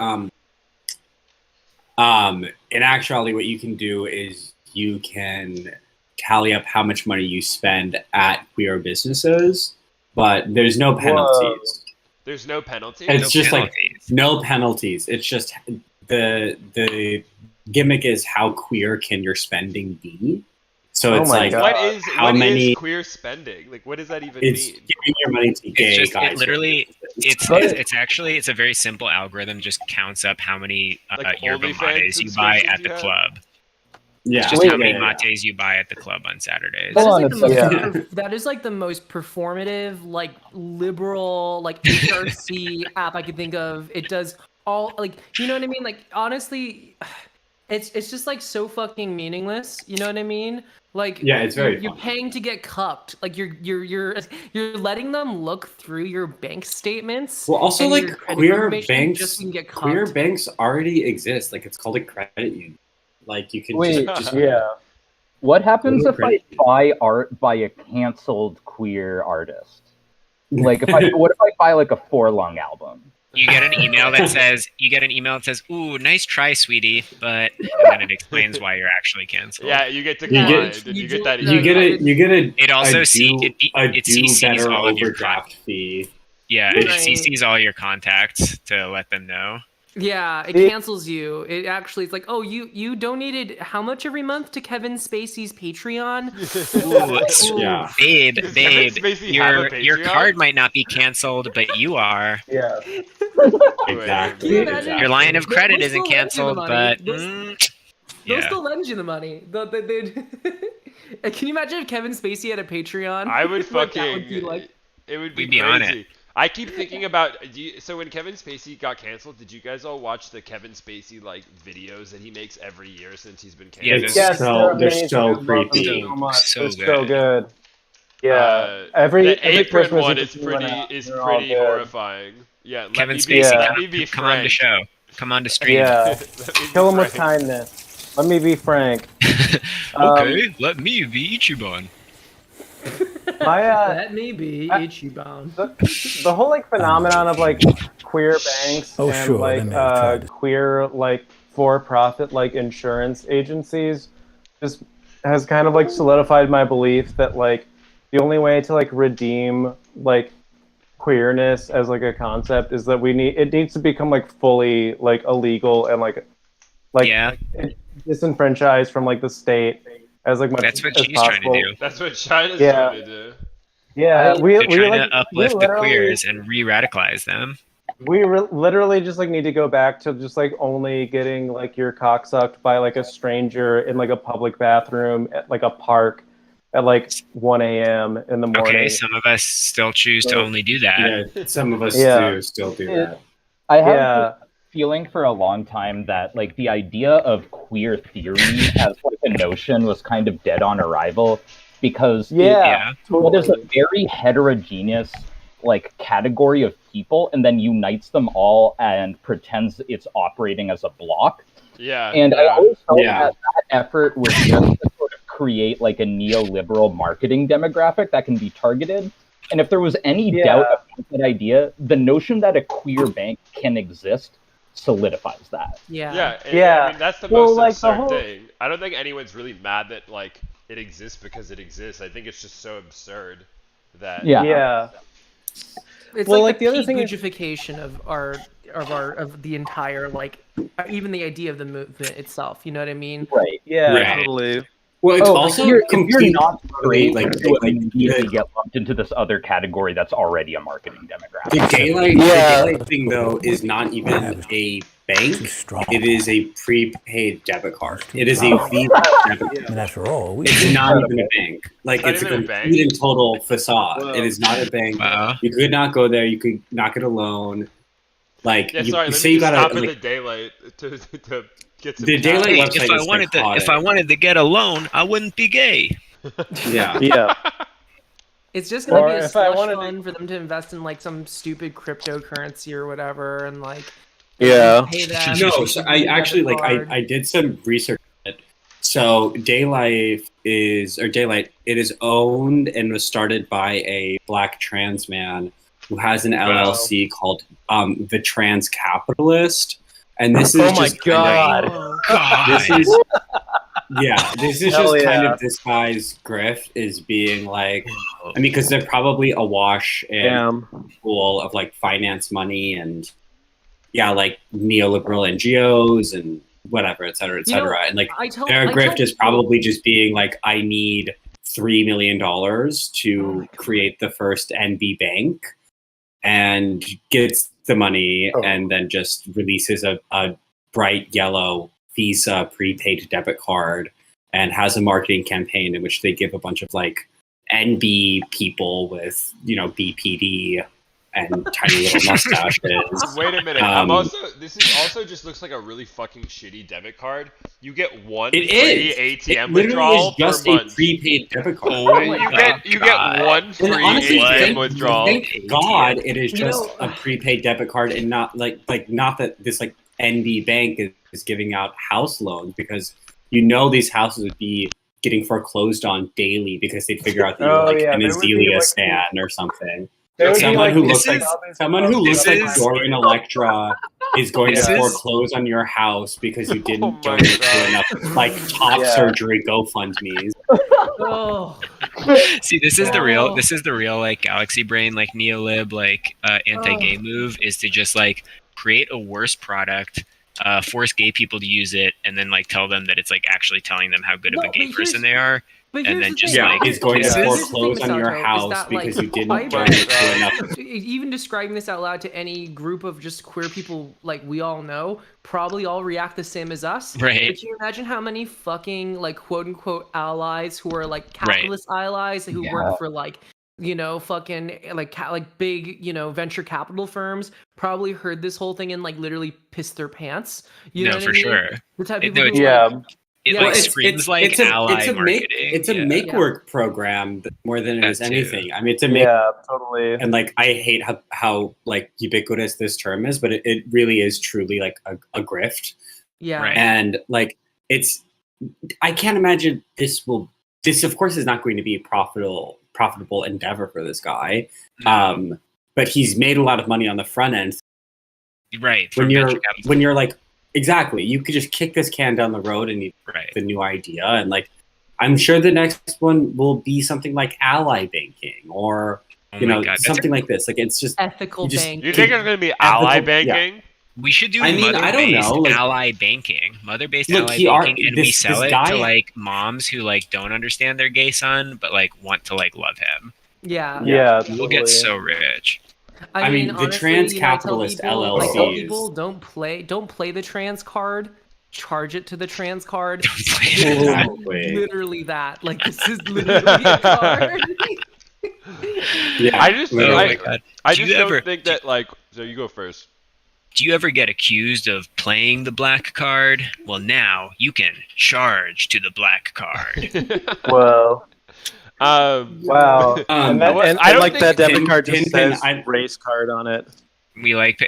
in actuality, what you can do is you can tally up how much money you spend at queer businesses, but there's no penalties. Whoa. There's no penalties. It's just like no penalties. It's just the gimmick is how queer can your spending be? So it's like what is how many is queer spending? Like what does that even mean? Giving your money to gay guys. It literally it's a very simple algorithm. Just counts up how many yerba mates you buy at the club. Yeah, it's just how many mates you buy at the club on Saturdays. That is like the most performative, like liberal, like HRC app I could think of. It does all like, you know what I mean? Like honestly, it's just like so fucking meaningless. You know what I mean? Like yeah, it's very. You're paying to get cucked. Like you're letting them look through your bank statements. Well, also like queer banks, just so you can get queer cucked. banks already exist. Like it's called a credit union. Like you can just yeah. What happens if I buy art by a canceled queer artist? Like what if I buy like a Forlong album? You get an email that says, "Ooh, nice try, sweetie," but and then it explains why you're actually canceled. Yeah, you get declined. You get that. It also CCs all of your overdraft fee. Yeah, it CCs all your contacts to let them know. Yeah, it cancels you. It actually, it's like, oh, you donated how much every month to Kevin Spacey's Patreon? Ooh, yeah. Babe, your card might not be canceled, but you are. Yeah. Exactly. Your line of credit isn't canceled, but They'll still lend you the money. Can you imagine if Kevin Spacey had a Patreon? I would fucking. It would be crazy. On it. I keep thinking about. So when Kevin Spacey got canceled, did you guys all watch the Kevin Spacey like videos that he makes every year since he's been canceled? Yes, they're so creepy. So good. Yeah, every apron Christmas one is pretty horrifying. Yeah, Kevin Spacey, let me be come on the show. Come on to stream. Yeah, kill him with kindness. Let me be frank. Okay, let me be Ichiban. Let me be Ichiban. The whole like phenomenon of like queer banks Oh, and sure, like they may have tried to- queer like for-profit like insurance agencies just has kind of like solidified my belief that like the only way to like redeem like queerness as like a concept is that it needs to become like fully like illegal and like disenfranchised from like the state as like much That's what as she's trying possible. to do. That's what China's Yeah. trying to do. Yeah, They're trying like, to uplift the queers and re-radicalize them. We literally just like need to go back to just like only getting like your cock sucked by like a stranger in like a public bathroom at like a park at like 1 a.m. in the morning. Okay, some of us still choose to only do that. Yeah, some of us do still do that. I have a feeling for a long time that like the idea of queer theory as like a notion was kind of dead on arrival because totally. there's a very heterogeneous like category of people and then unites them all and pretends it's operating as a block. Yeah. And I always felt that effort was just to sort of create like a neoliberal marketing demographic that can be targeted. And if there was any doubt about that idea, the notion that a queer bank can exist solidifies that. Yeah. I mean, that's the most absurd thing. I don't think anyone's really mad that like it exists because it exists. I think it's just so absurd that It's like the other thing Guccification of the entire like even the idea of the movement itself. You know what I mean? Right. Yeah. Totally. Well, it's also if you're not straight, like you immediately get lumped into this other category that's already a marketing demographic. The daylight thing, though, is not even a bank. It is a prepaid debit card. It is a Visa debit card. After all, it's not even a bank. Like it's a complete and total facade. It is not a bank. You could not go there. You could not get a loan. Like let you me say you gotta stop at like, the daylight to get some the daylight website If I wanted to get a loan, I wouldn't be gay. Yeah. It's just gonna be a slush fund for them to invest in like some stupid cryptocurrency or whatever, and like pay that. No, so I actually like I did some research on it. So Daylight, it is owned and was started by a black trans man who has an LLC called the Trans Capitalist, and this is this is just kind of this guy's grift is being like, I mean, because they're probably awash and full of like finance money and like neoliberal NGOs and whatever, et cetera, et cetera. And like their grift is probably just being like, I need $3 million to create the first NB bank, and gets the money and then just releases a bright yellow Visa prepaid debit card and has a marketing campaign in which they give a bunch of like NB people with, BPD and tiny little mustaches. Wait a minute. This is also just looks like a really fucking shitty debit card. You get one free ATM withdrawal per month. It's a prepaid debit card. You get one free ATM withdrawal. Thank God it is just a prepaid debit card and not not that this like NB bank is giving out house loans, because these houses would be getting foreclosed on daily because they'd figure out that you're an Azealia stan or something. Someone who looks like Dorian Electra is going to foreclose on your house because you didn't donate to enough top surgery GoFundMe's. See, this is the real like galaxy brain, like neolib, like anti-gay move, is to just like create a worse product, force gay people to use it, and then like tell them that it's like actually telling them how good of a gay person they are. And then just he's going to foreclose on your house because you didn't donate to enough. Even describing this out loud to any group of just queer people like we all know probably all react the same as us. Right. But can you imagine how many fucking like quote unquote allies who are like capitalist allies who work for like fucking like big venture capital firms probably heard this whole thing and like literally pissed their pants. You know what I mean? Sure. The type of people It screams like ally marketing. It's a make work program more than it is anything. I mean, it's a make. Yeah, totally. And like, I hate how like ubiquitous this term is, but it really is truly like a grift. Yeah. Right. And like, I can't imagine this of course is not going to be profitable profitable endeavor for this guy. But he's made a lot of money on the front end. Right. When you're like, exactly, you could just kick this can down the road and you the new idea. And like, I'm sure the next one will be something like ally banking or, something like this. Like, it's just ethical banking. You think it's going to be ally banking? Yeah. We should do I don't mother-based know, like, ally banking. Mother-based look, ally banking, and we this sell it guy- to like moms who like don't understand their gay son, but like want to like love him. Yeah. We'll get so rich. I mean, the honestly, trans you know, I tell capitalist people, I tell LLCs. people don't play the trans card. Charge it to the trans card. Exactly. Literally that. Like, this is literally a card. Yeah. I just my God. I Do just you don't ever- think that like. So you go first. Do you ever get accused of playing the black card? Well, now you can charge to the black card. Whoa. Wow. Um, and I don't like think that debit Pin- card just Pin- says I- race card on it. We like the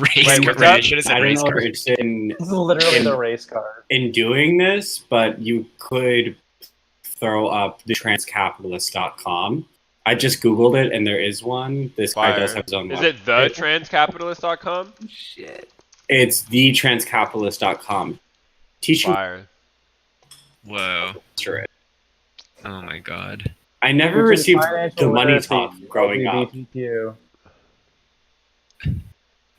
race Wait, card. what's up? It should have said I don't race know if you're card. interested in, This is literally in, the race card. in doing this, but you could throw up the transcapitalist.com. I just Googled it and there is one. This guy does have his own Is website. it thetranscapitalist.com? Shit. It's thetranscapitalist.com. Teaching Whoa. it. Oh my God. I never received the money talk growing up. LGBTQ.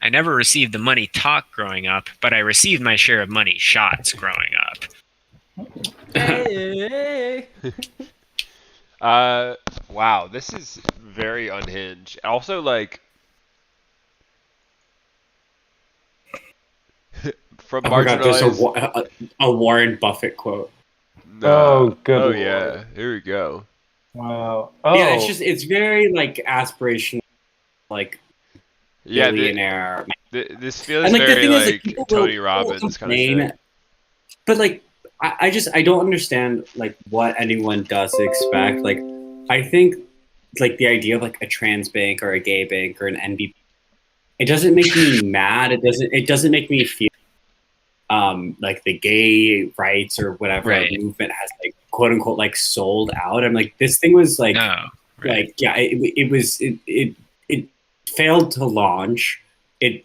I never received the money talk growing up, but I received my share of money shots growing up. Hey. Wow, this is very unhinged. Also, like, from Oh my God, there's marginalized. a Warren Buffett quote. Oh, good Oh lord. yeah, here we go. Wow. Oh. Yeah, it's very like aspirational, like Yeah, billionaire. this feels And, like, the very thing is, like people Tony will Robbins kind of complain, shit. But like, I don't understand like what anyone does expect. Like, I think like the idea of like a trans bank or a gay bank or an NB, it doesn't make me mad. It doesn't make me feel like the gay rights or whatever movement has like quote unquote like sold out. I'm like, this thing was like like yeah, it failed to launch.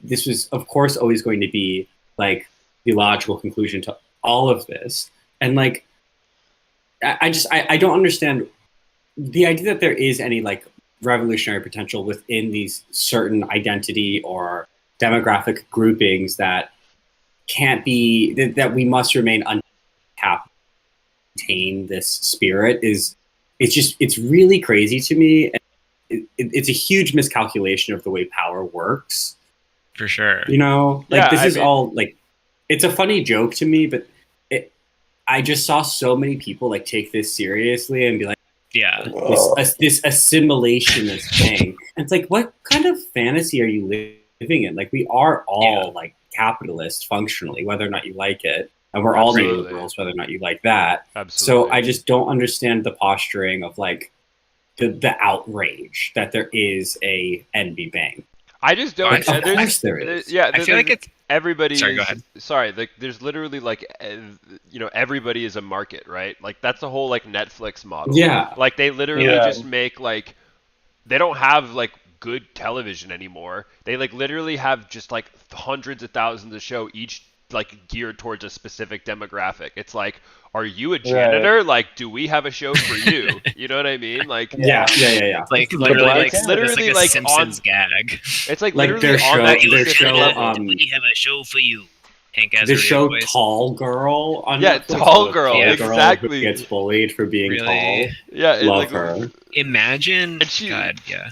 This was of course always going to be like the logical conclusion to all of this. And like I don't understand the idea that there is any like revolutionary potential within these certain identity or demographic groupings that can't be that we must remain untapped, maintain this spirit it's really crazy to me. It's a huge miscalculation of the way power works. For sure. You know, like Yeah, this I is mean- all like, it's a funny joke to me, but I just saw so many people like take this seriously and be like, yeah, this assimilationist thing. And it's like, what kind of fantasy are you living in? Like, we are all like capitalists functionally, whether or not you like it, and we're all Absolutely. neoliberals, whether or not you like that. Absolutely. So I just don't understand the posturing of like the outrage that there is a NB bank. I just don't. Of there's- course there is. Yeah, I feel like it's everybody. Sorry, go is- ahead. Sorry, like there's literally like everybody is a market, right? Like that's the whole like Netflix model. Yeah. Like they literally Yeah. just make like they don't have like good television anymore. They like literally have just like hundreds of thousands of show each like geared towards a specific demographic. It's like, are you a janitor? Like, do we have a show for you? You know what I mean? Like, Yeah. like is literally, the like black- literally, a like, Simpsons on- gag. it's like Like literally their on that show- their specific show, level. We have a show for you. Hank The Azaria show voice. Tall Girl on Yeah, Netflix. Tall The Girl, Girl exactly. who gets bullied for being Really? tall. Yeah, it, Love like, her. Imagine, And she- God, yeah.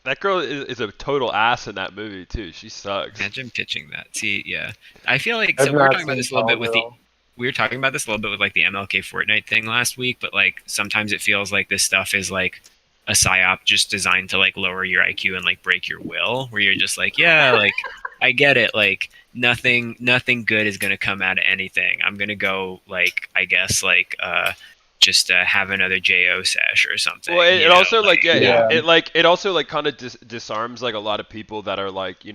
That girl is a total ass in that movie too. She sucks. Imagine pitching that. See, yeah. I feel like I've so we were not talking about seen this a little bit Tall with the Girl. we were talking about this a little bit with like the MLK Fortnite thing last week, but like sometimes it feels like this stuff is like a psyop just designed to like lower your IQ and like break your will, where you're just like, yeah, like I get it, like nothing good is gonna come out of anything. I'm gonna go like I guess like just have another JO sesh or something. Well, it you know, also like Yeah. it also like kind of disarms like a lot of people that are like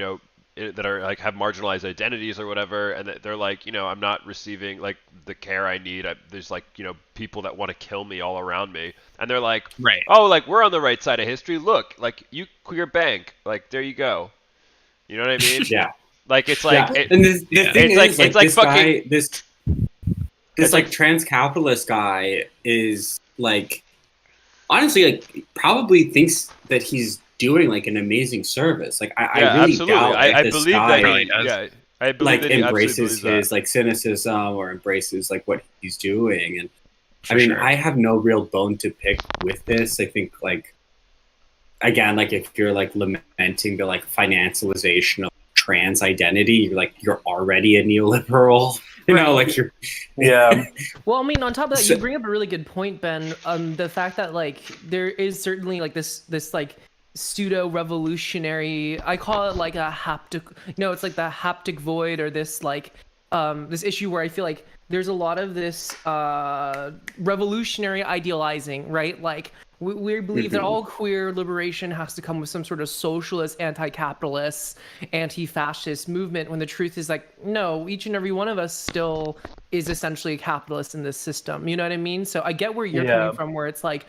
that are like have marginalized identities or whatever, and they're like, I'm not receiving like the care I need. There's like, people that want to kill me all around me, and they're like, right. Oh, like we're on the right side of history. Look, like you queer bank, like there you go. You know what I mean? Yeah. Like it's like, and the thing is, like, this fucking guy, this like trans capitalist guy is like, honestly, like probably thinks that he's doing like an amazing service. Like I really absolutely. doubt I this believe guy that I believe like that he embraces absolutely his like cynicism or embraces like what he's doing. And For I mean, sure. I have no real bone to pick with this. I think like, again, like if you're like lamenting the like financialization of trans identity, you're already a neoliberal. You know, like you're. Yeah. Well, I mean, on top of that, you bring up a really good point, Ben. The fact that like there is certainly like this like pseudo revolutionary. I call it like a haptic. It's like the haptic void, or this like this issue where I feel like there's a lot of this revolutionary idealizing, right? Like we believe that all queer liberation has to come with some sort of socialist, anti-capitalist, anti-fascist movement, when the truth is like, no, each and every one of us still is essentially a capitalist in this system. You know what I mean? So I get where you're coming from, where it's like,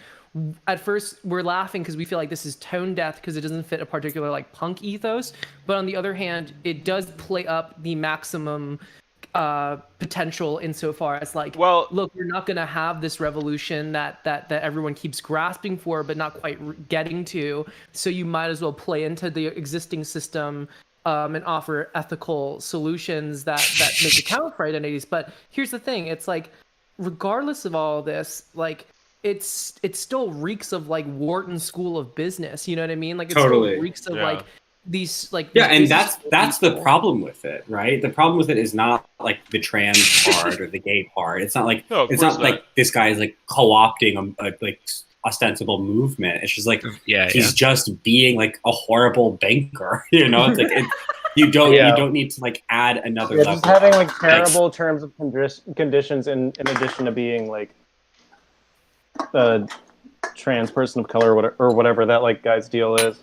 at first we're laughing because we feel like this is tone deaf because it doesn't fit a particular like punk ethos, but on the other hand, it does play up the maximum potential insofar as like, well, look, we're not going to have this revolution that everyone keeps grasping for but not quite getting to, so you might as well play into the existing system and offer ethical solutions that make account for identities. But here's the thing, it's like, regardless of all this, like it still reeks of like Wharton School of Business, you know what I mean? Like it still reeks of like these like and that's the problem with it, right? The problem with it is not like the trans part or the gay part. It's not like like this guy is like co-opting a like ostensible movement. It's just like he's just being like a horrible banker. You know, it's like you don't need to like add another level. Just having like terrible terms of conditions in addition to being like a trans person of color or whatever that like guy's deal is.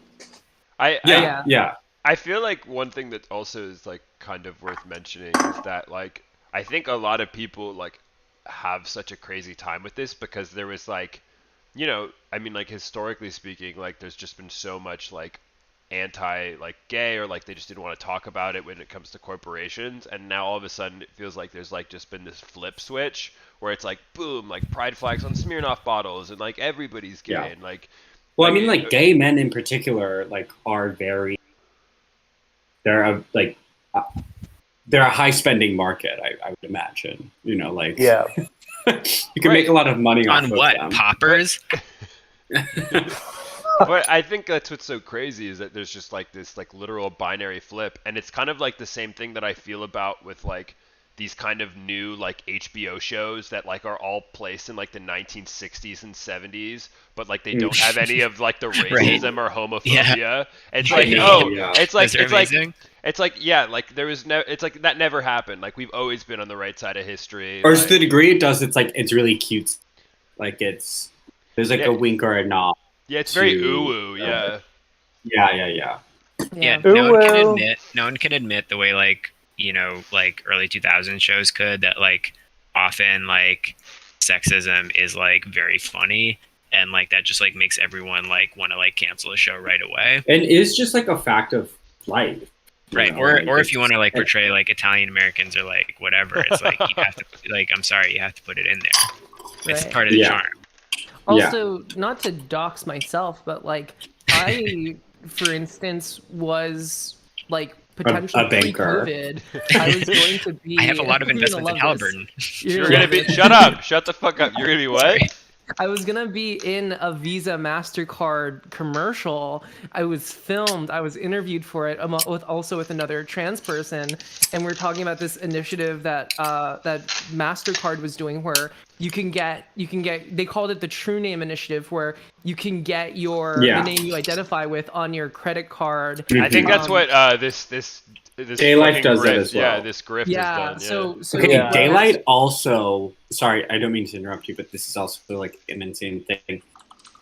I feel like one thing that also is like kind of worth mentioning is that like I think a lot of people like have such a crazy time with this because there was like, I mean, like historically speaking, like there's just been so much like anti like gay, or like they just didn't want to talk about it when it comes to corporations, and now all of a sudden it feels like there's like just been this flip switch where it's like boom, like pride flags on Smirnoff bottles and like everybody's gay and like. Well, I mean, like gay men in particular, like are very. They're a high spending market. I would imagine. You know, like you can make a lot of money on off what of them. poppers. But I think that's what's so crazy is that there's just like this like literal binary flip, and it's kind of like the same thing that I feel about with like these kind of new like HBO shows that like are all placed in like the 1960s and 70s, but like they don't have any of like the racism or homophobia. It's like it's like like there was no, it's like that never happened. Like we've always been on the right side of history. Or to the degree it does, it's like it's really cute. Like there's like a wink or a nod. Yeah, it's very ooh-woo, yeah. Yeah. No one can admit the way like, like early 2000s shows could, that like often like sexism is like very funny, and like that just like makes everyone like want to like cancel a show right away. And it's just like a fact of life. Right. Or if you want to like portray like Italian Americans or like whatever, it's like you have to like, I'm sorry, you have to put it in there. It's part of the charm. Also, not to dox myself, but like I, for instance, was like potentially pre-COVID. I was going to be. I have a lot of investments in Halliburton. You're gonna be. Shut up! Shut the fuck up! You're gonna be what? I was gonna be in a Visa MasterCard commercial. I was filmed. I was interviewed for it, with another trans person, and we're talking about this initiative that that MasterCard was doing, where you can get. They called it the True Name Initiative, where you can get the name you identify with on your credit card. I think that's what this Daylight does that as well. Yeah, this grift has done. So okay, Daylight also. Sorry, I don't mean to interrupt you, but this is also like an insane thing.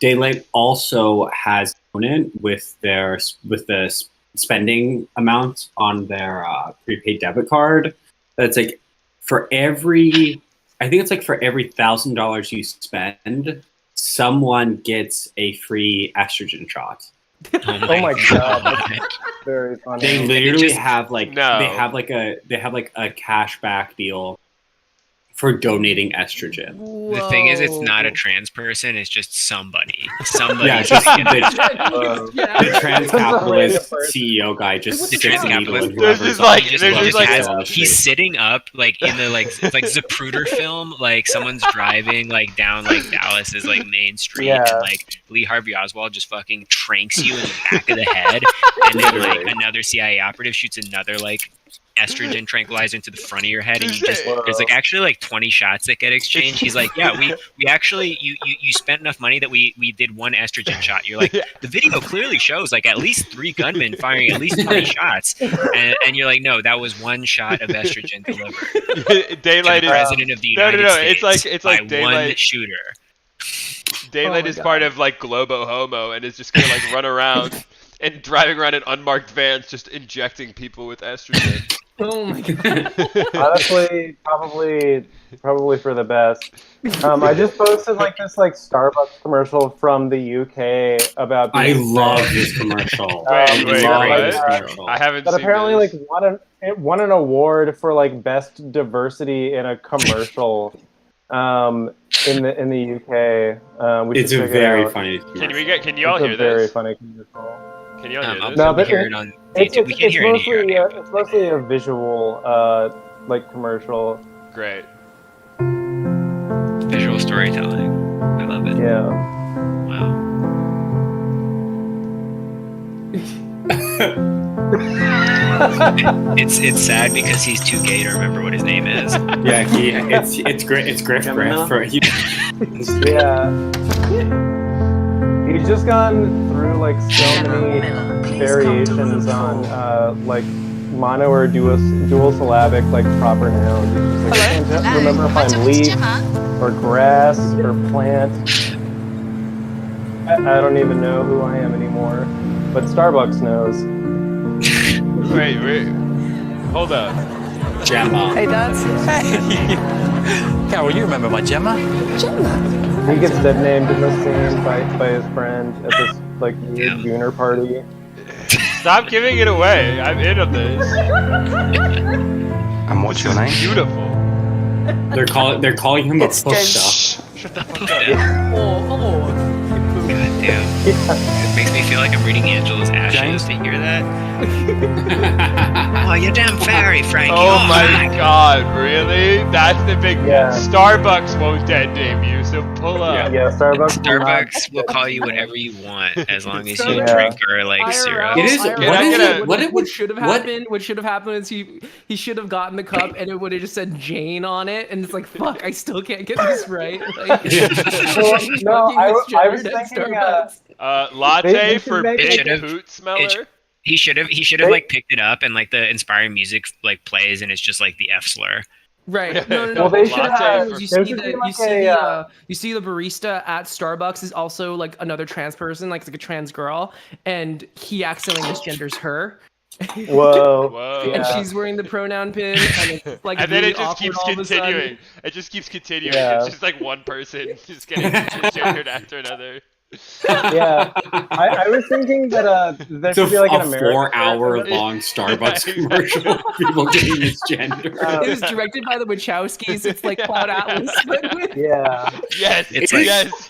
Daylight also has an opponent with the spending amount on their prepaid debit card. That's like for every $1,000 you spend, someone gets a free estrogen shot. Oh my god, that's very funny. They literally have like they have like a cashback deal for donating estrogen. The thing is, it's not a trans person; it's just somebody. Somebody. Yeah, just the trans capitalist CEO guy just the trans capitalist. He's sitting up like in the it's like Zapruder film. Like someone's driving like down like Dallas's like main street, and like Lee Harvey Oswald just fucking tranks you in the back of the head, and then like another CIA operative shoots another like estrogen tranquilizer into the front of your head, and you just there's like actually like 20 shots that get exchanged. He's like, yeah, we actually you spent enough money that we did one estrogen shot. You're like, the video clearly shows like at least 3 gunmen firing at least 20 shots, and you're like, no, that was one shot of estrogen delivered. Daylight to the president of the United States it's like by Daylight one shooter. Daylight is part of like Globo Homo and is just gonna like run around and driving around in unmarked vans just injecting people with estrogen. Oh my god. Honestly, probably for the best. I just posted like this like Starbucks commercial from the UK about. I love this commercial. Wait, I haven't but seen apparently this. like won an award for like best diversity in a commercial. In the UK, it's a very funny commercial. Can you all hear this? Very funny commercial. Can you all hear this? No, but hear it on YouTube. We can't hear it here. It's mostly a visual, like commercial. Great. Visual storytelling. I love it. Yeah. It's sad because he's too gay to remember what his name is. Yeah, it's great. It's Griff. Yeah. He's just gone through like so many variations on like mono or dual syllabic like proper nouns. He's just like, I can't remember if I'm leaf or grass or plant. I don't even know who I am anymore, but Starbucks knows. Wait, hold up. Gemma. Hey, Dad. Hey. Carol, you remember my Gemma? He gets dead named in the scene by his friend at this like weird Gooner party. Stop giving it away. I'm in on this. And what's your name? Beautiful. They're calling him a pusta. Shut the fuck up. God damn. It makes me feel like I'm reading Angela's Ashes to hear that. Oh, you damn fairy, Frankie. Oh my god, really? That's the big Starbucks won't dead name you, so pull up. Yeah, Starbucks will call you whatever you want as long as you drink or like syrup. It is. What should have happened? What should have happened is he should have gotten the cup and it would have just said Jane on it, and it's like fuck, I still can't get this right. Like, no, I was thinking latte for big hoot smeller. He should have like picked it up and like the inspiring music like plays and it's just like the F slur. Right. No. Well, they should have. You see the barista at Starbucks is also like another trans person, like it's like a trans girl, and he accidentally misgenders her. Whoa. And she's wearing the pronoun pin, and it's like and really then it just keeps continuing. It just keeps continuing. It's just like one person just getting misgendered after another. Yeah, I was thinking that there should be like an American 4-hour-long Starbucks commercial. People getting misgendered. It was directed by the Wachowskis. It's like Cloud Atlas. Yeah. Yes. It's yes.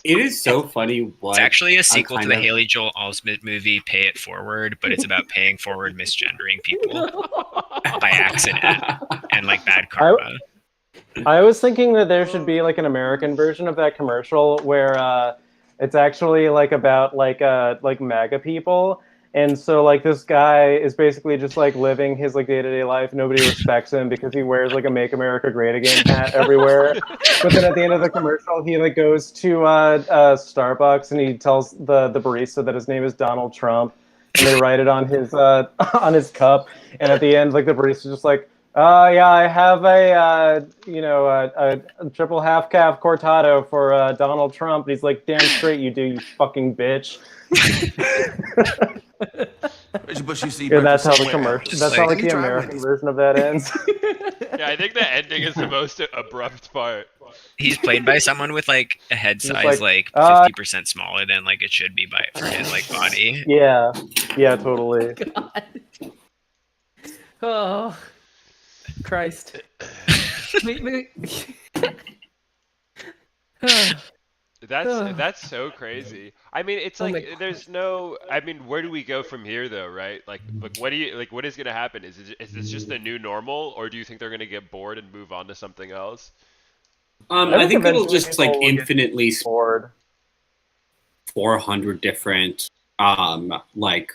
It is so funny. It's actually a sequel to the Haley Joel Osment movie Pay It Forward, but it's about paying forward misgendering people by accident and like bad karma. I was thinking that there should be like an American version of that commercial where it's actually like about like MAGA people, and so like this guy is basically just like living his like day-to-day life. Nobody respects him because he wears like a "Make America Great Again" hat everywhere. But then at the end of the commercial, he like goes to Starbucks and he tells the barista that his name is Donald Trump, and they write it on his cup. And at the end, like the barista's just like, yeah, I have a triple half calf cortado for Donald Trump. And he's like, damn straight you do, you fucking bitch. But you see, Yeah, that's how the somewhere commercial. else. That's how like Let me the try American with version of that ends. Yeah, I think the ending is the most abrupt part. He's played by someone with like a head He's size like, like 50% smaller than like it should be by for his like body. Yeah, yeah, totally. Oh, Christ. That's so crazy. I mean, it's like there's no. I mean, where do we go from here, though? Right? Like, what do you like? What is gonna happen? Is this just the new normal, or do you think they're gonna get bored and move on to something else? I think it'll just like people will get infinitely bored. 400 different like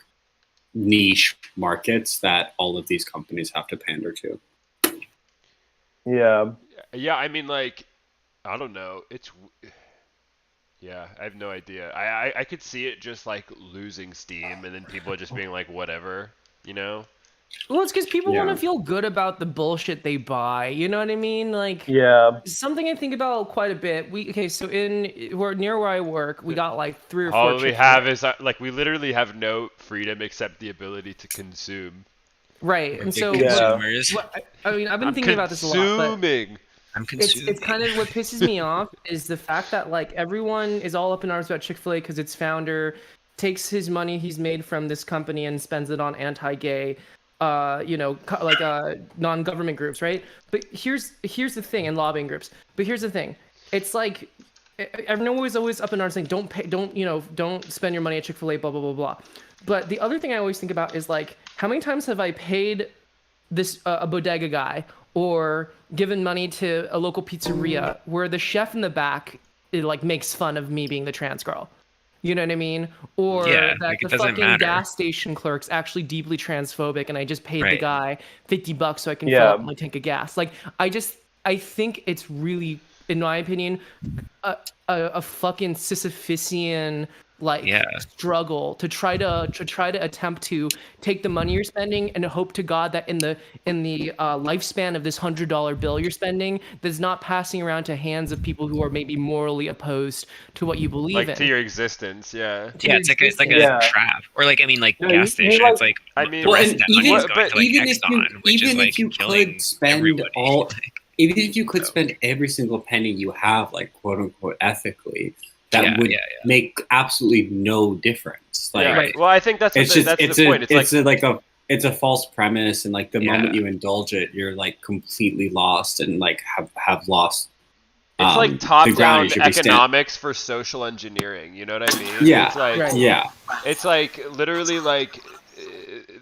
niche markets that all of these companies have to pander to. Yeah. Yeah, I mean, like, I don't know. Yeah, I have no idea. I could see it just like losing steam, and then people just being like, whatever, you know? Well, it's because people want Yeah. to feel good about the bullshit they buy. You know what I mean? Like, Yeah. something I think about quite a bit. So we're near where I work. We got like 3 or 4. All we Chick-fil-A. have is like we literally have no freedom except the ability to consume. Right, and so consumers. I mean, I've been thinking about this a lot. Consuming. I'm consuming. It's kind of what pisses me off is the fact that like everyone is all up in arms about Chick-fil-A because its founder takes his money he's made from this company and spends it on anti-gay, non-government groups, right? But here's the thing, and lobbying groups. But here's the thing, it's like everyone was always up in arms saying don't spend your money at Chick-fil-A, blah blah blah blah. But the other thing I always think about is like how many times have I paid this a bodega guy or given money to a local pizzeria where the chef in the back like makes fun of me being the trans girl. You know what I mean? Or Yeah, that like, it the doesn't fucking matter. gas station clerk's actually deeply transphobic and I just paid the Right. guy $50 so I can Yeah. fill up my tank of gas. Like I think it's really, in my opinion, a fucking Sisyphusian struggle to try to attempt to take the money you're spending and hope to God that in the lifespan of this $100 bill you're spending that's not passing around to hands of people who are maybe morally opposed to what you believe Like in. to your existence, yeah. Yeah, it's like a Yeah. trap, or like I mean, like No, gas you station. like- It's like I mean, the Well, rest and of that money even- is going to like even if you- Exxon, which even is if like you killing could spend everybody. even if you could spend every single penny you have, like quote unquote ethically, that Yeah, would yeah, make absolutely no difference. Like, Yeah. Right. Well, I think that's it's the, just that's the point. it's a false premise, and like the Yeah. moment you indulge it, you're like completely lost and like have lost. It's like the top-down ground you should be economics for social engineering. You know what I mean? Yeah. It's like Right. Yeah. it's like literally like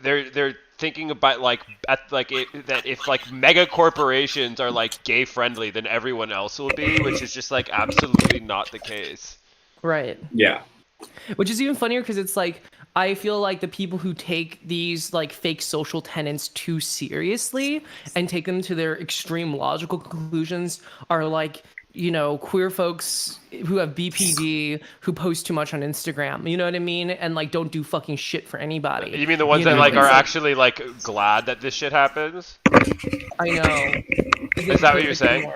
they're thinking about like that if like mega corporations are like gay friendly, then everyone else will be, which is just like absolutely not the case. Right. Yeah. Which is even funnier because it's like I feel like the people who take these like fake social tenets too seriously and take them to their extreme logical conclusions are like, you know, queer folks who have BPD who post too much on Instagram. You know what I mean? And like don't do fucking shit for anybody. You mean the ones You that know, like it's are actually like glad that this shit happens? I know. Is that what you're saying?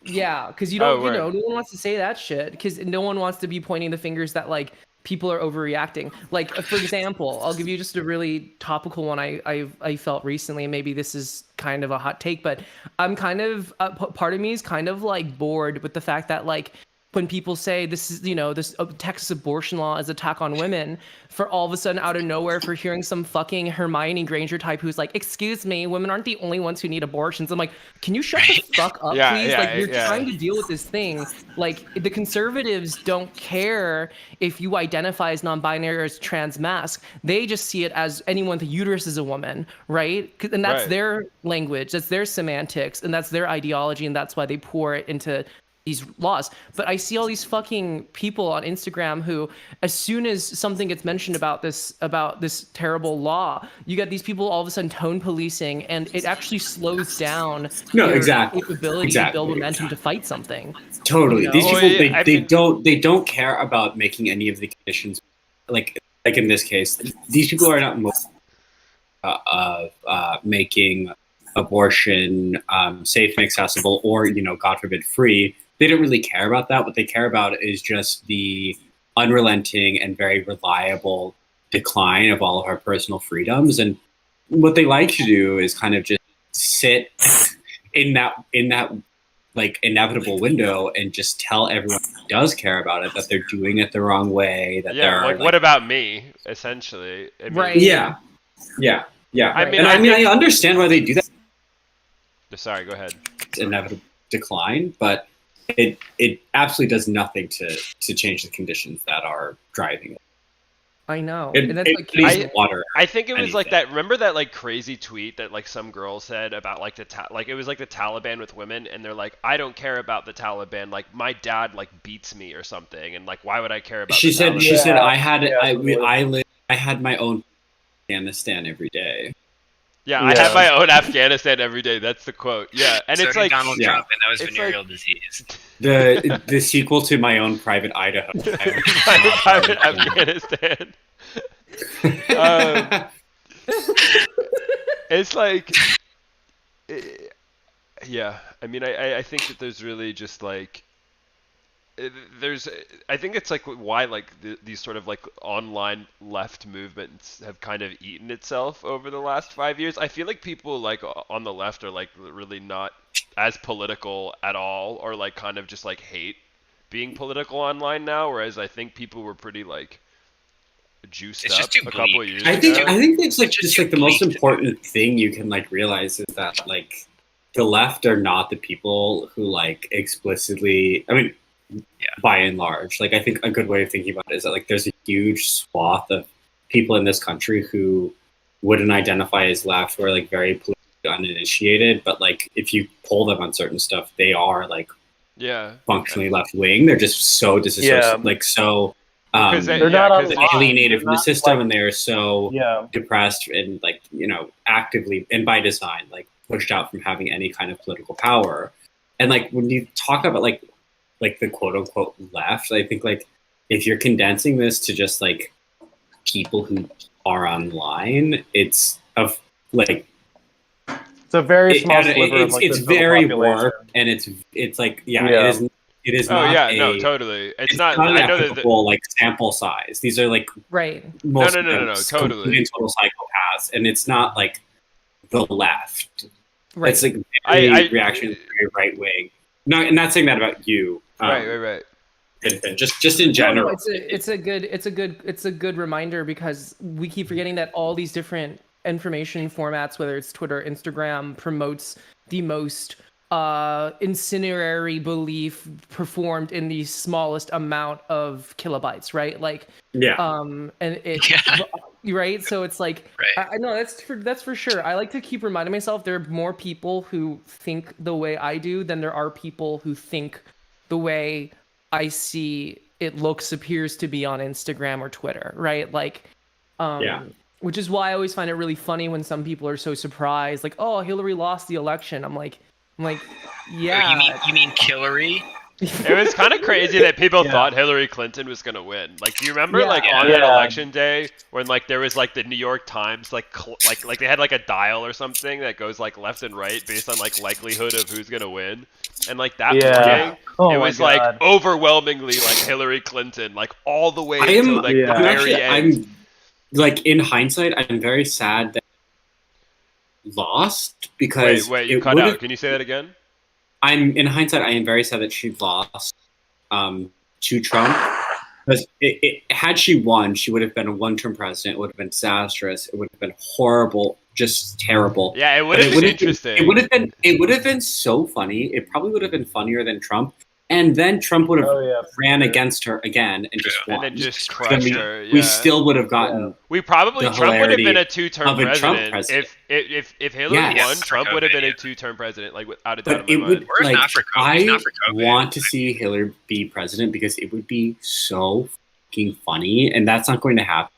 Yeah, because you Oh, don't, word. no one wants to say that shit because no one wants to be pointing the fingers that like people are overreacting. Like, for example, I'll give you just a really topical one I felt recently. And maybe this is kind of a hot take, but I'm kind of part of me is kind of like bored with the fact that like when people say this is, you know, this Texas abortion law is attack on women, for all of a sudden out of nowhere for hearing some fucking Hermione Granger type who's like, excuse me, women aren't the only ones who need abortions. I'm like, can you shut the fuck up, Yeah, please? yeah, Like, you're yeah. trying to deal with this thing. Like, the conservatives don't care if you identify as non-binary or as trans masc. They just see it as anyone with a uterus is a woman, right? And that's Right. their language, that's their semantics, and that's their ideology, and that's why they pour it into these laws. But I see all these fucking people on Instagram who, as soon as something gets mentioned about this terrible law, you get these people all of a sudden tone policing, and it actually slows down No, your exactly. ability to build momentum to fight something. Totally. You know? These Oh, people, yeah, I mean- they don't care about making any of the conditions, like in this case, these people are not making abortion safe and accessible, or, you know, God forbid, free. They don't really care about that. What they care about is just the unrelenting and very reliable decline of all of our personal freedoms. And what they like to do is kind of just sit in that like inevitable window and just tell everyone who does care about it that they're doing it the wrong way. That Yeah, they're like what about me? Essentially, I mean, Right. Yeah. I mean, I understand why they do that. Sorry, go ahead. It's inevitable decline, but it absolutely does nothing to change the conditions that are driving it. I know. It, And that's it like leaves water. I think it was like anything. that. Remember that like crazy tweet that like some girl said about like like it was like the Taliban with women, and they're like, I don't care about the Taliban. Like my dad like beats me or something, and like why would I care about? She the said Taliban? she said I had totally. I had my own Afghanistan every day. Yeah, I have my own Afghanistan every day. That's the quote. Yeah, and So it's did like Donald Yeah. Trump, and that was It's venereal like- disease. The sequel to My Own Private Idaho. private Afghanistan. It's like, yeah. I mean, I think that there's really just like, I think it's like why like these sort of like online left movements have kind of eaten itself over the last 5 years. I feel like people like on the left are like really not as political at all, or like kind of just like hate being political online now, whereas I think people were pretty like juiced It's up just too a couple bleak. years I ago. think it's like Just just too like the most bleak. important thing you can like realize is that like the left are not the people who like explicitly, I mean, by and large, like I think a good way of thinking about it is that like there's a huge swath of people in this country who wouldn't identify as left, or like very politically uninitiated, but like if you poll them on certain stuff, they are like functionally left wing. They're just so disassociated, like so they're not alienated from the system, like, and they're so depressed and like, you know, actively and by design like pushed out from having any kind of political power. And like when you talk about like the quote unquote left, I think like if you're condensing this to just like people who are online, it's of like it's a very small sliver of like it's the total very population. warped, and it's like Yeah. it is Oh not yeah, a, no, totally. It's not not. an I know that. equitable like sample size. These are like right. most No, of them totally. complete and total psychopaths, and it's not like the left. Right. It's like very reactionary, very right wing. No, and not saying that about you. Right. Just in general. No, it's a good reminder, because we keep forgetting that all these different information formats, whether it's Twitter, Instagram, promotes the most incendiary belief performed in the smallest amount of kilobytes, right? Like and it right, so it's like I know that's for sure. I like to keep reminding myself there are more people who think the way I do than there are people who think the way I see it appears to be on Instagram or Twitter, right? Like which is why I always find it really funny when some people are so surprised, like, oh, Hillary lost the election. I'm like, yeah. You mean Hillary? It was kind of crazy that people thought Hillary Clinton was gonna win. Like, do you remember on that election day when like there was like the New York Times like they had like a dial or something that goes like left and right based on like likelihood of who's gonna win, and like that morning it was like overwhelmingly like Hillary Clinton, like all the way to like the very end. I'm like in hindsight, I'm very sad that lost because wait, you cut out. Can you say that again? I'm in hindsight, I am very sad that she lost to Trump, because had she won, she would have been a one-term president. It would have been disastrous. It would have been horrible, just terrible. Yeah, it would have been interesting. It would have been so funny. It probably would have been funnier than Trump. And then Trump would have ran against her again and just won. And then just crushed her. We still would have gotten. We probably Trump would have been a two-term president. president. If Hillary won, Trump would have been a two-term president, like without a doubt. But it would I want to see Hillary be president because it would be so fucking funny, and that's not going to happen.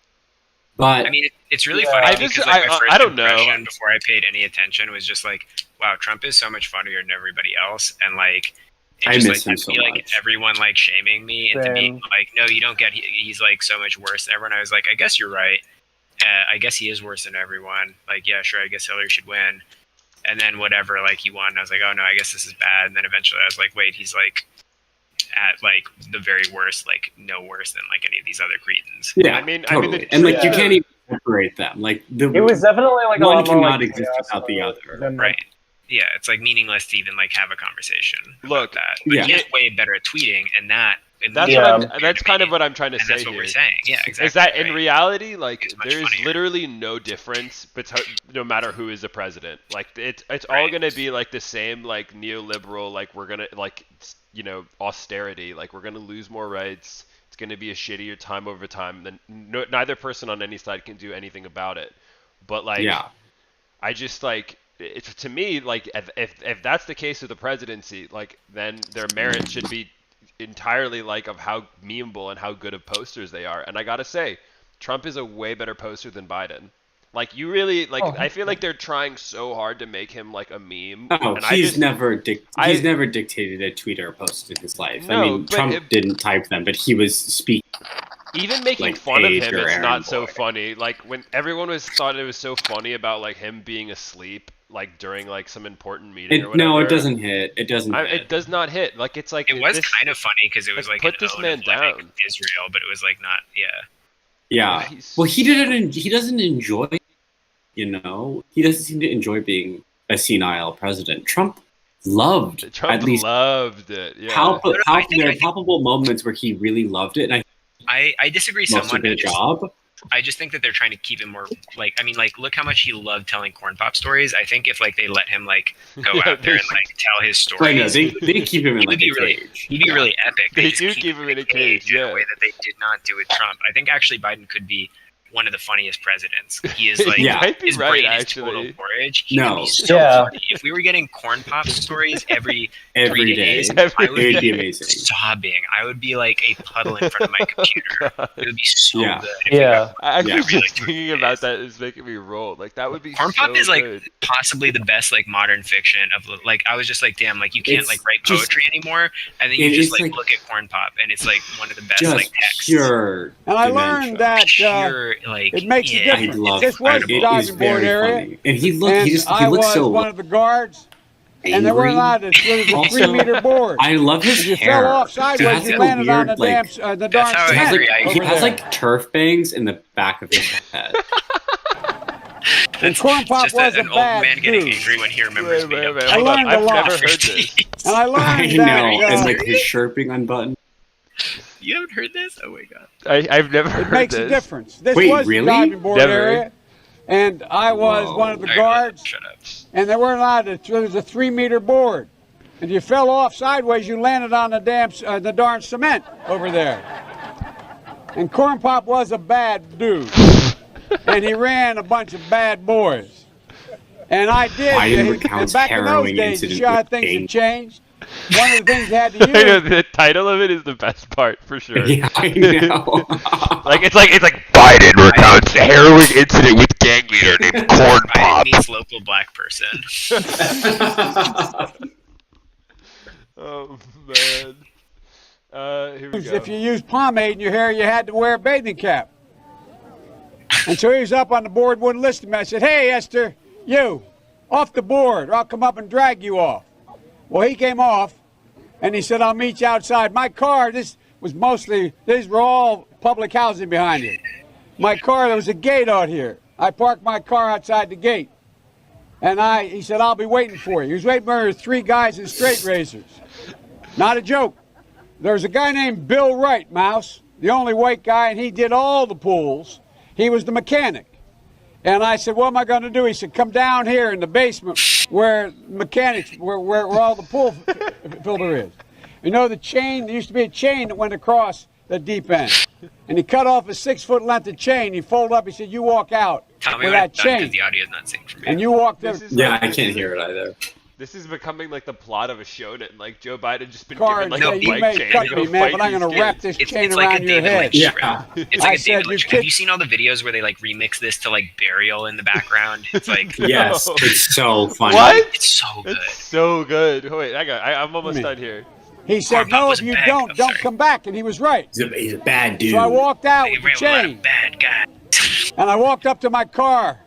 But I mean, it's really funny because like my first impression before I paid any attention was just like, wow, Trump is so much funnier than everybody else, and like. I miss him so like much. Everyone like shaming me into being like, no, you don't get. He's like so much worse than everyone. I was like, I guess you're right. I guess he is worse than everyone. Like, yeah, sure. I guess Hillary should win. And then whatever, like he won. I was like, oh no, I guess this is bad. And then eventually I was like, wait, he's like at like the very worst, like no worse than like any of these other cretins. Yeah, I mean, totally. And like you can't even separate them. Like It was definitely like a one lot more cannot like exist without the other. Right. Yeah, it's like meaningless to even like have a conversation Look, about that. But he's way better at tweeting, and that's kind of what I'm trying to say that's what here. we're saying. Yeah, exactly. Is that in reality, like there is literally no difference between no matter who is the president. Like it's all gonna be like the same, like neoliberal, like we're gonna like austerity, like we're gonna lose more rights. It's gonna be a shittier time over time. Then neither person on any side can do anything about it. But like, I just like. It's to me like if that's the case with the presidency, like then their merit should be entirely like of how memeable and how good of posters they are. And I gotta say, Trump is a way better poster than Biden. Like you really like. I feel like they're trying so hard to make him like a meme. Oh, and he's never dictated a tweet or a post in his life. No, I mean, Trump didn't type them, but he was speaking. Even making like fun of Paige him or is Aaron not so Boyd. funny. Like when everyone thought it was so funny about like him being asleep, like during like some important meeting or whatever. No, it doesn't hit. It doesn't. It does not hit. Like it's like it was kind of funny because it was like put this man down. Israel, but it was like not. Yeah. Well, he didn't. He doesn't enjoy. You know, he doesn't seem to enjoy being a senile president. Trump loved it. Yeah. There are palpable moments where he really loved it, and I disagree most somewhat. of the job. I just think that they're trying to keep him more like. I mean, like, look how much he loved telling corn pop stories. I think if like they let him like go out there and like tell his stories, I know, they keep him in like a cage. He'd be really epic. They do keep him in a cage, in a way that they did not do with Trump. I think actually Biden could be one of the funniest presidents. He is like, his brain is total porridge. He would be so funny. If we were getting corn pop stories every 3 days, I would be amazing. Sobbing. I would be like a puddle in front of my computer. It would be so good. Actually, just thinking about that is making me roll. Like that would be corn pop is like good. possibly the best like modern fiction of like. I was just like, damn, like you can't like write poetry anymore, and then you just like look at corn pop, and it's like one of the best like texts. Pure. And I learned that. Like it makes a difference. This was the it diving board area, funny. And he looks so. One of the guards, angry. And they weren't allowed to. It was a 3-meter board. I love his if you hair. fell off sideways, you landed on the damn the darn cement. He has like turf bangs in the back of his head. And corn pop was an old man getting angry when he remembers being up. I learned a lot. I've never heard this. And I learned I know, and like his shirt being unbuttoned. You haven't heard this? Oh my god! I've never heard this. It makes a difference. This Wait, was really? the diving board area, and I was one of the guards. Shut up. And they weren't allowed to. It was a 3-meter board, and you fell off sideways, you landed on the damn the darn cement over there. And corn pop was a bad dude, and he ran a bunch of bad boys. And I did. Biden And recounts back in those harrowing days, you incident see how with things Kane. have changed. One of the things you had to I know, use. the title of it is the best part for sure. Yeah, I know. like it's like Biden recounts a harrowing incident with gang leader named Corn Pop. Biden meets local black person. Oh man. Here we go. If you used pomade in your hair, you had to wear a bathing cap. And so he was up on the board, wouldn't listen to me. I said, "Hey, Esther, you, off the board, or I'll come up and drag you off." Well, he came off, and he said, "I'll meet you outside." My car, these were all public housing behind it. My car, there was a gate out here. I parked my car outside the gate. And he said, "I'll be waiting for you." He was waiting for 3 guys in straight razors. Not a joke. There was a guy named Bill Wright, Mouse, the only white guy, and he did all the pools. He was the mechanic. And I said, "What am I going to do?" He said, "Come down here in the basement where mechanics, where all the pool filter is. You know the chain, there used to be a chain that went across the deep end. And he cut off a 6-foot length of chain. He folded up, he said, "You walk out Tell me with when that it's done, 'cause chain." the audio is not synced for me. And you walked there. Yeah, I can't hear it either. This is becoming like the plot of a shonen. Like Joe Biden just been Cards, given like a you bike may chain cut to me, go man, fight but I'm these going to kids. wrap this chain It's like around a your David head. Lynch Yeah. It's I like a said, David "You Lynch. kid-" Have you seen all the videos where they like remix this to like Burial in the background? It's like Yes, it's so funny. What? It's so good. It's so good. Wait, I'm almost Me. done here. He said, Corn Pop "No, was if you bad. don't, I'm don't sorry. come back." And he was right. He's a bad dude. So I walked out They with the ran with a lot chain, of bad guys. and I walked up to my car,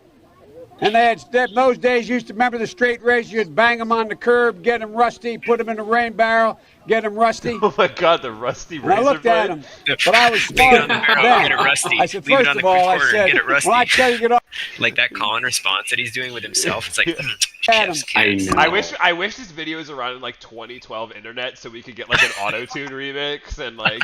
And those days used to remember the straight razor. You'd bang them on the curb, get them rusty, put them in a rain barrel, get them rusty. Oh my God, the rusty razor. And I looked at him, but I was smart then. Get it rusty. I said, Leave it first on of the all, I recorder and said, get it rusty. when I tell you get off, Like that call and response that he's doing with himself. It's like, I wish this video was around in like 2012 internet so we could get like an auto-tune remix and like.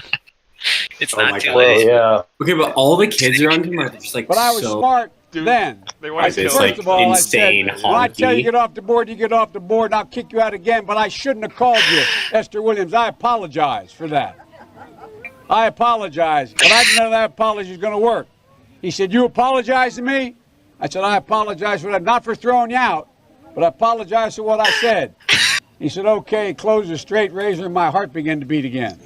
It's Oh not my too God. late. Yeah. Okay, but all the kids around him are just like but I was so. smart then. They I want to said, It's kill like first of all, insane I said, when I tell you honky. get off the board, you get off the board, and I'll kick you out again. But I shouldn't have called you, Esther Williams. I apologize for that. I apologize, but I didn't know that apology was going to work. He said, you apologize to me? I said, I apologize for that, not for throwing you out, but I apologize for what I said. He said, okay, close the straight razor, and my heart began to beat again.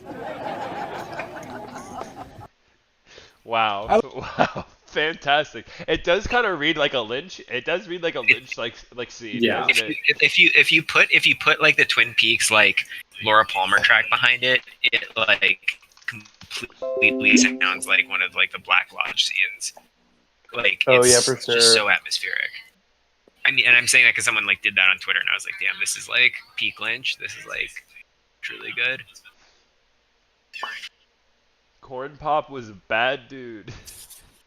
Wow. Wow. Fantastic. It does kind of read like a Lynch. It does read like a Lynch like scene, Yeah. doesn't it? If you put like the Twin Peaks like Laura Palmer track behind it, it like completely sounds like one of like the Black Lodge scenes. Like Oh, it's yeah, for sure. just so atmospheric. I mean, and I'm saying that because someone like did that on Twitter, and I was like, damn, this is like peak Lynch. This is like truly good. Corn Pop was a bad dude.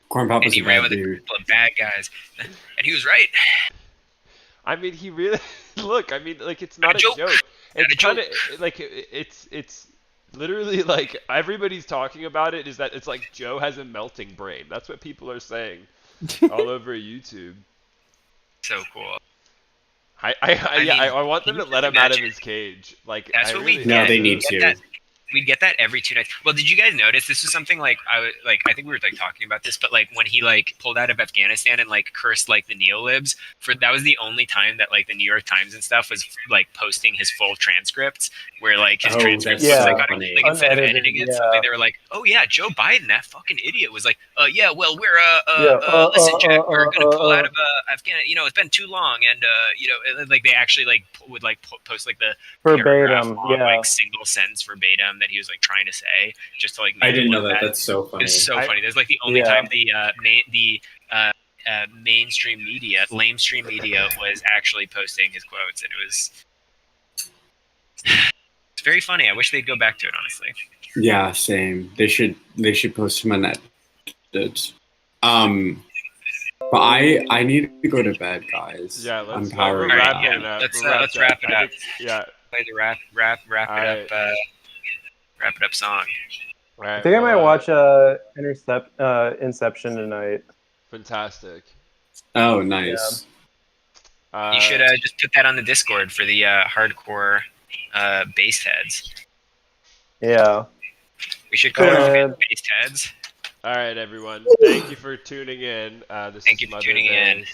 Corn Pop And was he a ran bad with a dude. couple of bad guys, and he was right. I mean, he really look. I mean, like it's not a joke. joke. Not It's a joke. kind of like it's literally like everybody's talking about it. Is that it's like Joe has a melting brain. That's what people are saying all over YouTube. So cool. I want them to let him out of his cage. Like That's I what really, we No, get. they need We get to. that- We get that every 2 nights. Well, did you guys notice this was something like I think we were like talking about this, but like when he like pulled out of Afghanistan and like cursed like the neolibs that was the only time that like the New York Times and stuff was like posting his full transcripts where like his Oh, transcripts that's was so like, funny. like instead of Unedited, editing it, yeah. something they were like, oh yeah, Joe Biden, that fucking idiot, was like, yeah, well we're Yeah, listen, Jack, we're gonna pull out of Afghanistan. You know, it's been too long, and you know, like they actually like would like post like the paragraph Verbatim, long, yeah. like single sentence verbatim that he was like trying to say, just to like. I make didn't it know look that. bad. That's so funny. It's so funny. There's like the only Yeah. time the mainstream media, lamestream media, was actually posting his quotes, and it was. It's very funny. I wish they'd go back to it, honestly. Yeah, same. They should post him on that. But I need to go to bed, guys. Yeah, I'm let's powered wrap out. it up. Let's wrap it I up. think- yeah. Play the wrap it up song. I think I might watch Inception tonight. Fantastic. Oh, nice. You should just put that on the Discord for the hardcore bass heads. Yeah. We should call it bass heads. All right, everyone. Thank you for tuning in. Thank you for tuning in.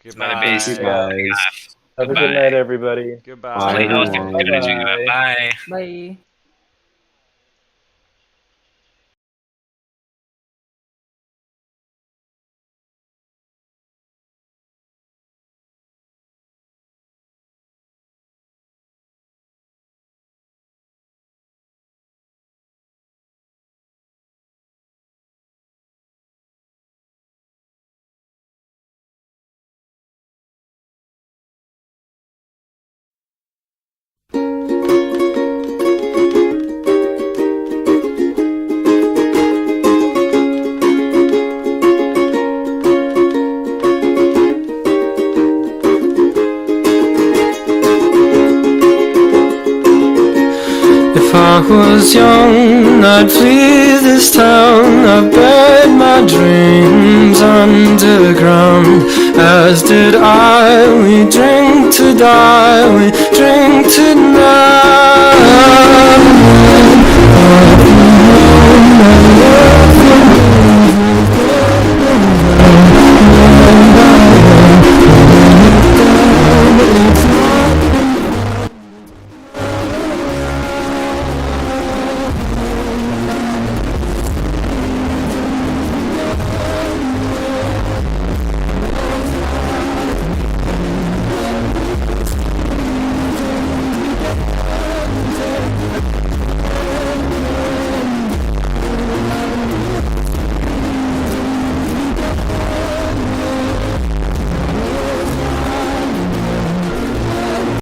Goodbye. Mother Base. Thank you, guys. Have a good night, everybody. Goodbye. Bye. Bye. Bye. If I was young, I'd flee this town. I buried my dreams underground. As did I, we drink to die, we drink to die.